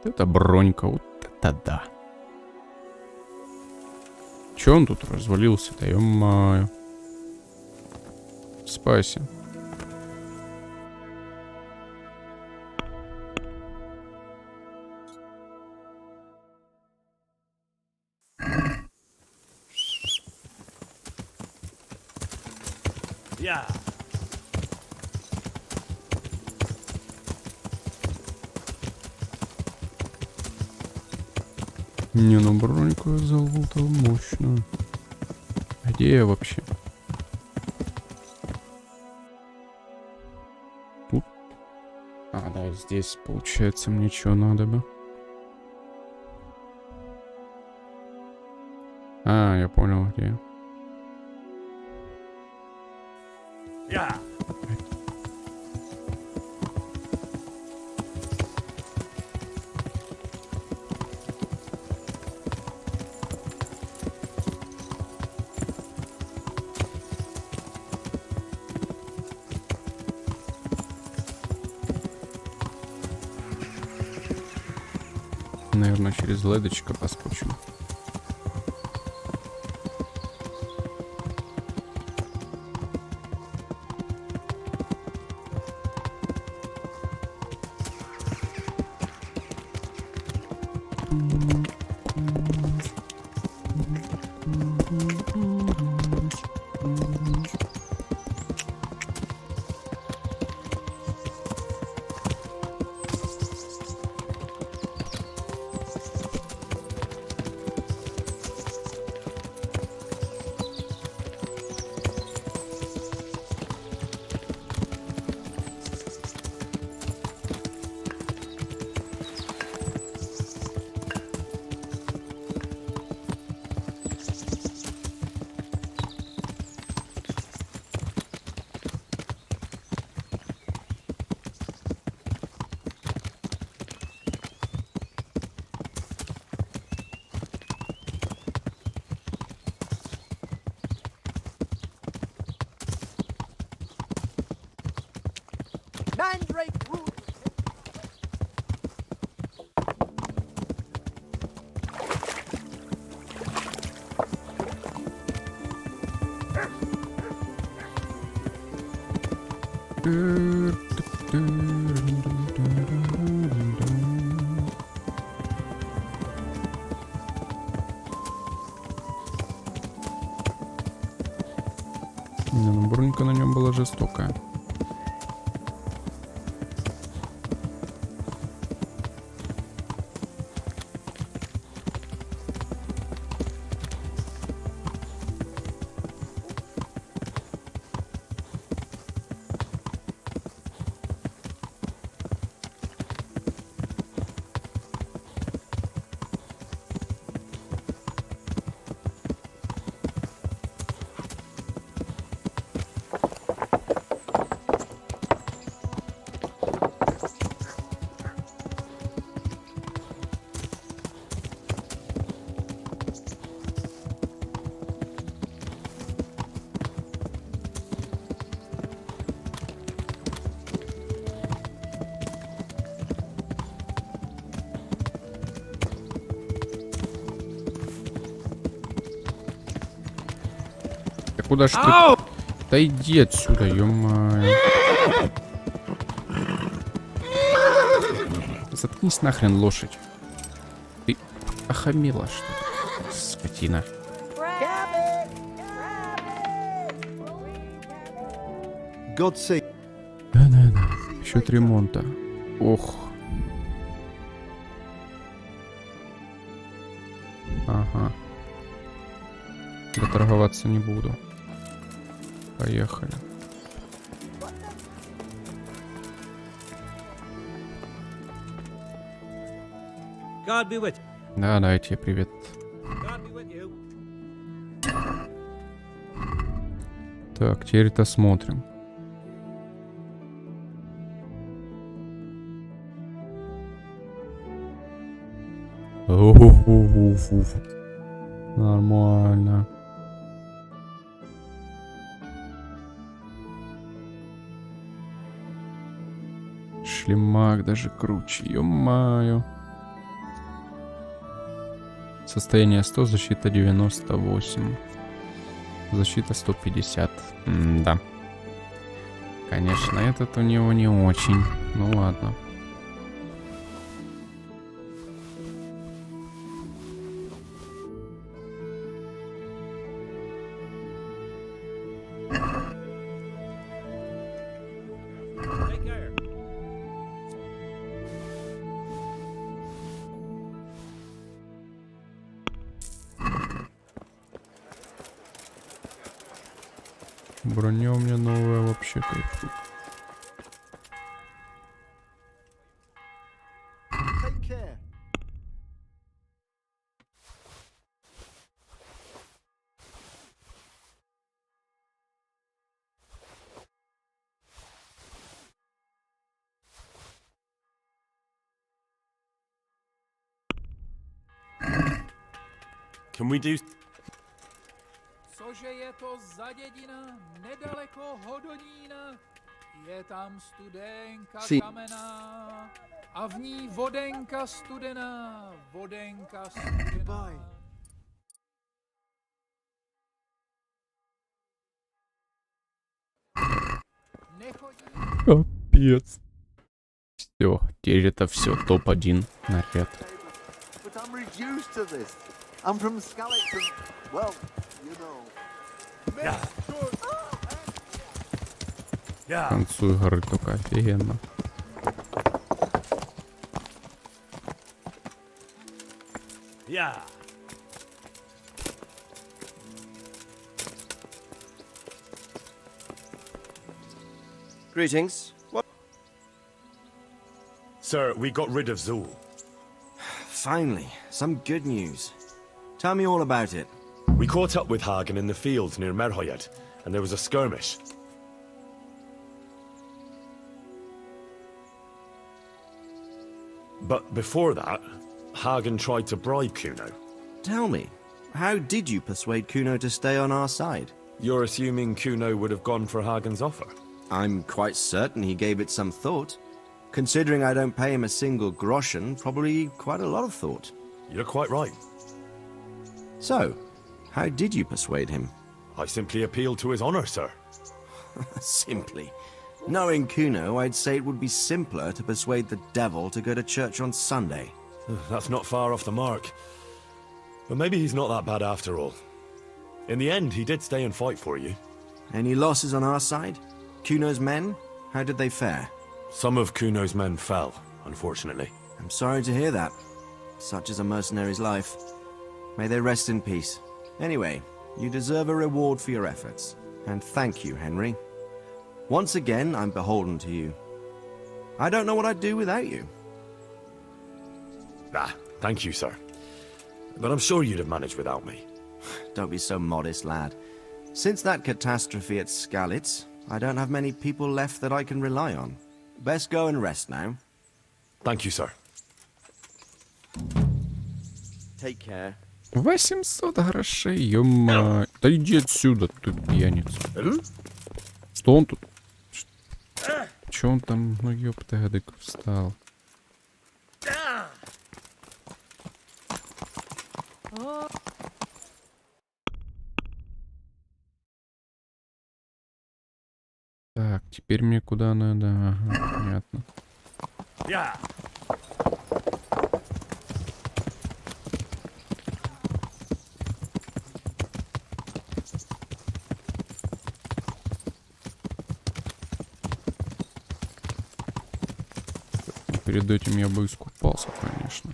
Это бронька, вот это да. Че он тут развалился-то, ё-моё. Спайся. Я. Не, ну броньку я залутал мощную. Где я вообще? Тут? А, да, здесь, получается, мне что надо бы. А, я понял, где. Я. Наверное, через ледочка поскочим. Не, ну бронька на нем была жестокая. Куда ж ты? Да иди отсюда, ё-моё. Заткнись нахрен, лошадь. Ты охамела, что ли? Скотина. Да-да-да. Счет ремонта. Ох. Ага. Доторговаться не буду. Поехали. God be with you. Да, давайте, привет. God be with you. Так, теперь-то смотрим. Нормально. Шлемак даже круче, ё-моё. Состояние 100, защита 98. Защита 150. Да. Конечно, этот у него не очень. Ну ладно. Броня у меня новая вообще кайфует. Can we do... Cože je to za dědina, nedaleko Hodonína, je tam studenka kamená a v ní vodenka studená, vodenka studená. Капец. Все, теперь это все топ-1 наряд. I'm from Skeleton. Well, you know. К концу игры только офигенно. Greetings. What? Sir, we got rid of Zool. Finally, some good news. Tell me all about it. We caught up with Hagen in the fields near 꽱ᴱᴜᴜᴜ, and there was a skirmish. But before that, Hagen tried to bribe Kuno. Tell me, how did you persuade Kuno to stay on our side? You're assuming Kuno would have gone for Hagen's offer? I'm quite certain he gave it some thought. Considering I don't pay him a single groschen, probably quite a lot of thought. You're quite right. So, how did you persuade him? I simply appealed to his honor, sir. Simply? Knowing Kuno, I'd say it would be simpler to persuade the devil to go to church on Sunday. That's not far off the mark. But maybe he's not that bad after all. In the end, he did stay and fight for you. Any losses on our side? Kuno's men? How did they fare? Some of Kuno's men fell, unfortunately. I'm sorry to hear that. Such is a mercenary's life. May they rest in peace. Anyway, you deserve a reward for your efforts. And thank you, Henry. Once again, I'm beholden to you. I don't know what I'd do without you. Thank you, sir. But I'm sure you'd have managed without me. Don't be so modest, lad. Since that catastrophe at Skalitz, I don't have many people left that I can rely on. Best go and rest now. Thank you, sir. Take care. 800 грошей, ё-моё. Да иди отсюда, ты пьяница. Что он тут? Чё он там, ну ёптагадык, встал? Так, теперь мне куда надо? Ага, понятно. Перед этим я бы искупался, конечно.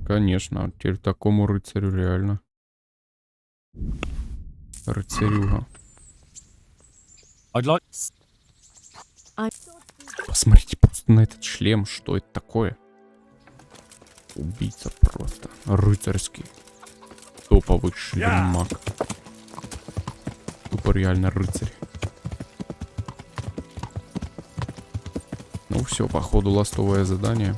Конечно, теперь такому рыцарю реально. Рыцарюга. Посмотрите просто на этот шлем, что это такое. Убийца просто. Рыцарский. Топовый шлемак. Тупо реально рыцарь. Ну все, походу ластовое задание.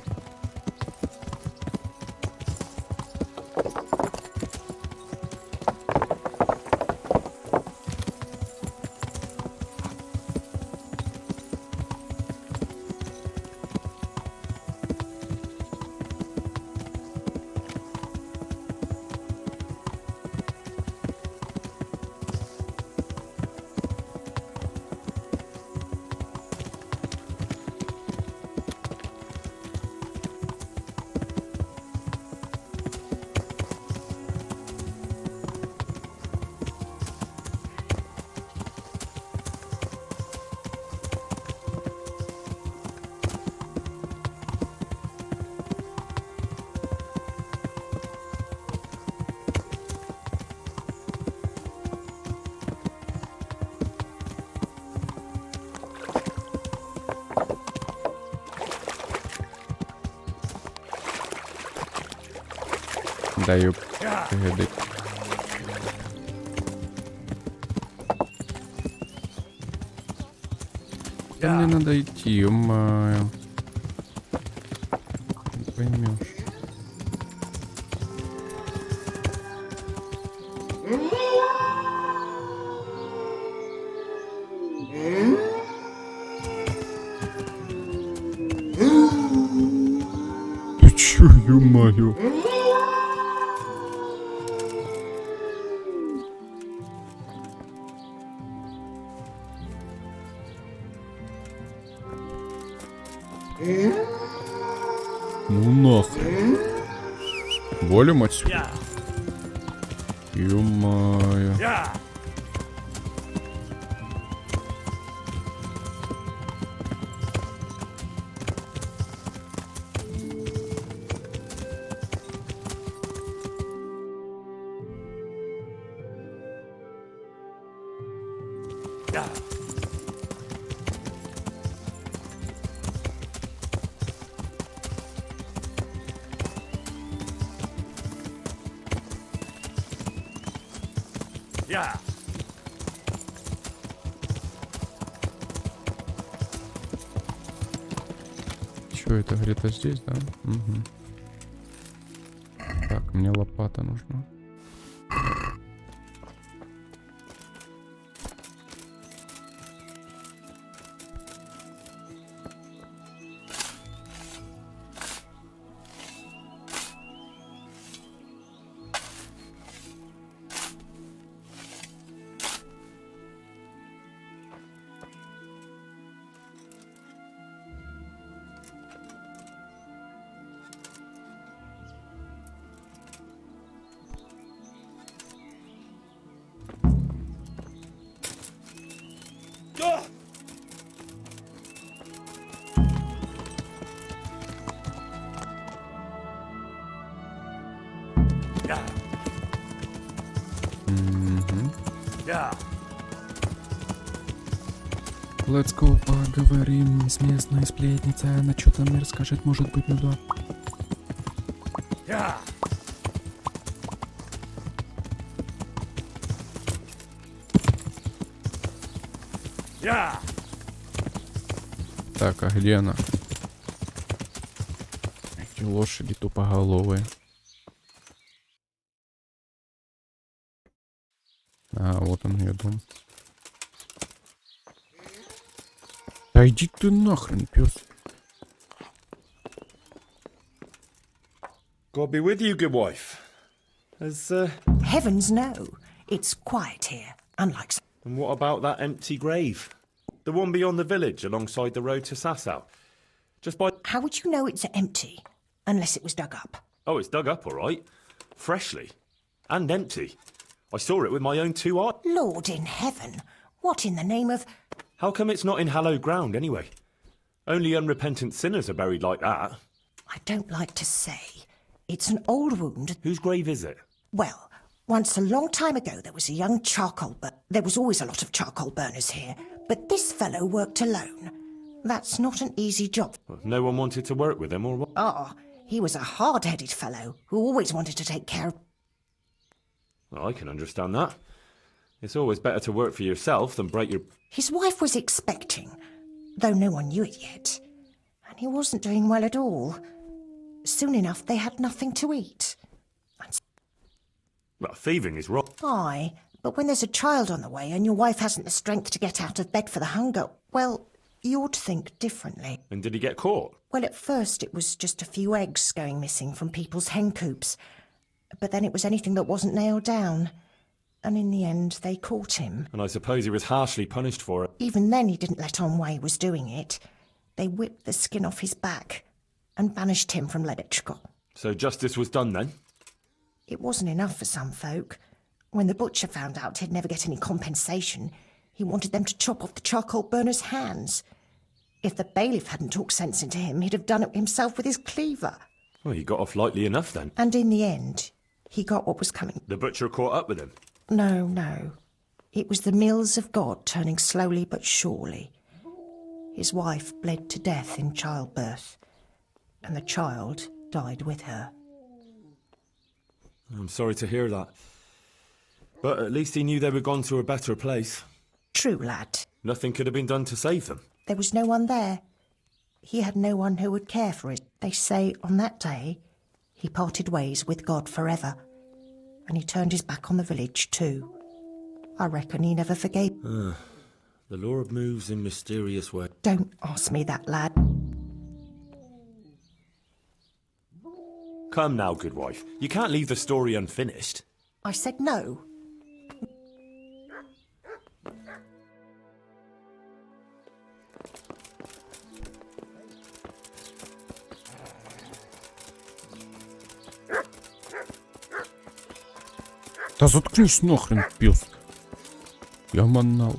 Да ёп. Куда мне надо идти, ё-моё. Не поймёшь. Ты чё, ё-моё? Ну нахрен. Валим отсюда. Ё-моё. Чё это где-то здесь, да? Угу. Так, мне лопата нужна. Let's go, поговорим с местной сплетницей. Она что-то мне расскажет, может быть, ну да. Так, а где она? Эти лошади тупоголовые. А, вот он, ее дом. Да иди ты нахрен, пес. God be with you, good wife. As, Heavens no. It's quiet here, unlike... And what about that empty grave? The one beyond the village, alongside the road to Sasau. Just by... How would you know it's empty? Unless it was dug up. Oh, it's dug up, all right. Freshly. And empty. I saw it with my own 2 eyes. Lord in heaven. What in the name of... How come it's not in hallowed ground, anyway? Only unrepentant sinners are buried like that. I don't like to say. It's an old wound. Whose grave is it? Well, once a long time ago there was a young charcoal there was always a lot of charcoal burners here, but this fellow worked alone. That's not an easy job. No one wanted to work with him, or what? Ah, he was a hard-headed fellow who always wanted to take care of... Well, I can understand that. It's always better to work for yourself than break your... His wife was expecting, though no one knew it yet. And he wasn't doing well at all. Soon enough, they had nothing to eat. Well, thieving is wrong. Aye, but when there's a child on the way and your wife hasn't the strength to get out of bed for the hunger, well, you ought to think differently. And did he get caught? Well, at first it was just a few eggs going missing from people's hen coops. But then it was anything that wasn't nailed down. And in the end, they caught him. And I suppose he was harshly punished for it. Even then, he didn't let on why he was doing it. They whipped the skin off his back and banished him from Leditchko. So justice was done then? It wasn't enough for some folk. When the butcher found out he'd never get any compensation, he wanted them to chop off the charcoal burner's hands. If the bailiff hadn't talked sense into him, he'd have done it himself with his cleaver. Well, he got off lightly enough then. And in the end, he got what was coming. The butcher caught up with him? No. It was the mills of God turning slowly but surely. His wife bled to death in childbirth, and the child died with her. I'm sorry to hear that. But at least he knew they were gone to a better place. True, lad. Nothing could have been done to save them. There was no one there. He had no one who would care for it. They say on that day, he parted ways with God forever. And he turned his back on the village too. I reckon he never forgave. The Lord moves in mysterious ways. Don't ask me that, lad. Come now, good wife. You can't leave the story unfinished. I said no. Да заткнись нахрен, пес. Я манал.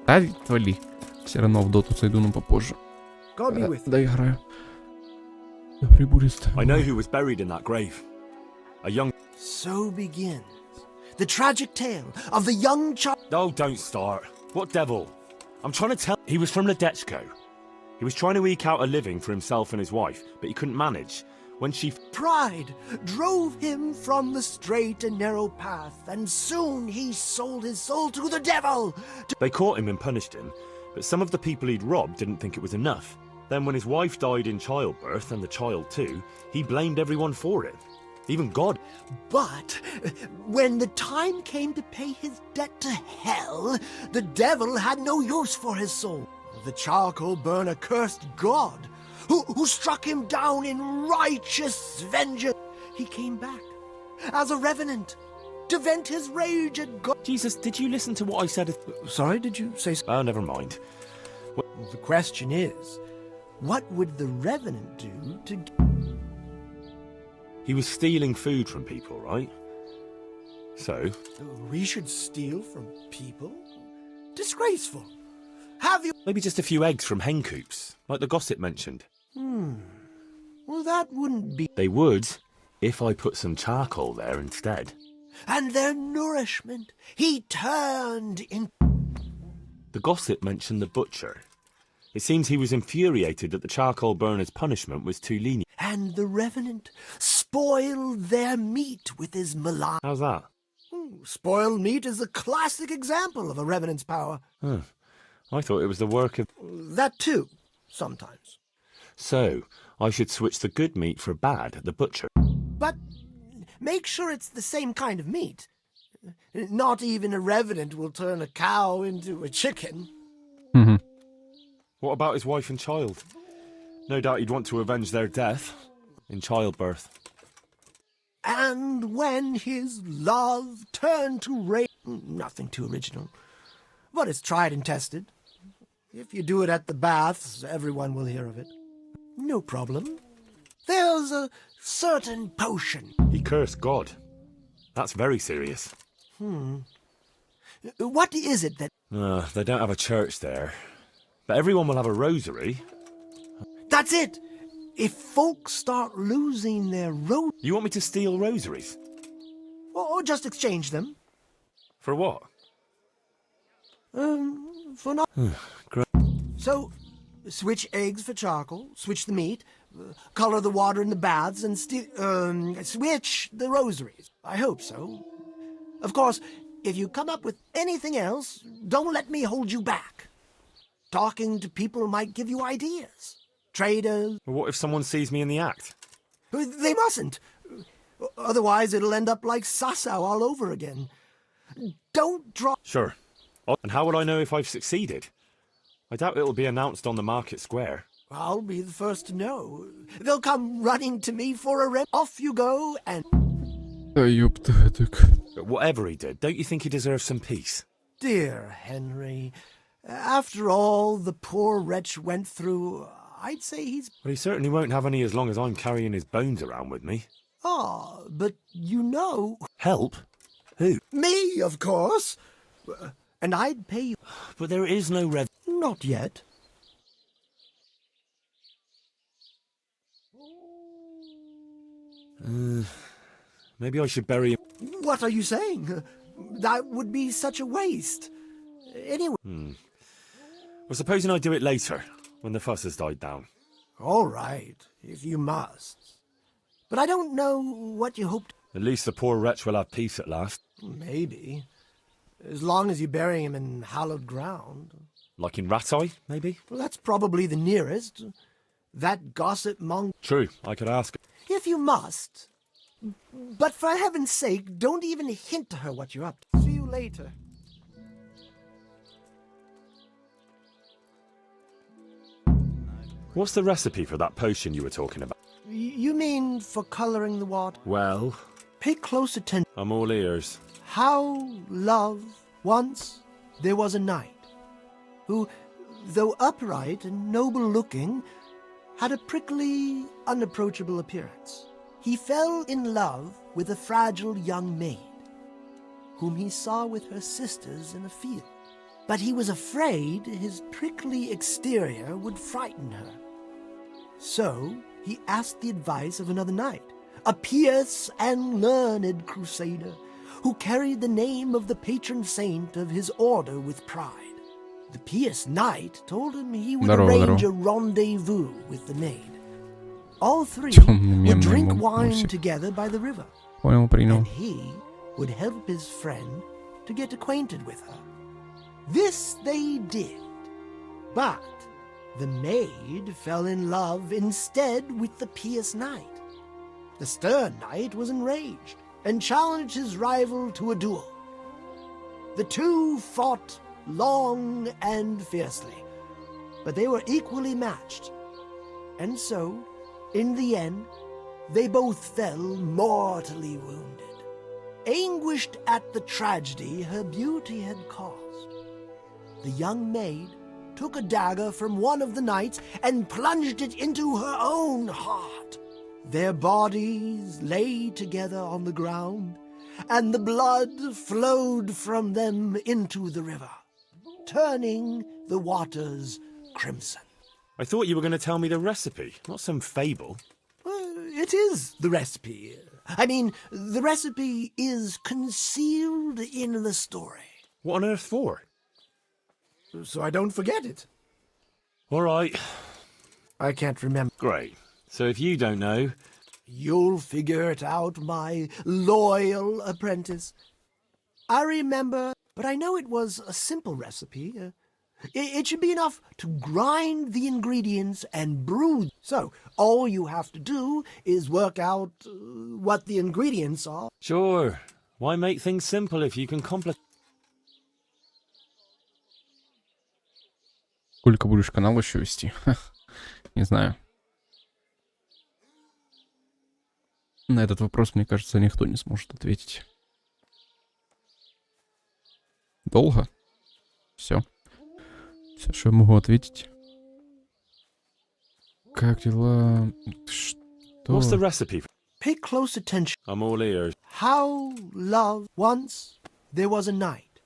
Да, отвали. Все равно в доту сойду, но попозже. Доиграю. Да прибудет с тобой. I know who was buried in that grave. A young... So begins the tragic tale of the young child. Oh, don't start. What devil? I'm trying to tell... He was from Ledetchko. He was trying to eke out a living for himself and his wife, but he couldn't manage. When she... Pride drove him from the straight and narrow path, and soon he sold his soul to the devil. They caught him and punished him, but some of the people he'd robbed didn't think it was enough. Then when his wife died in childbirth, and the child too, he blamed everyone for it. Even God. But when the time came to pay his debt to hell, the devil had no use for his soul. The charcoal burner cursed God, who struck him down in righteous vengeance. He came back as a revenant to vent his rage at God. Jesus, did you listen to what I said? Sorry, did you say... Oh, never mind. The question is, what would the revenant do to... He was stealing food from people, right? So? We should steal from people? Disgraceful. Have you... Maybe just a few eggs from hen coops, like the gossip mentioned. Well, that wouldn't be... They would, if I put some charcoal there instead. And their nourishment he turned in... The gossip mentioned the butcher. It seems he was infuriated that the charcoal burner's punishment was too lenient. And the revenant spoiled their meat with his malign... How's that? Spoiled meat is a classic example of a revenant's power. Huh. I thought it was the work of... That too, sometimes. So, I should switch the good meat for bad at the butcher. But make sure it's the same kind of meat. Not even a revenant will turn a cow into a chicken. What about his wife and child? No doubt he'd want to avenge their death in childbirth. And when his love turned to rage... Nothing too original. But it's tried and tested. If you do it at the baths, everyone will hear of it. No problem. There's a certain potion. He cursed God. That's very serious. What is it that... They don't have a church there. But everyone will have a rosary. That's it! If folks start losing their You want me to steal rosaries? Or just exchange them. For what? For not... So, switch eggs for charcoal, switch the meat, color the water in the baths, and switch the rosaries. I hope so. Of course, if you come up with anything else, don't let me hold you back. Talking to people might give you ideas. Traders... Well, what if someone sees me in the act? They mustn't. Otherwise, it'll end up like Sasau all over again. Don't drop... Sure. And how will I know if I've succeeded? I doubt it'll be announced on the market square. I'll be the first to know. They'll come running to me for a rep. Off you go, and... But whatever he did, don't you think he deserves some peace? Dear Henry, after all the poor wretch went through, I'd say he's... Well, he certainly won't have any as long as I'm carrying his bones around with me. Ah, but you know... Help? Who? Me, of course. And I'd pay you... But there is no rev... Not yet. Maybe I should bury him. What are you saying? That would be such a waste. Anyway... Well, supposing I do it later, when the fuss has died down. All right, if you must. But I don't know what you hoped... At least the poor wretch will have peace at last. Maybe. As long as you bury him in hallowed ground. Like in Ratai, maybe? Well, that's probably the nearest. That gossip monk... True, I could ask her. If you must. But for heaven's sake, don't even hint to her what you're up to. See you later. What's the recipe for that potion you were talking about? You mean for coloring the water? Well... Pay close attention. I'm all ears. How, love, once there was a knight, who, though upright and noble-looking, had a prickly, unapproachable appearance. He fell in love with a fragile young maid, whom he saw with her sisters in a field. But he was afraid his prickly exterior would frighten her. So he asked the advice of another knight, a pious and learned crusader, who carried the name of the patron saint of his order with pride. The pious knight told him he would arrange a rendezvous with the maid. All three would drink wine together by the river, and he would help his friend to get acquainted with her. This they did, but the maid fell in love instead with the pious knight. The stern knight was enraged and challenged his rival to a duel. The two fought long and fiercely, but they were equally matched. And so, in the end, they both fell mortally wounded, anguished at the tragedy her beauty had caused. The young maid took a dagger from one of the knights and plunged it into her own heart. Their bodies lay together on the ground, and the blood flowed from them into the river, turning the waters crimson. I thought you were going to tell me the recipe, not some fable. It is the recipe. I mean, the recipe is concealed in the story. What on earth for? So I don't forget it. All right. I can't remember. Great. So if you don't know... You'll figure it out, my loyal apprentice. I remember, but I know it was a simple recipe. It should be enough to grind the ingredients and brew. So, all you have to do is work out what the ingredients are. Sure. Why make things simple if you can complicate... Сколько будешь канал еще вести? Не знаю. На этот вопрос, мне кажется, никто не сможет ответить. Долго? Все. Все, что я могу ответить. Как дела? Что? What's the recipe? Pay close attention. I'm all ears. How love once there was a knight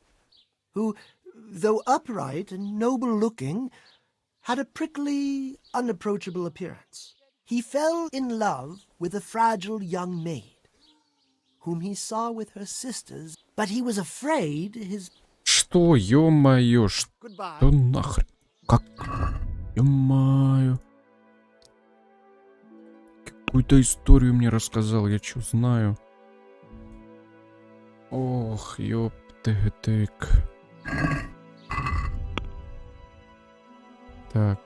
who, though upright and noble-looking, had a prickly, unapproachable appearance. He fell in love with a fragile young maid, whom he saw with her sisters, but he was afraid his... Что, ё-моё, что нахрен? Как? Ё-моё. Какую-то историю мне рассказал, я чё знаю. Ох, ёптык. Так.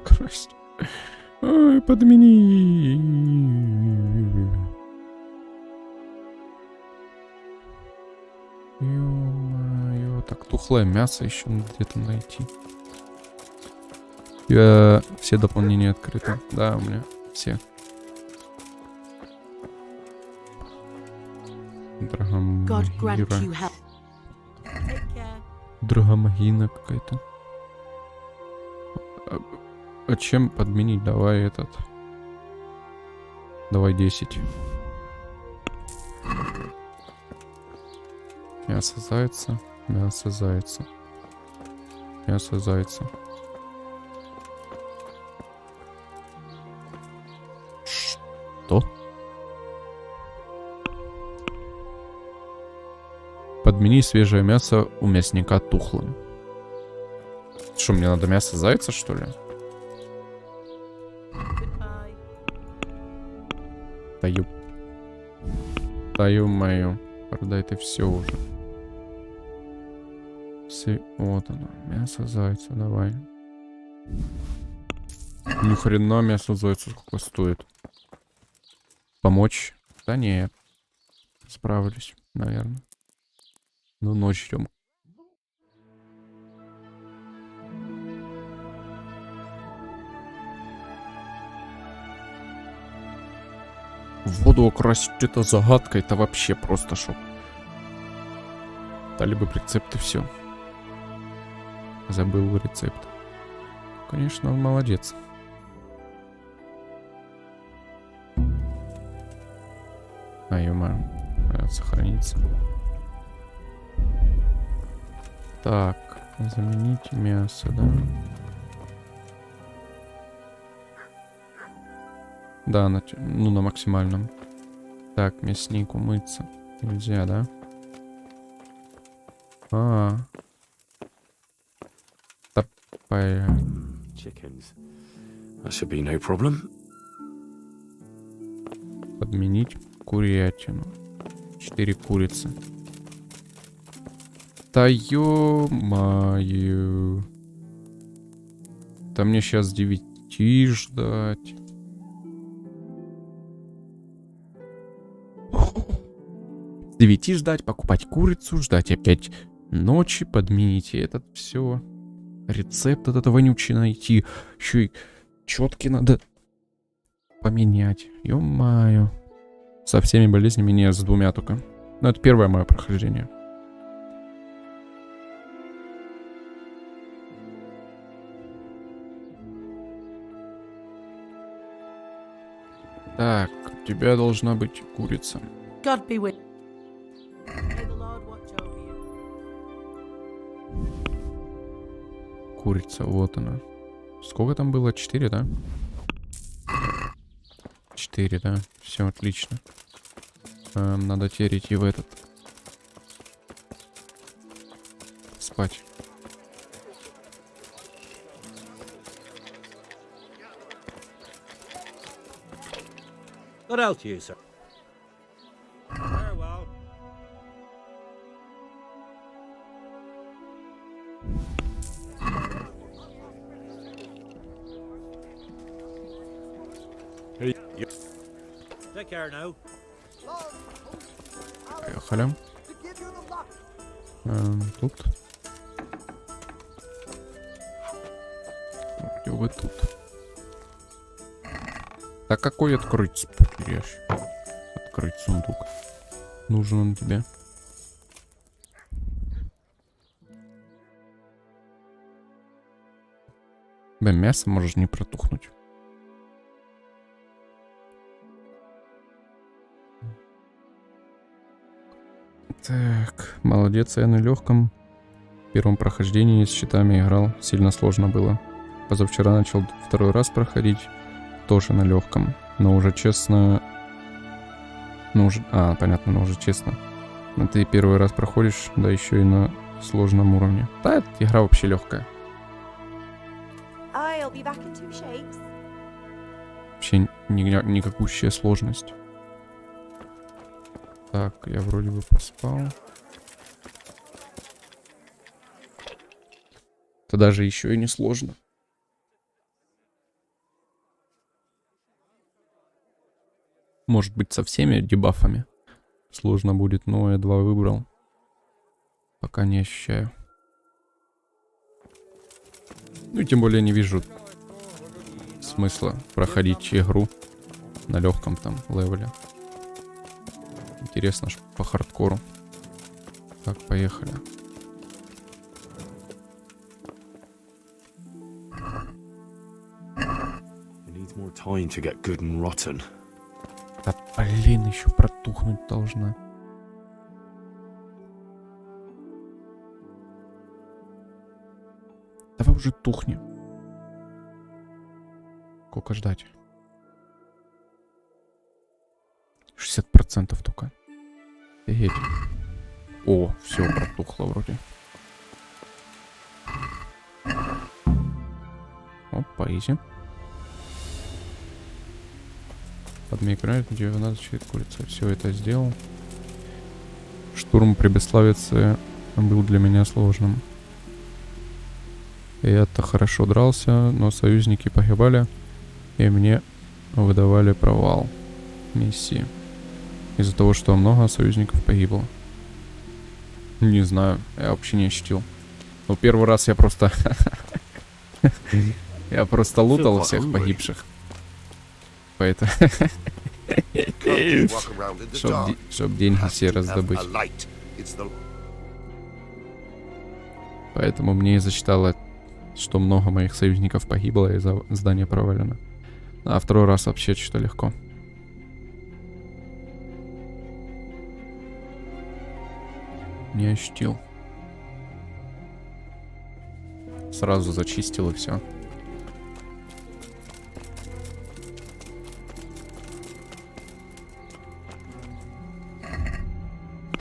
Красть. Ой, подмени. Ё-моё, так тухлое мясо еще надо где-то найти. Все дополнения открыты. Да, у меня все. Драгомагира. Драгомагина какая-то. А чем подменить? Давай этот. Давай 10. Мясо зайца. Мясо зайца. Мясо зайца. Что? Подмени свежее мясо у мясника тухлым. Что, мне надо мясо зайца, что ли? Даю мою. Продай ты все уже. Вот оно. Мясо зайца, давай. Ни хрена мясо зайца сколько стоит. Помочь? Да нет. Справлюсь, наверное. Ну, ночь ждем. Воду окрасить это загадка, это вообще просто шок. Дали бы рецепт и все. Забыл рецепт. Конечно, он молодец. А, ё-моё, надо сохраниться. Так, заменить мясо, да? Да, на максимальном. Так, мясник умыться. Нельзя, да? Chickens. That should be no problem. Подменить курятину. 4 курицы. Да ё-моё. Да мне сейчас 9 ждать. С 9 ждать, покупать курицу, ждать опять ночи, подмените этот все. Рецепт от этого вонючий найти. Еще и четки надо поменять. Ё-моё. Со всеми болезнями не с 2 только. Но это первое мое прохождение. Так, у тебя должна быть курица. God be with. Курица, вот она. Сколько там было? 4, да? 4, да. Все отлично. Надо теперь идти в этот. Спать. What else do you, sir? Very well. Take care now. Поехали. Тут. Где вы тут? Так какой открыть ящик? Открыть сундук. Нужен он тебе. Да, мясо можешь не протухнуть. Так, молодец, я на легком. В первом прохождении с щитами играл, сильно сложно было. Позавчера начал второй раз проходить, тоже на легком, но уже честно... Ну уже... понятно, но уже честно. Но ты первый раз проходишь, да еще и на сложном уровне. Да, эта игра вообще легкая. Вообще никакущая сложность. Так, я вроде бы поспал. Это даже еще и не сложно. Может быть, со всеми дебафами сложно будет, но я 2 выбрал. Пока не ощущаю. Ну и тем более не вижу смысла проходить игру на легком там левеле. Интересно ж по хардкору. Так, поехали. Да блин, еще протухнуть должна. Давай уже тухни. Сколько ждать? 60% только. Офигеть. О, все, протухло вроде. Опа, изи. Подмиграет, где надо чуть курица. Все это сделал. Штурм при Бесславице был для меня сложным. Я-то хорошо дрался, но союзники погибали, и мне выдавали провал миссии. Из-за того, что много союзников погибло. Не знаю, я вообще не ощутил. Но первый раз я просто... Я просто лутал всех погибших. Поэтому... Чтоб деньги все раздобыть. Поэтому мне и засчитало, что много моих союзников погибло, и здание провалено. А второй раз вообще что-то легко. Не ощутил. Сразу зачистил и все.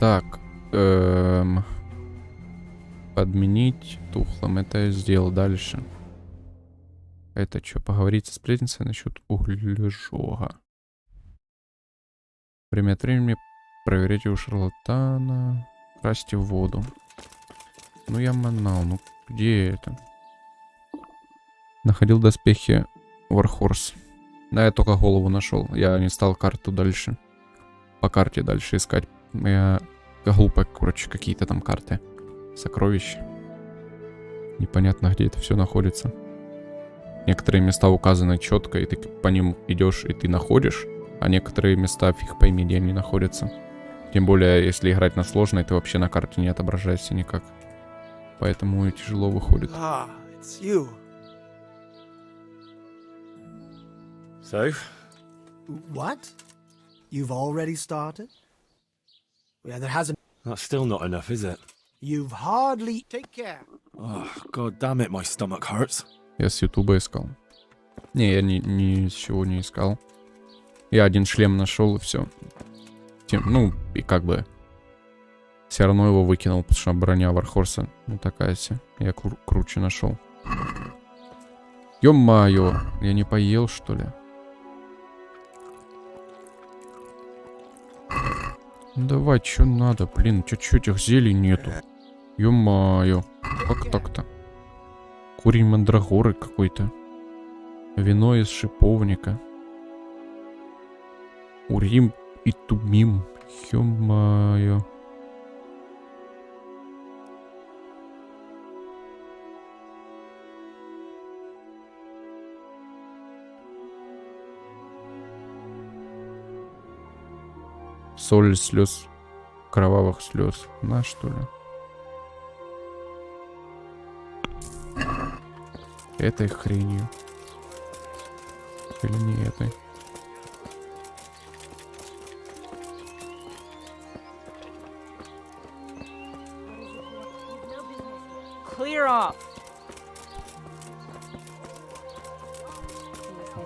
Так. Подменить тухлым. Это я сделал. Дальше. Это что? Поговорить со сплетницей насчет углежога. Время от времени проверяйте у шарлатана. Красьте воду. Ну я манал. Ну где это? Находил доспехи Warhorse. Да, я только голову нашел. Я не стал карту дальше. По карте дальше искать. Я глупо, короче, какие-то там карты. Сокровища. Непонятно, где это все находится. Некоторые места указаны четко, и ты по ним идешь, и ты находишь. А некоторые места фиг пойми, где они находятся. Тем более, если играть на сложной, ты вообще на карте не отображаешься никак. Поэтому и тяжело выходит. It's you. So, What? You've already started? Yeah, there hasn't... That's still not enough, is it? You've hardly... Take care. Oh, god damn it, my stomach hurts. Я с Ютуба искал. Не, я ни с чего не искал. Я один шлем нашел и все. Ну, и как бы... Все равно его выкинул, потому что броня Вархорса, ну такая себе. Я круче нашел. Ё-моё, я не поел, что ли? Ну давай, чё надо, блин, чё этих зелий нету? Ё-моё, как так-то? Курень мандрагоры какой-то. Вино из шиповника. Урим и тумим. Ё-моё. Соль слез, кровавых слез. На, что ли? Этой хренью. Или не этой? Clear off.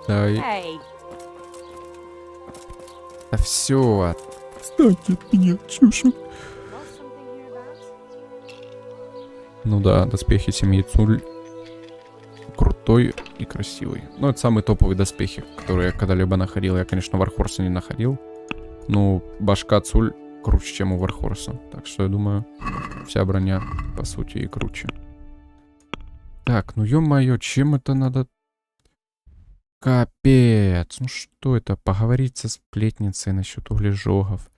Дай. Hey. Да все. Отстаньте от меня, чушь. Ну да, доспехи семьи Цуль. Крутой и красивый. Ну, это самые топовые доспехи, которые я когда-либо находил. Я, конечно, Вархорса не находил. Но башка Цуль круче, чем у Вархорса. Так что я думаю, вся броня, по сути, и круче. Так, ну ё-моё, чем это надо... Капец. Ну что это? Поговорить со сплетницей насчет углежогов.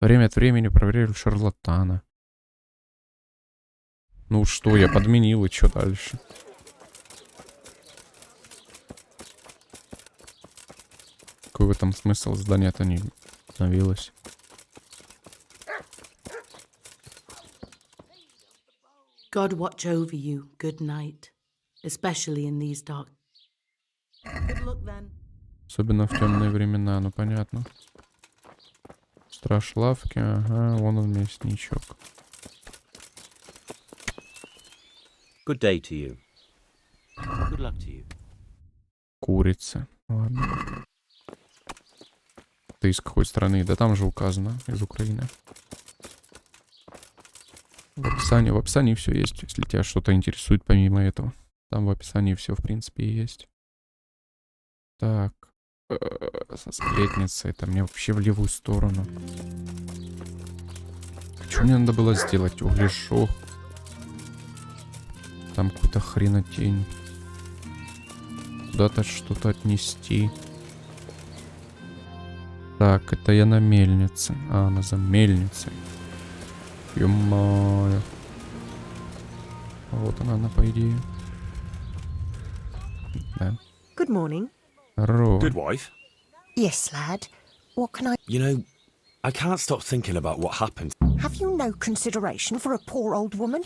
Время от времени проверяю шарлатана. Ну что, я подменил, и что дальше? Какой в этом смысл? Здание-то не обновилось. God watch over you, good night, especially in these dark. Good luck then. Особенно в темные времена, ну понятно. Страж лавки, ага, вон он мясничок. Good day to you. Good luck to you. Курица. Ладно. Ты из какой страны? Да там же указано, из Украины. В описании все есть, если тебя что-то интересует помимо этого. Там в описании все, в принципе, и есть. Так. Со сплетницей. Это мне вообще в левую сторону. Что мне надо было сделать? Углежог. Там какую-то хренотень. Куда-то что-то отнести. Так, это я на мельнице. А, она за мельницей. Ё-моё. Вот она, по идее. Да. Good morning. Здорово. Good wife. Yes, lad. What can I... You know, I can't stop thinking about what happened. Have you no consideration for a poor old woman?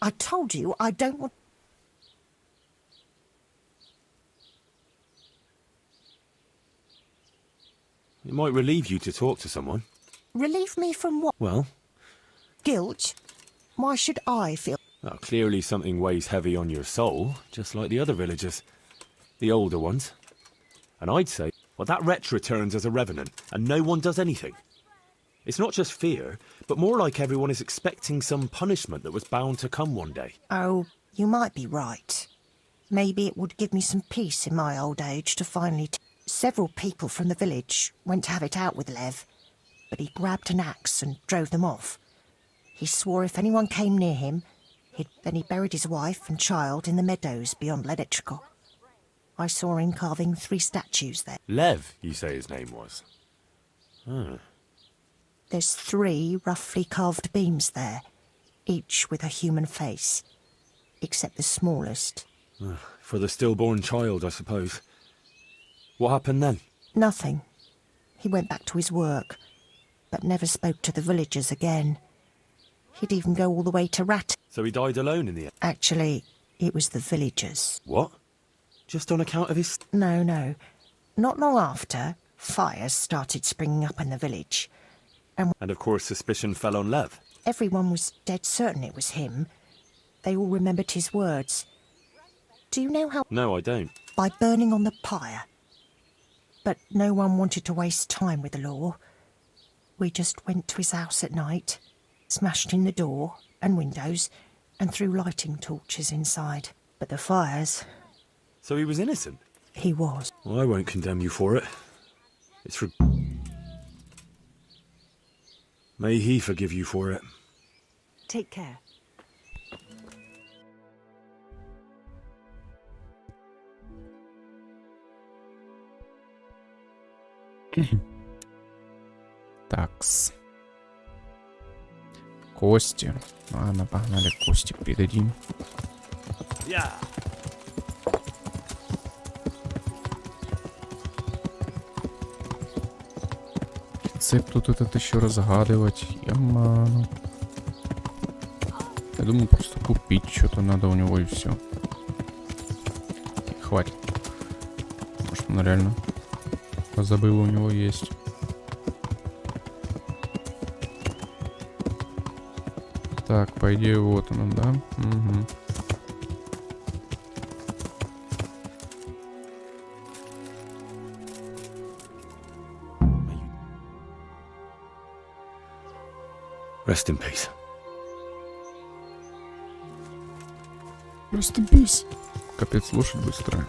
I told you I don't want... It might relieve you to talk to someone. Relieve me from what? Well, Guilt? Why should I feel... well, clearly something weighs heavy on your soul, just like the other villagers. The older ones. And I'd say, well, that wretch returns as a revenant, and no one does anything. It's not just fear, but more like everyone is expecting some punishment that was bound to come one day. Oh, you might be right. Maybe it would give me some peace in my old age to finally... Several people from the village went to have it out with Lev, but he grabbed an axe and drove them off. He swore if anyone came near him, then he buried his wife and child in the meadows beyond Ledetchko. I saw him carving 3 statues there. Lev, you say his name was? Hmm. There's 3 roughly carved beams there, each with a human face, except the smallest. For the stillborn child, I suppose. What happened then? Nothing. He went back to his work, but never spoke to the villagers again. He'd even go all the way to Rat. So he died alone in the end? Actually, it was the villagers. What? Just on account of his... No. Not long after, fires started springing up in the village. And of course suspicion fell on Lev. Everyone was dead certain it was him. They all remembered his words. Do you know how? No, I don't. By burning on the pyre. But no one wanted to waste time with the law. We just went to his house at night, smashed in the door and windows, and threw lighting torches inside. But the fires... So he was innocent? He was. Well, I won't condemn you for it. It's May he forgive you for it. Take care. Такс. Кости. Ладно, погнали кости передадим. Yeah. Рецепт тут этот еще разгадывать. Яману. Я думаю, просто купить что-то надо у него и все. Хватит. Может, он реально позабыл, у него есть. Так, по идее, вот он, да? Угу. Rest in peace. Rest in peace. Капец, слушать быстро.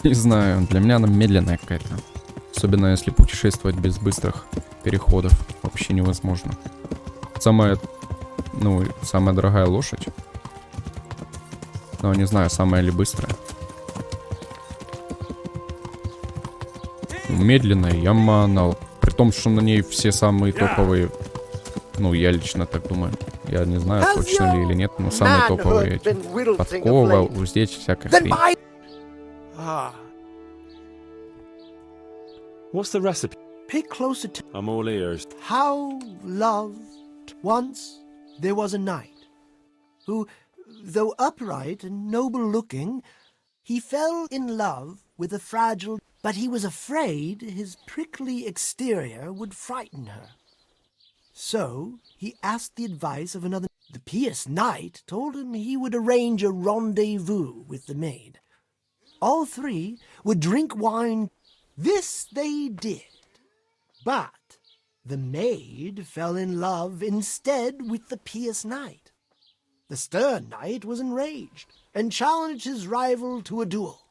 Не знаю, для меня она медленная какая-то. Особенно если путешествовать без быстрых переходов. Вообще невозможно. Самая дорогая лошадь. Но не знаю, самая ли быстрая. Медленная, Ямана. При том, что на ней все самые топовые. Ну, я лично так думаю. Я не знаю, точно ли или нет, но самые топовые эти. Подкова, уздечь, всякая хрень. What's the recipe? Pay closer to... I'm all ears. How loved once there was a knight, who, though upright and noble-looking, he fell in love with a fragile... But he was afraid his prickly exterior would frighten her. So he asked the advice of another. The pious knight told him he would arrange a rendezvous with the maid. All three would drink wine. This they did. But the maid fell in love instead with the pious knight. The stern knight was enraged and challenged his rival to a duel.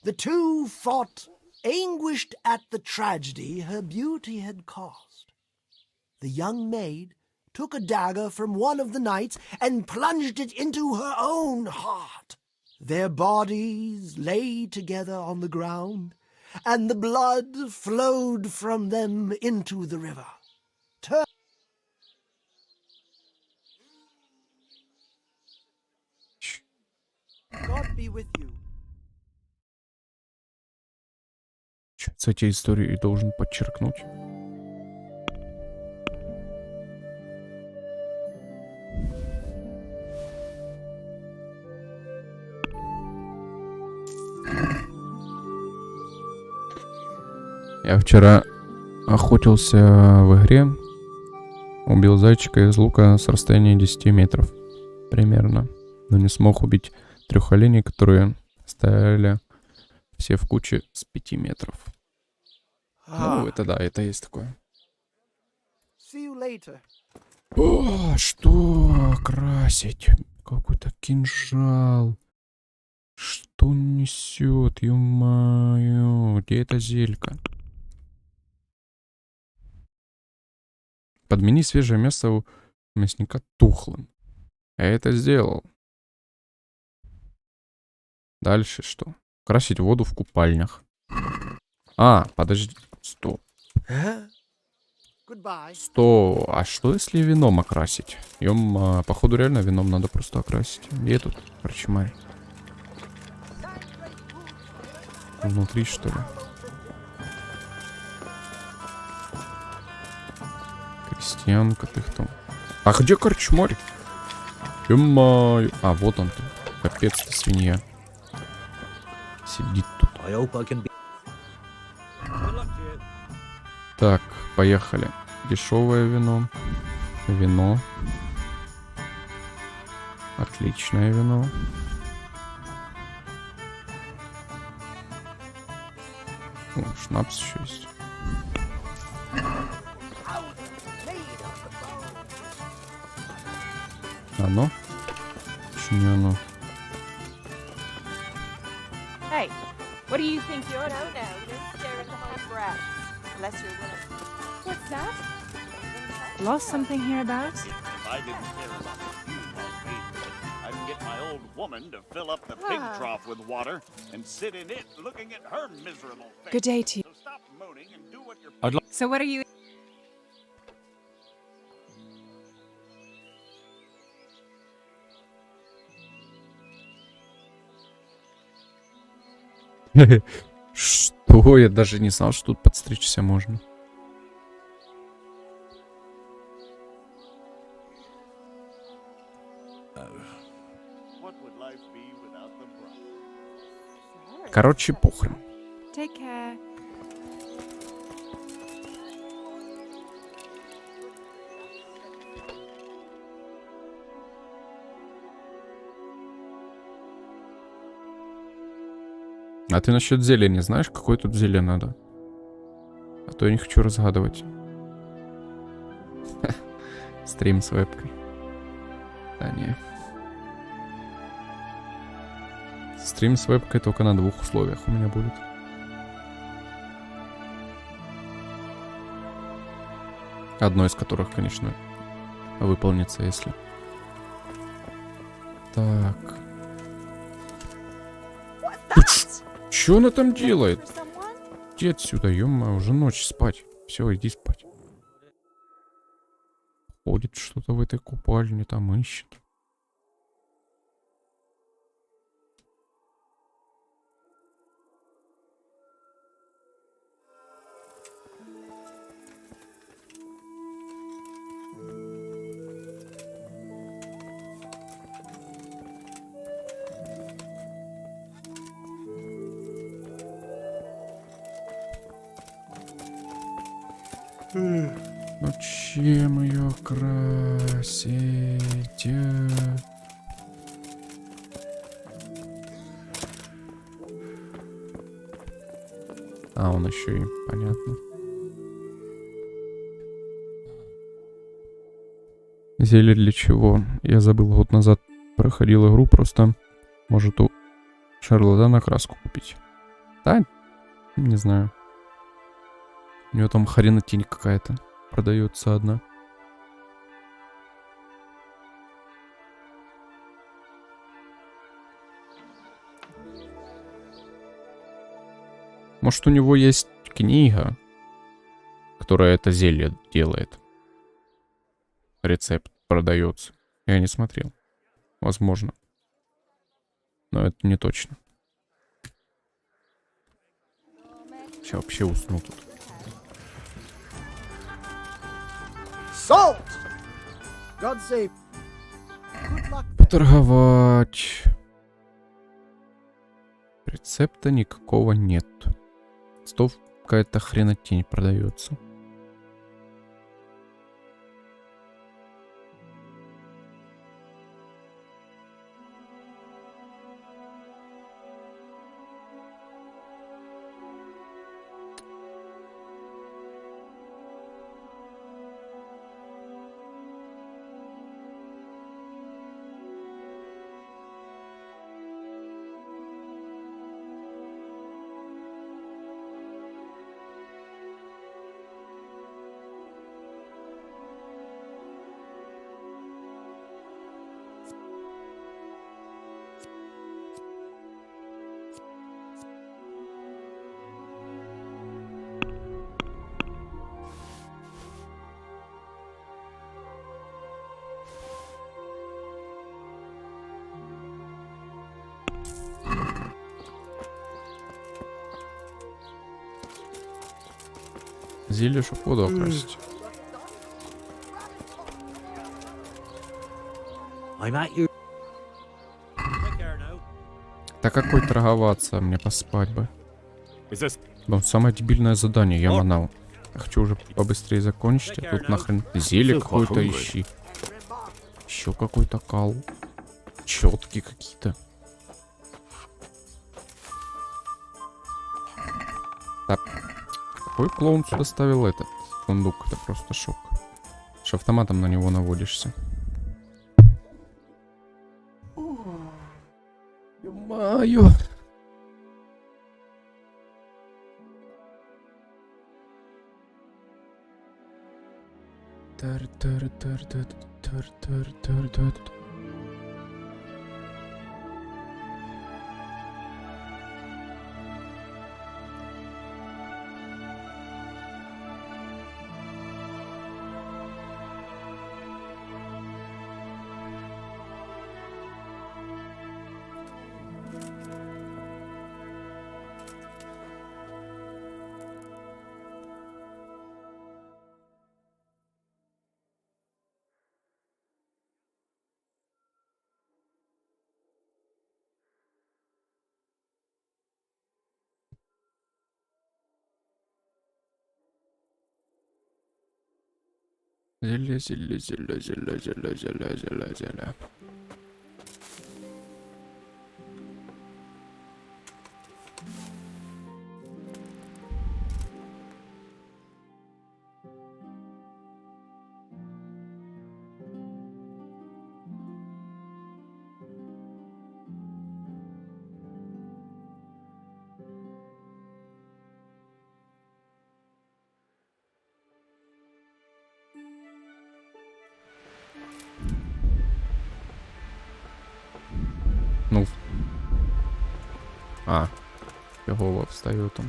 The two fought, anguished at the tragedy her beauty had caused. The young maid took a dagger from one of the knights and plunged it into her own heart. Their bodies lay together on the ground, and the blood flowed from them into the river. God be with you. С этой историей должен подчеркнуть. Я вчера охотился в игре, убил зайчика из лука с расстояния 10 метров примерно, но не смог убить 3 оленей, которые стояли все в куче с 5 метров. Ну, это да, это есть такое. О, что красить? Какой-то кинжал. Что он несет, ё-моё, где эта зелька? Подмени свежее мясо у мясника тухлым. Я это сделал. Дальше что? Красить воду в купальнях. А, подожди. Стоп. Стоп. А что если вином окрасить? Походу реально вином надо просто окрасить. Где тут корчмарь? Внутри, что ли? Крестьянка ты там. А где корчмарь? Ё-моё. А, вот он ты. Капец ты, свинья. Сидит тут. Так, поехали. Дешевое вино. Вино. Отличное вино. О, шнапс еще есть. Оно? Почему не оно? Hey, what do you think you're doing? No, don't stare at my breasts unless you're willing. What's that? Lost something hereabouts? If I didn't care about the view on paper, I can get my old woman to fill up the pig trough with water and sit in it looking at her miserable face. Good day to you. So stop moaning and do what you're... I'd like... So what are you... Что? Я даже не знал, что тут подстричься можно. Короче, похрен. Take care. А ты насчет зелени знаешь, какое тут зелье надо? А то я не хочу разгадывать. Стрим с вебкой. Да не. Стрим с вебкой только на 2 условиях у меня будет. Одно из которых, конечно, выполнится, если... Так. Что она там делает? Иди отсюда, ё-моё, уже ночь спать. Все, иди спать. Ходит что-то в этой купальне, там ищет. Ну чем ее красить? А, он еще и понятно. Зелье для чего? Я забыл, год назад проходил игру, просто может у шарлатана краску купить. Да, не знаю. У него там хренотень какая-то продается одна. Может, у него есть книга, которая это зелье делает. Рецепт продается. Я не смотрел. Возможно. Но это не точно. Сейчас вообще усну тут. Salt! God save. Good luck. Поторговать. Рецепта никакого нет. Стов какая-то хренотень продается. Зелье, чтоб воду окрасить. Да какой торговаться, мне поспать бы. Ну, самое дебильное задание, я манал. Хочу уже побыстрее закончить, а тут нахрен зелье какое-то ищи. Еще какой-то кал. Четки какие-то. Так. Какой клоун сюда ставил этот сундук? Это просто шок. Что автоматом на него наводишься. Ё-моё. Зелье, зелье, зелье, зелье, зелье, зелье, зелье, зелье. Ну. А. Його вставил там.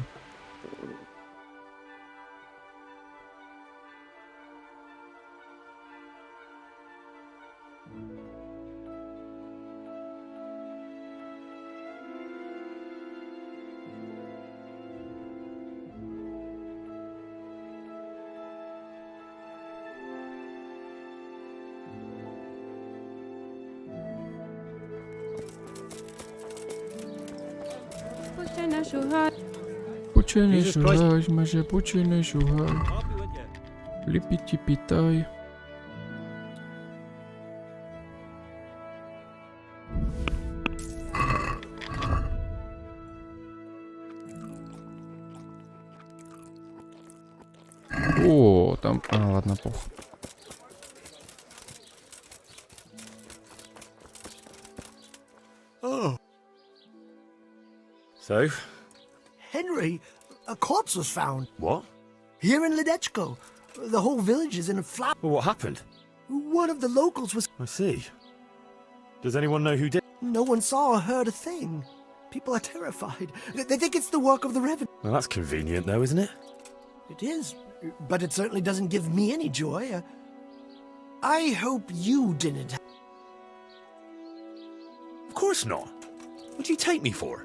Пученый шугай, маже пученый шугай. Лепити питай. О, там... А, ладно, пох. Oh. So? Henry, a corpse was found. What? Here in Ledechko. The whole village is in a flap. Well, what happened? One of the locals was... I see. Does anyone know who did? No one saw or heard a thing. People are terrified. They think it's the work of the Reverend. Well, that's convenient, though, isn't it? It is, but it certainly doesn't give me any joy. I hope you didn't. Of course not. What do you take me for?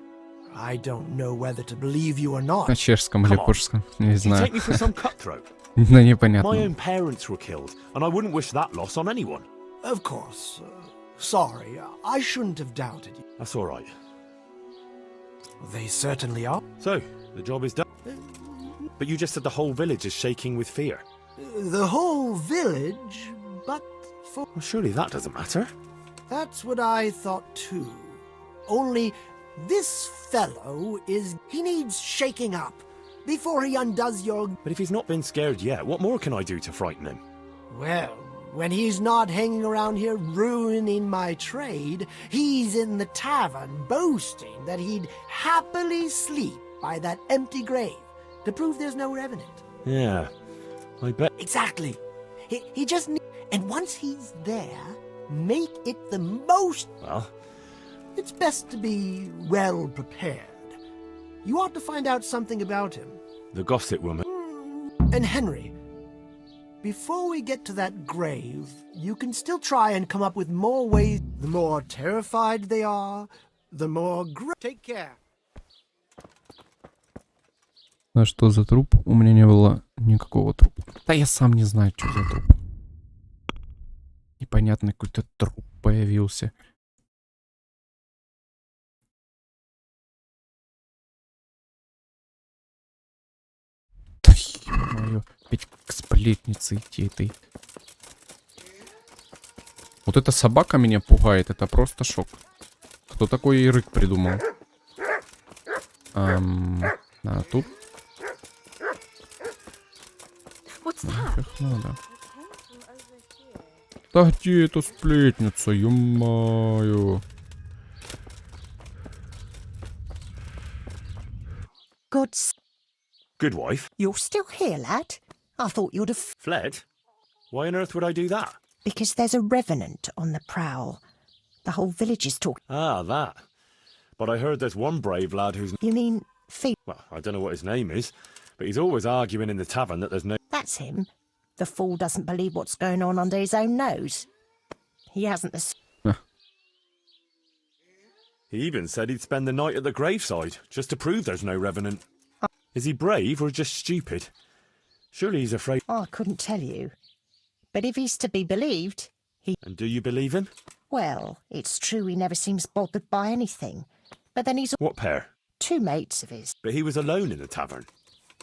I don't know whether to believe you or not. На чешском или польском, не You знаю. take me for some cutthroat. Да непонятно. My own parents were killed, and I wouldn't wish that loss on anyone. Of course. Sorry, I shouldn't have doubted you. That's all right. They certainly are. So, the job is done. But you just said the whole village is shaking with fear. The whole village, but for... Well, surely that doesn't matter. That's what I thought too. Only this fellow is... He needs shaking up before he undoes your... But if he's not been scared yet, what more can I do to frighten him? Well, when he's not hanging around here ruining my trade, he's in the tavern boasting that he'd happily sleep by that empty grave to prove there's no revenant. Yeah, I bet. Exactly. He just needs... And once he's there, make it the most... Well? It's best to be well prepared. You ought to find out something about him. The gossip woman. And Henry, before we get to that grave, you can still try and come up with more ways. The more terrified they are, the more... Take care. А что за труп? У меня не было никакого трупа. Да я сам не знаю, что за труп. Непонятный какой-то труп появился. Да ё-моё. ё-моё. Опять к сплетнице идти этой. Вот эта собака меня пугает, это просто шок. Кто такой Ʇыьᴟᴇ придумал? А тут? Нафиг надо. Да где эта сплетница, ё-моё? Good wife. You're still here, lad? I thought you'd have... Fled? Why on earth would I do that? Because there's a revenant on the prowl. The whole village is talking... Ah, that. But I heard there's one brave lad who's... You mean... Well, I don't know what his name is, but he's always arguing in the tavern that there's no... That's him. The fool doesn't believe what's going on under his own nose. He hasn't the... He even said he'd spend the night at the graveside, just to prove there's no revenant. Is he brave or just stupid? Surely he's afraid... I couldn't tell you. But if he's to be believed, he... And do you believe him? Well, it's true he never seems bothered by anything. But then he's... What pair? 2 mates of his. But he was alone in the tavern.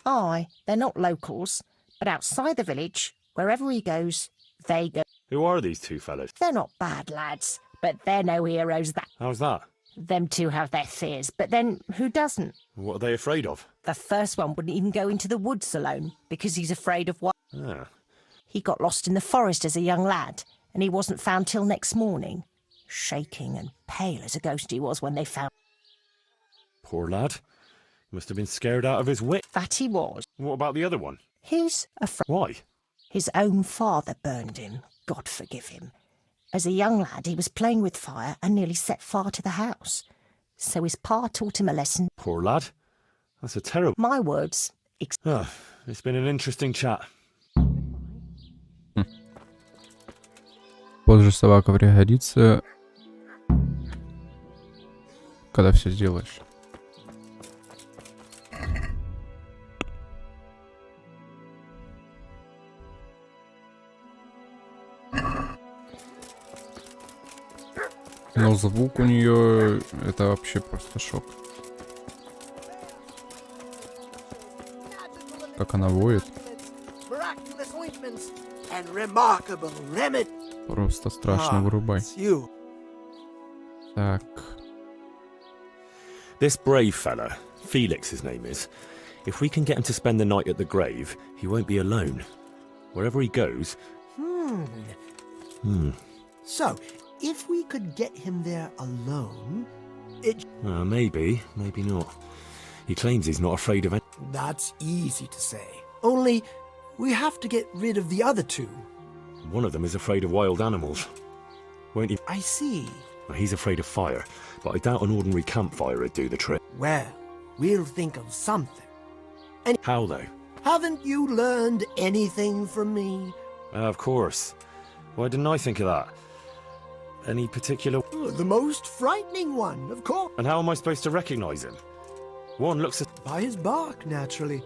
Aye, they're not locals. But outside the village, wherever he goes, they go. Who are these 2 fellas? They're not bad lads, but they're no heroes that... How's that? Them 2 have their fears, but then who doesn't? What are they afraid of? The first one wouldn't even go into the woods alone, because he's afraid of what... Ah. He got lost in the forest as a young lad, and he wasn't found till next morning. Shaking and pale as a ghost he was when they found... Poor lad. He must have been scared out of his wit. That he was. What about the other one? He's afraid... Why? His own father burned him, God forgive him. As a young lad, he was playing with fire and nearly set fire to the house. So his pa taught him a lesson. Poor lad. That's a terrible... My words. It's been an interesting chat. Позже собака пригодится, когда все сделаешь. Но звук у нее это вообще просто шок. Как она воет. Просто страшно, вырубай. Так. This brave fella, Felix his name is, if we can get him to spend the night at the grave, he won't be alone. Wherever he goes... So, if we could get him there alone, it... maybe, maybe not. He claims he's not afraid of it. That's easy to say. Only, we have to get rid of the other 2. One of them is afraid of wild animals. Won't he? I see. He's afraid of fire, but I doubt an ordinary campfire would do the trick. Well, we'll think of something. How, though? Haven't you learned anything from me? Of course. Why didn't I think of that? Any particular... The most frightening one, of course. And how am I supposed to recognize him? One looks at... By his bark, naturally.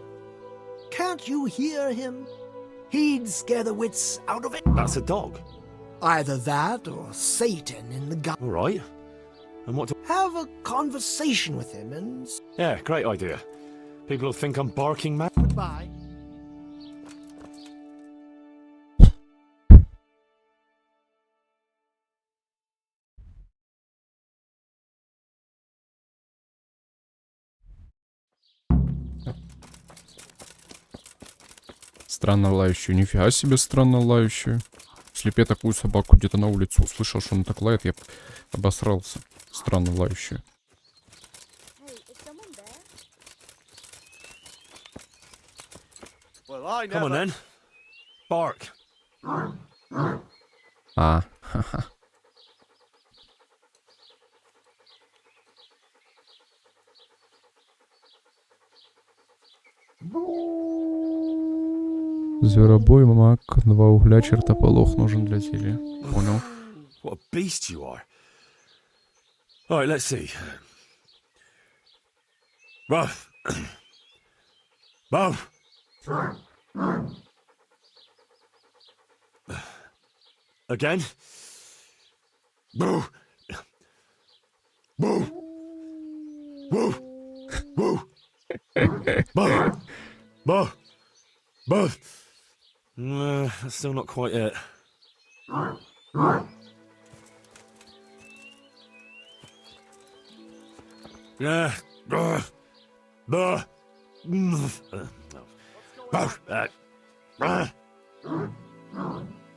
Can't you hear him? He'd scare the wits out of it. That's a dog. Either that or Satan in the gut. All right. And what do... Have a conversation with him and... Yeah, great idea. People will think I'm barking mad. Goodbye. Странно лающую. Нифига себе странно лающую. Если б я такую собаку где-то на улице услышал, что он так лает, я б обосрался. Странно лающую. Come on then. Bark. Ха-ха. Зверобой, мак, 2 угля, чертополох нужен для зелья. Понял. What a beast you are. All right, let's see. Ruff. Ruff. Again. Boo. Boo. Boo. Boo. Boo. Boo. That's still not quite it.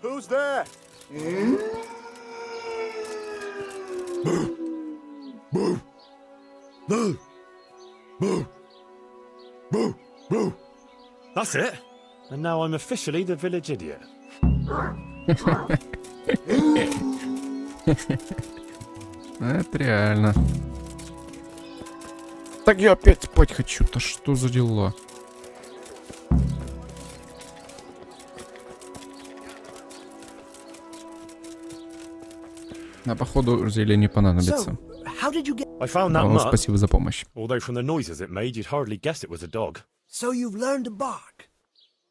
Who's there? That's it. And now I'm officially the village idiot. Это реально. Так я опять спать хочу. Да что за дела? А походу зелье не понадобится. I found that О, mutt. спасибо за помощь. Although from the noises it made, you'd hardly guess it was a dog. So you've learned to bark.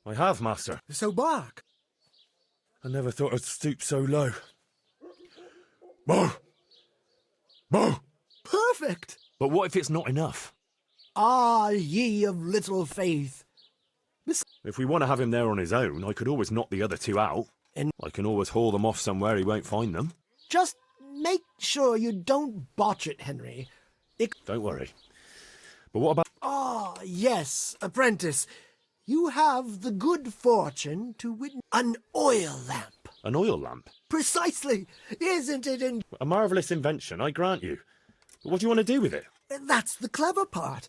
I have, master. So bark. I never thought I'd stoop so low. Perfect. But what if it's not enough? Ah, ye of little faith. If we want to have him there on his own, I could always knock the other two out. And I can always haul them off somewhere he won't find them. Just make sure you don't botch it, Henry. Don't worry. But what about... Ah, yes, apprentice. You have the good fortune to witness an oil lamp. An oil lamp? Precisely. Isn't it A marvellous invention, I grant you. But what do you want to do with it? That's the clever part.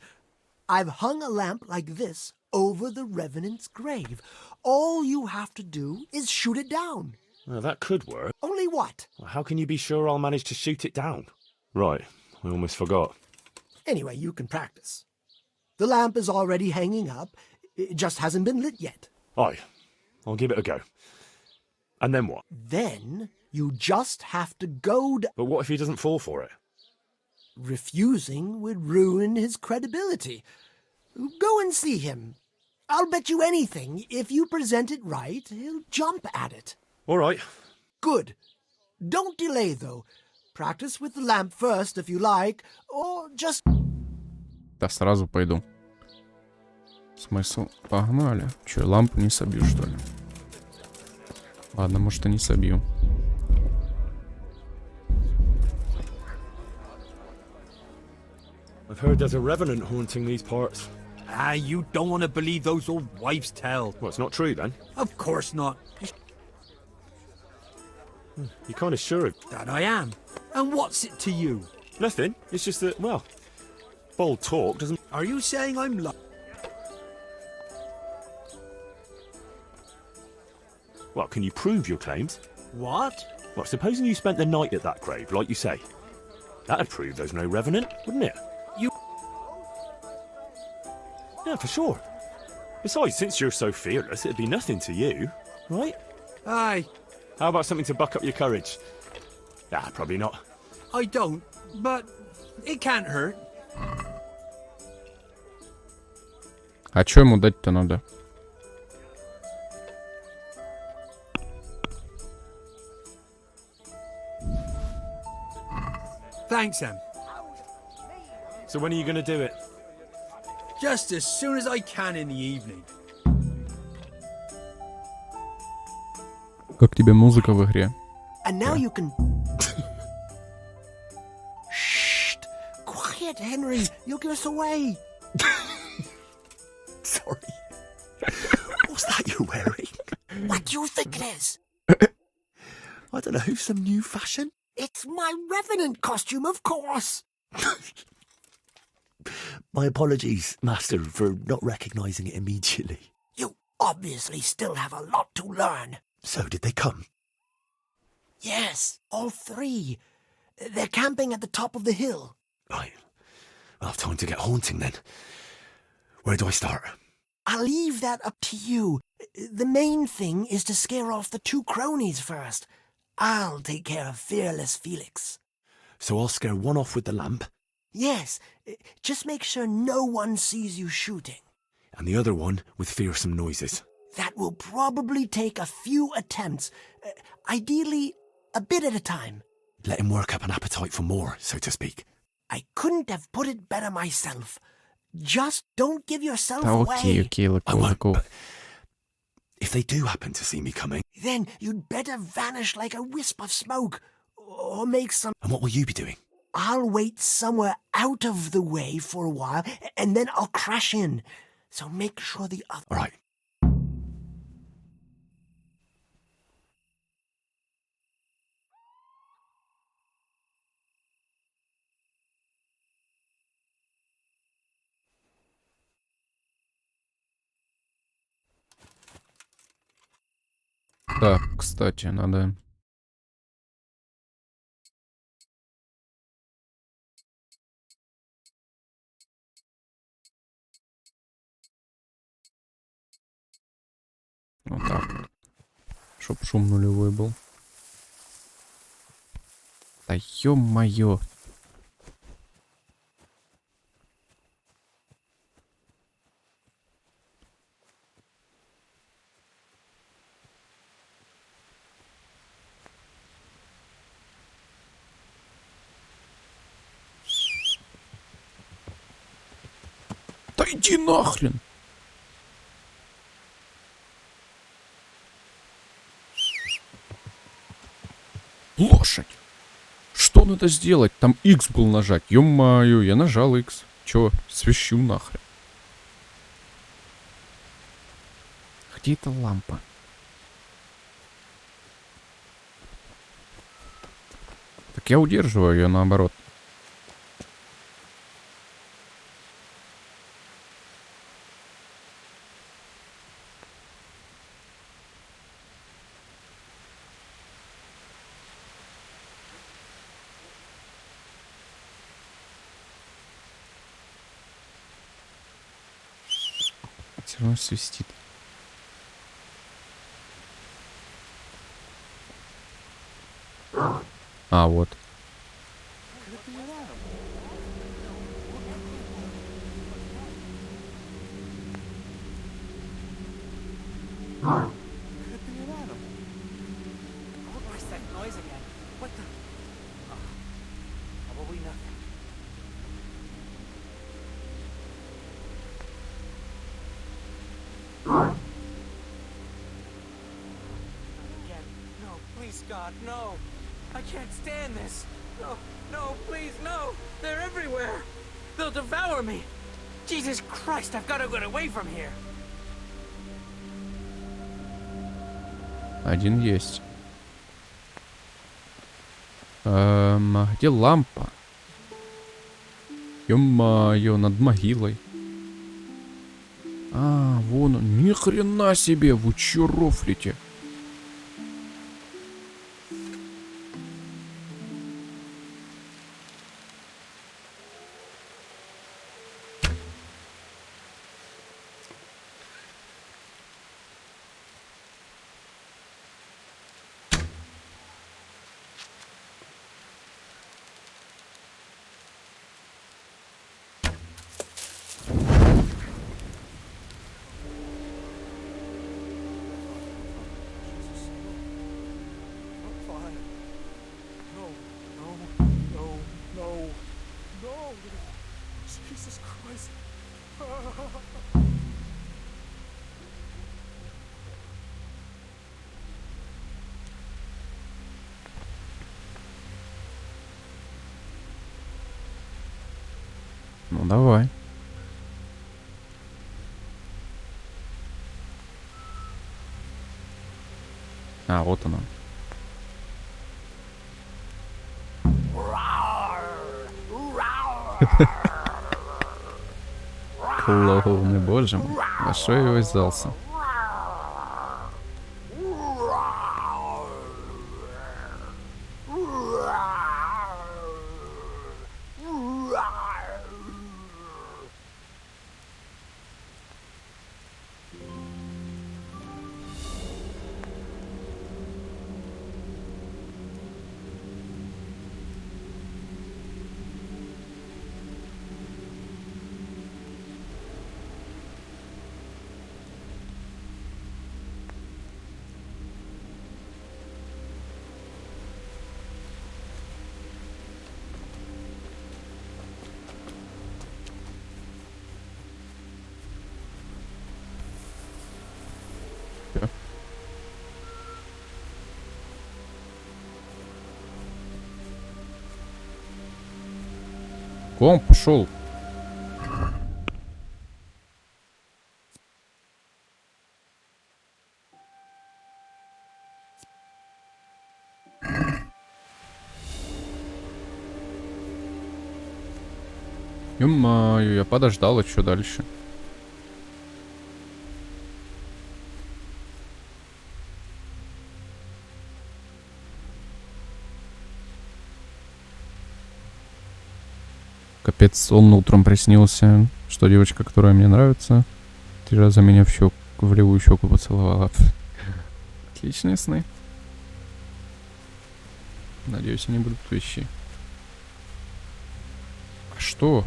I've hung a lamp like this over the Revenant's grave. All you have to do is shoot it down. Well, that could work. Only what? Well, how can you be sure I'll manage to shoot it down? Right, I almost forgot. Anyway, you can practice. The lamp is already hanging up. It just hasn't been lit yet. Aye, I'll give it a go. And then what? Then you just have to goad. But what if he doesn't fall for it? Refusing would ruin his credibility. Go and see him. I'll bet you anything, if you present it right, he'll jump at it. All right. Good. Don't delay, though. Practice with the lamp first, if you like, or just... Да, сразу пойду. Смысл? Погнали. Че, лампу не собью, что ли? Ладно, может, и не собью. I've heard there's a revenant haunting these parts. Ah, you don't want to believe those old wives' tale. Well, it's not true, then. Of course not. You're kind of sure of... That I am. And what's it to you? Nothing. It's just that, well, bold talk doesn't... Are you saying I'm Well, can you prove your claims? What? Well, supposing you spent the night at that grave, like you say. That'd prove there's no revenant, wouldn't it? Yeah, for sure. Besides, since you're so fearless, it'd be nothing to you, right? Aye. How about something to buck up your courage? Ah, probably not. I don't, but it can't hurt. А чё ему дать-то надо? Thanks, Em. So when are you going to do it? Just as soon as I can in the evening. Как тебе музыка в игре? And now you can... Shh! Quiet, Henry! You'll give us away! Sorry. What's that you're wearing? What do you think it is? I don't know, some new fashion? It's my Revenant costume, of course! My apologies, Master, for not recognising it immediately. You obviously still have a lot to learn. So, did they come? Yes, all three. They're camping at the top of the hill. Right. I'll have time to get haunting then. Where do I start? I'll leave that up to you. The main thing is to scare off the two cronies first. I'll take care of fearless Felix. So I'll scare one off with the lamp? Yes, just make sure no one sees you shooting. And the other one with fearsome noises. That will probably take a few attempts. Ideally, a bit at a time. Let him work up an appetite for more, so to speak. I couldn't have put it better myself. Just don't give yourself Да away. окей, легко. If they do happen to see me coming... Then you'd better vanish like a wisp of smoke, or make some... And what will you be doing? I'll wait somewhere out of the way for a while, and then I'll crash in. So make sure the other... All right. Так, кстати, надо... Вот так вот. Чтоб шум нулевой был. Да ё-моё. Да иди нахрен! Лошадь! Что надо сделать? Там X был нажать. Ё-моё, я нажал X. Чё, свищу нахрен. Где эта лампа? Так я удерживаю ее наоборот. Все равно свистит. А, вот. God, no. I can't stand this. No, no, please, no. They're everywhere. They'll devour me. Jesus Christ, I've got to get away from here. Один есть. А где лампа? Ё-моё, над могилой. А, вон он. Ни хрена себе, вы чё рофлите? Ну давай. А, вот она. Клоуны, боже мой. А что я его взялся? О, он пошел. Ё-моё, я подождал, а что дальше? Капец, он утром приснился, что девочка, которая мне нравится, 3 раза меня в левую щеку поцеловала. Отличные сны. Надеюсь, они будут вещи. А что?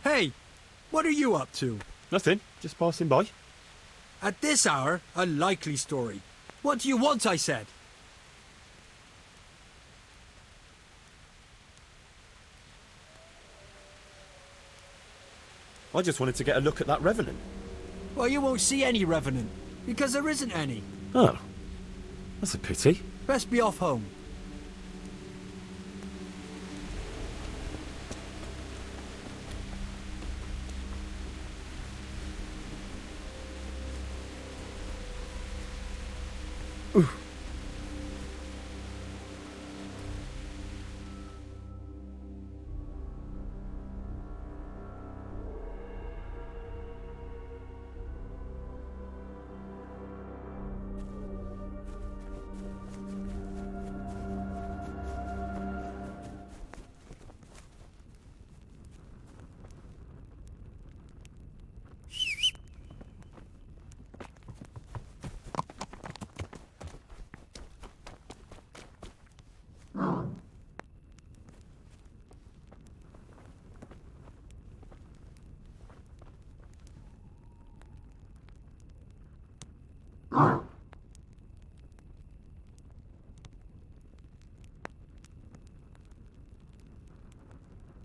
Hey, what are you up to? Nothing, just passing by. At this hour, a likely story. What do you want, I said? I just wanted to get a look at that revenant. Well, you won't see any revenant, because there isn't any. Oh, that's a pity. Best be off home.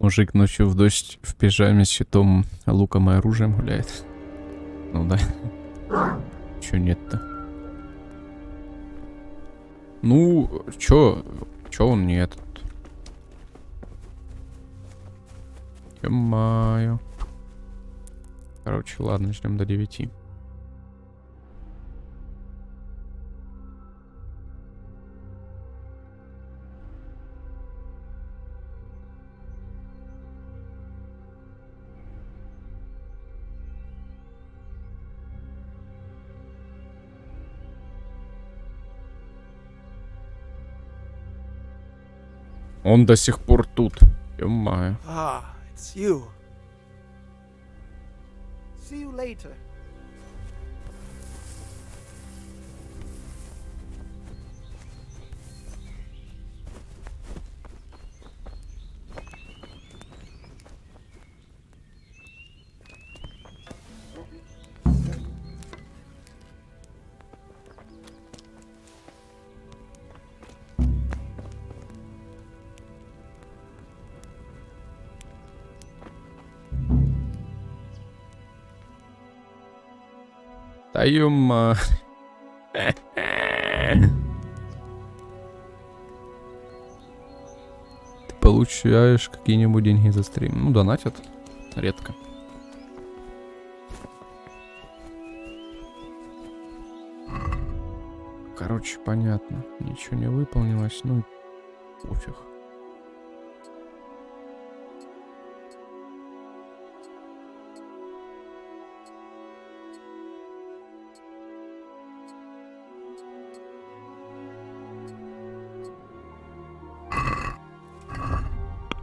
Мужик ночью в дождь в пижаме с щитом, луком и оружием гуляет. Ну да. Чё нет-то? Ну, чё он не этот? Ё-моё. Короче, ладно, ждем до 9. Он до сих пор тут. Ё-моё. Ah, it's you. See you later. Да ё-ма. Ты получаешь какие-нибудь деньги за стрим? Ну, донатят. Редко. Короче, понятно. Ничего не выполнилось. Ну, пофиг.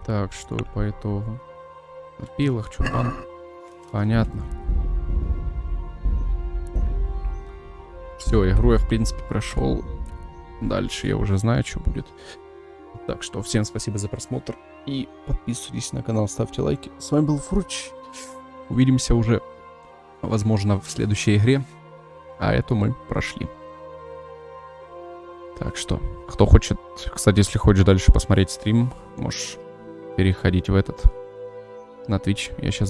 Так, что по итогу? На пилах, чупан. Понятно. Все, игру я, в принципе, прошел. Дальше я уже знаю, что будет. Так что всем спасибо за просмотр. И подписывайтесь на канал, ставьте лайки. С вами был Furych. Увидимся уже, возможно, в следующей игре. А эту мы прошли. Так что, кто хочет... Кстати, если хочешь дальше посмотреть стрим, можешь переходить в этот... На Twitch. Я сейчас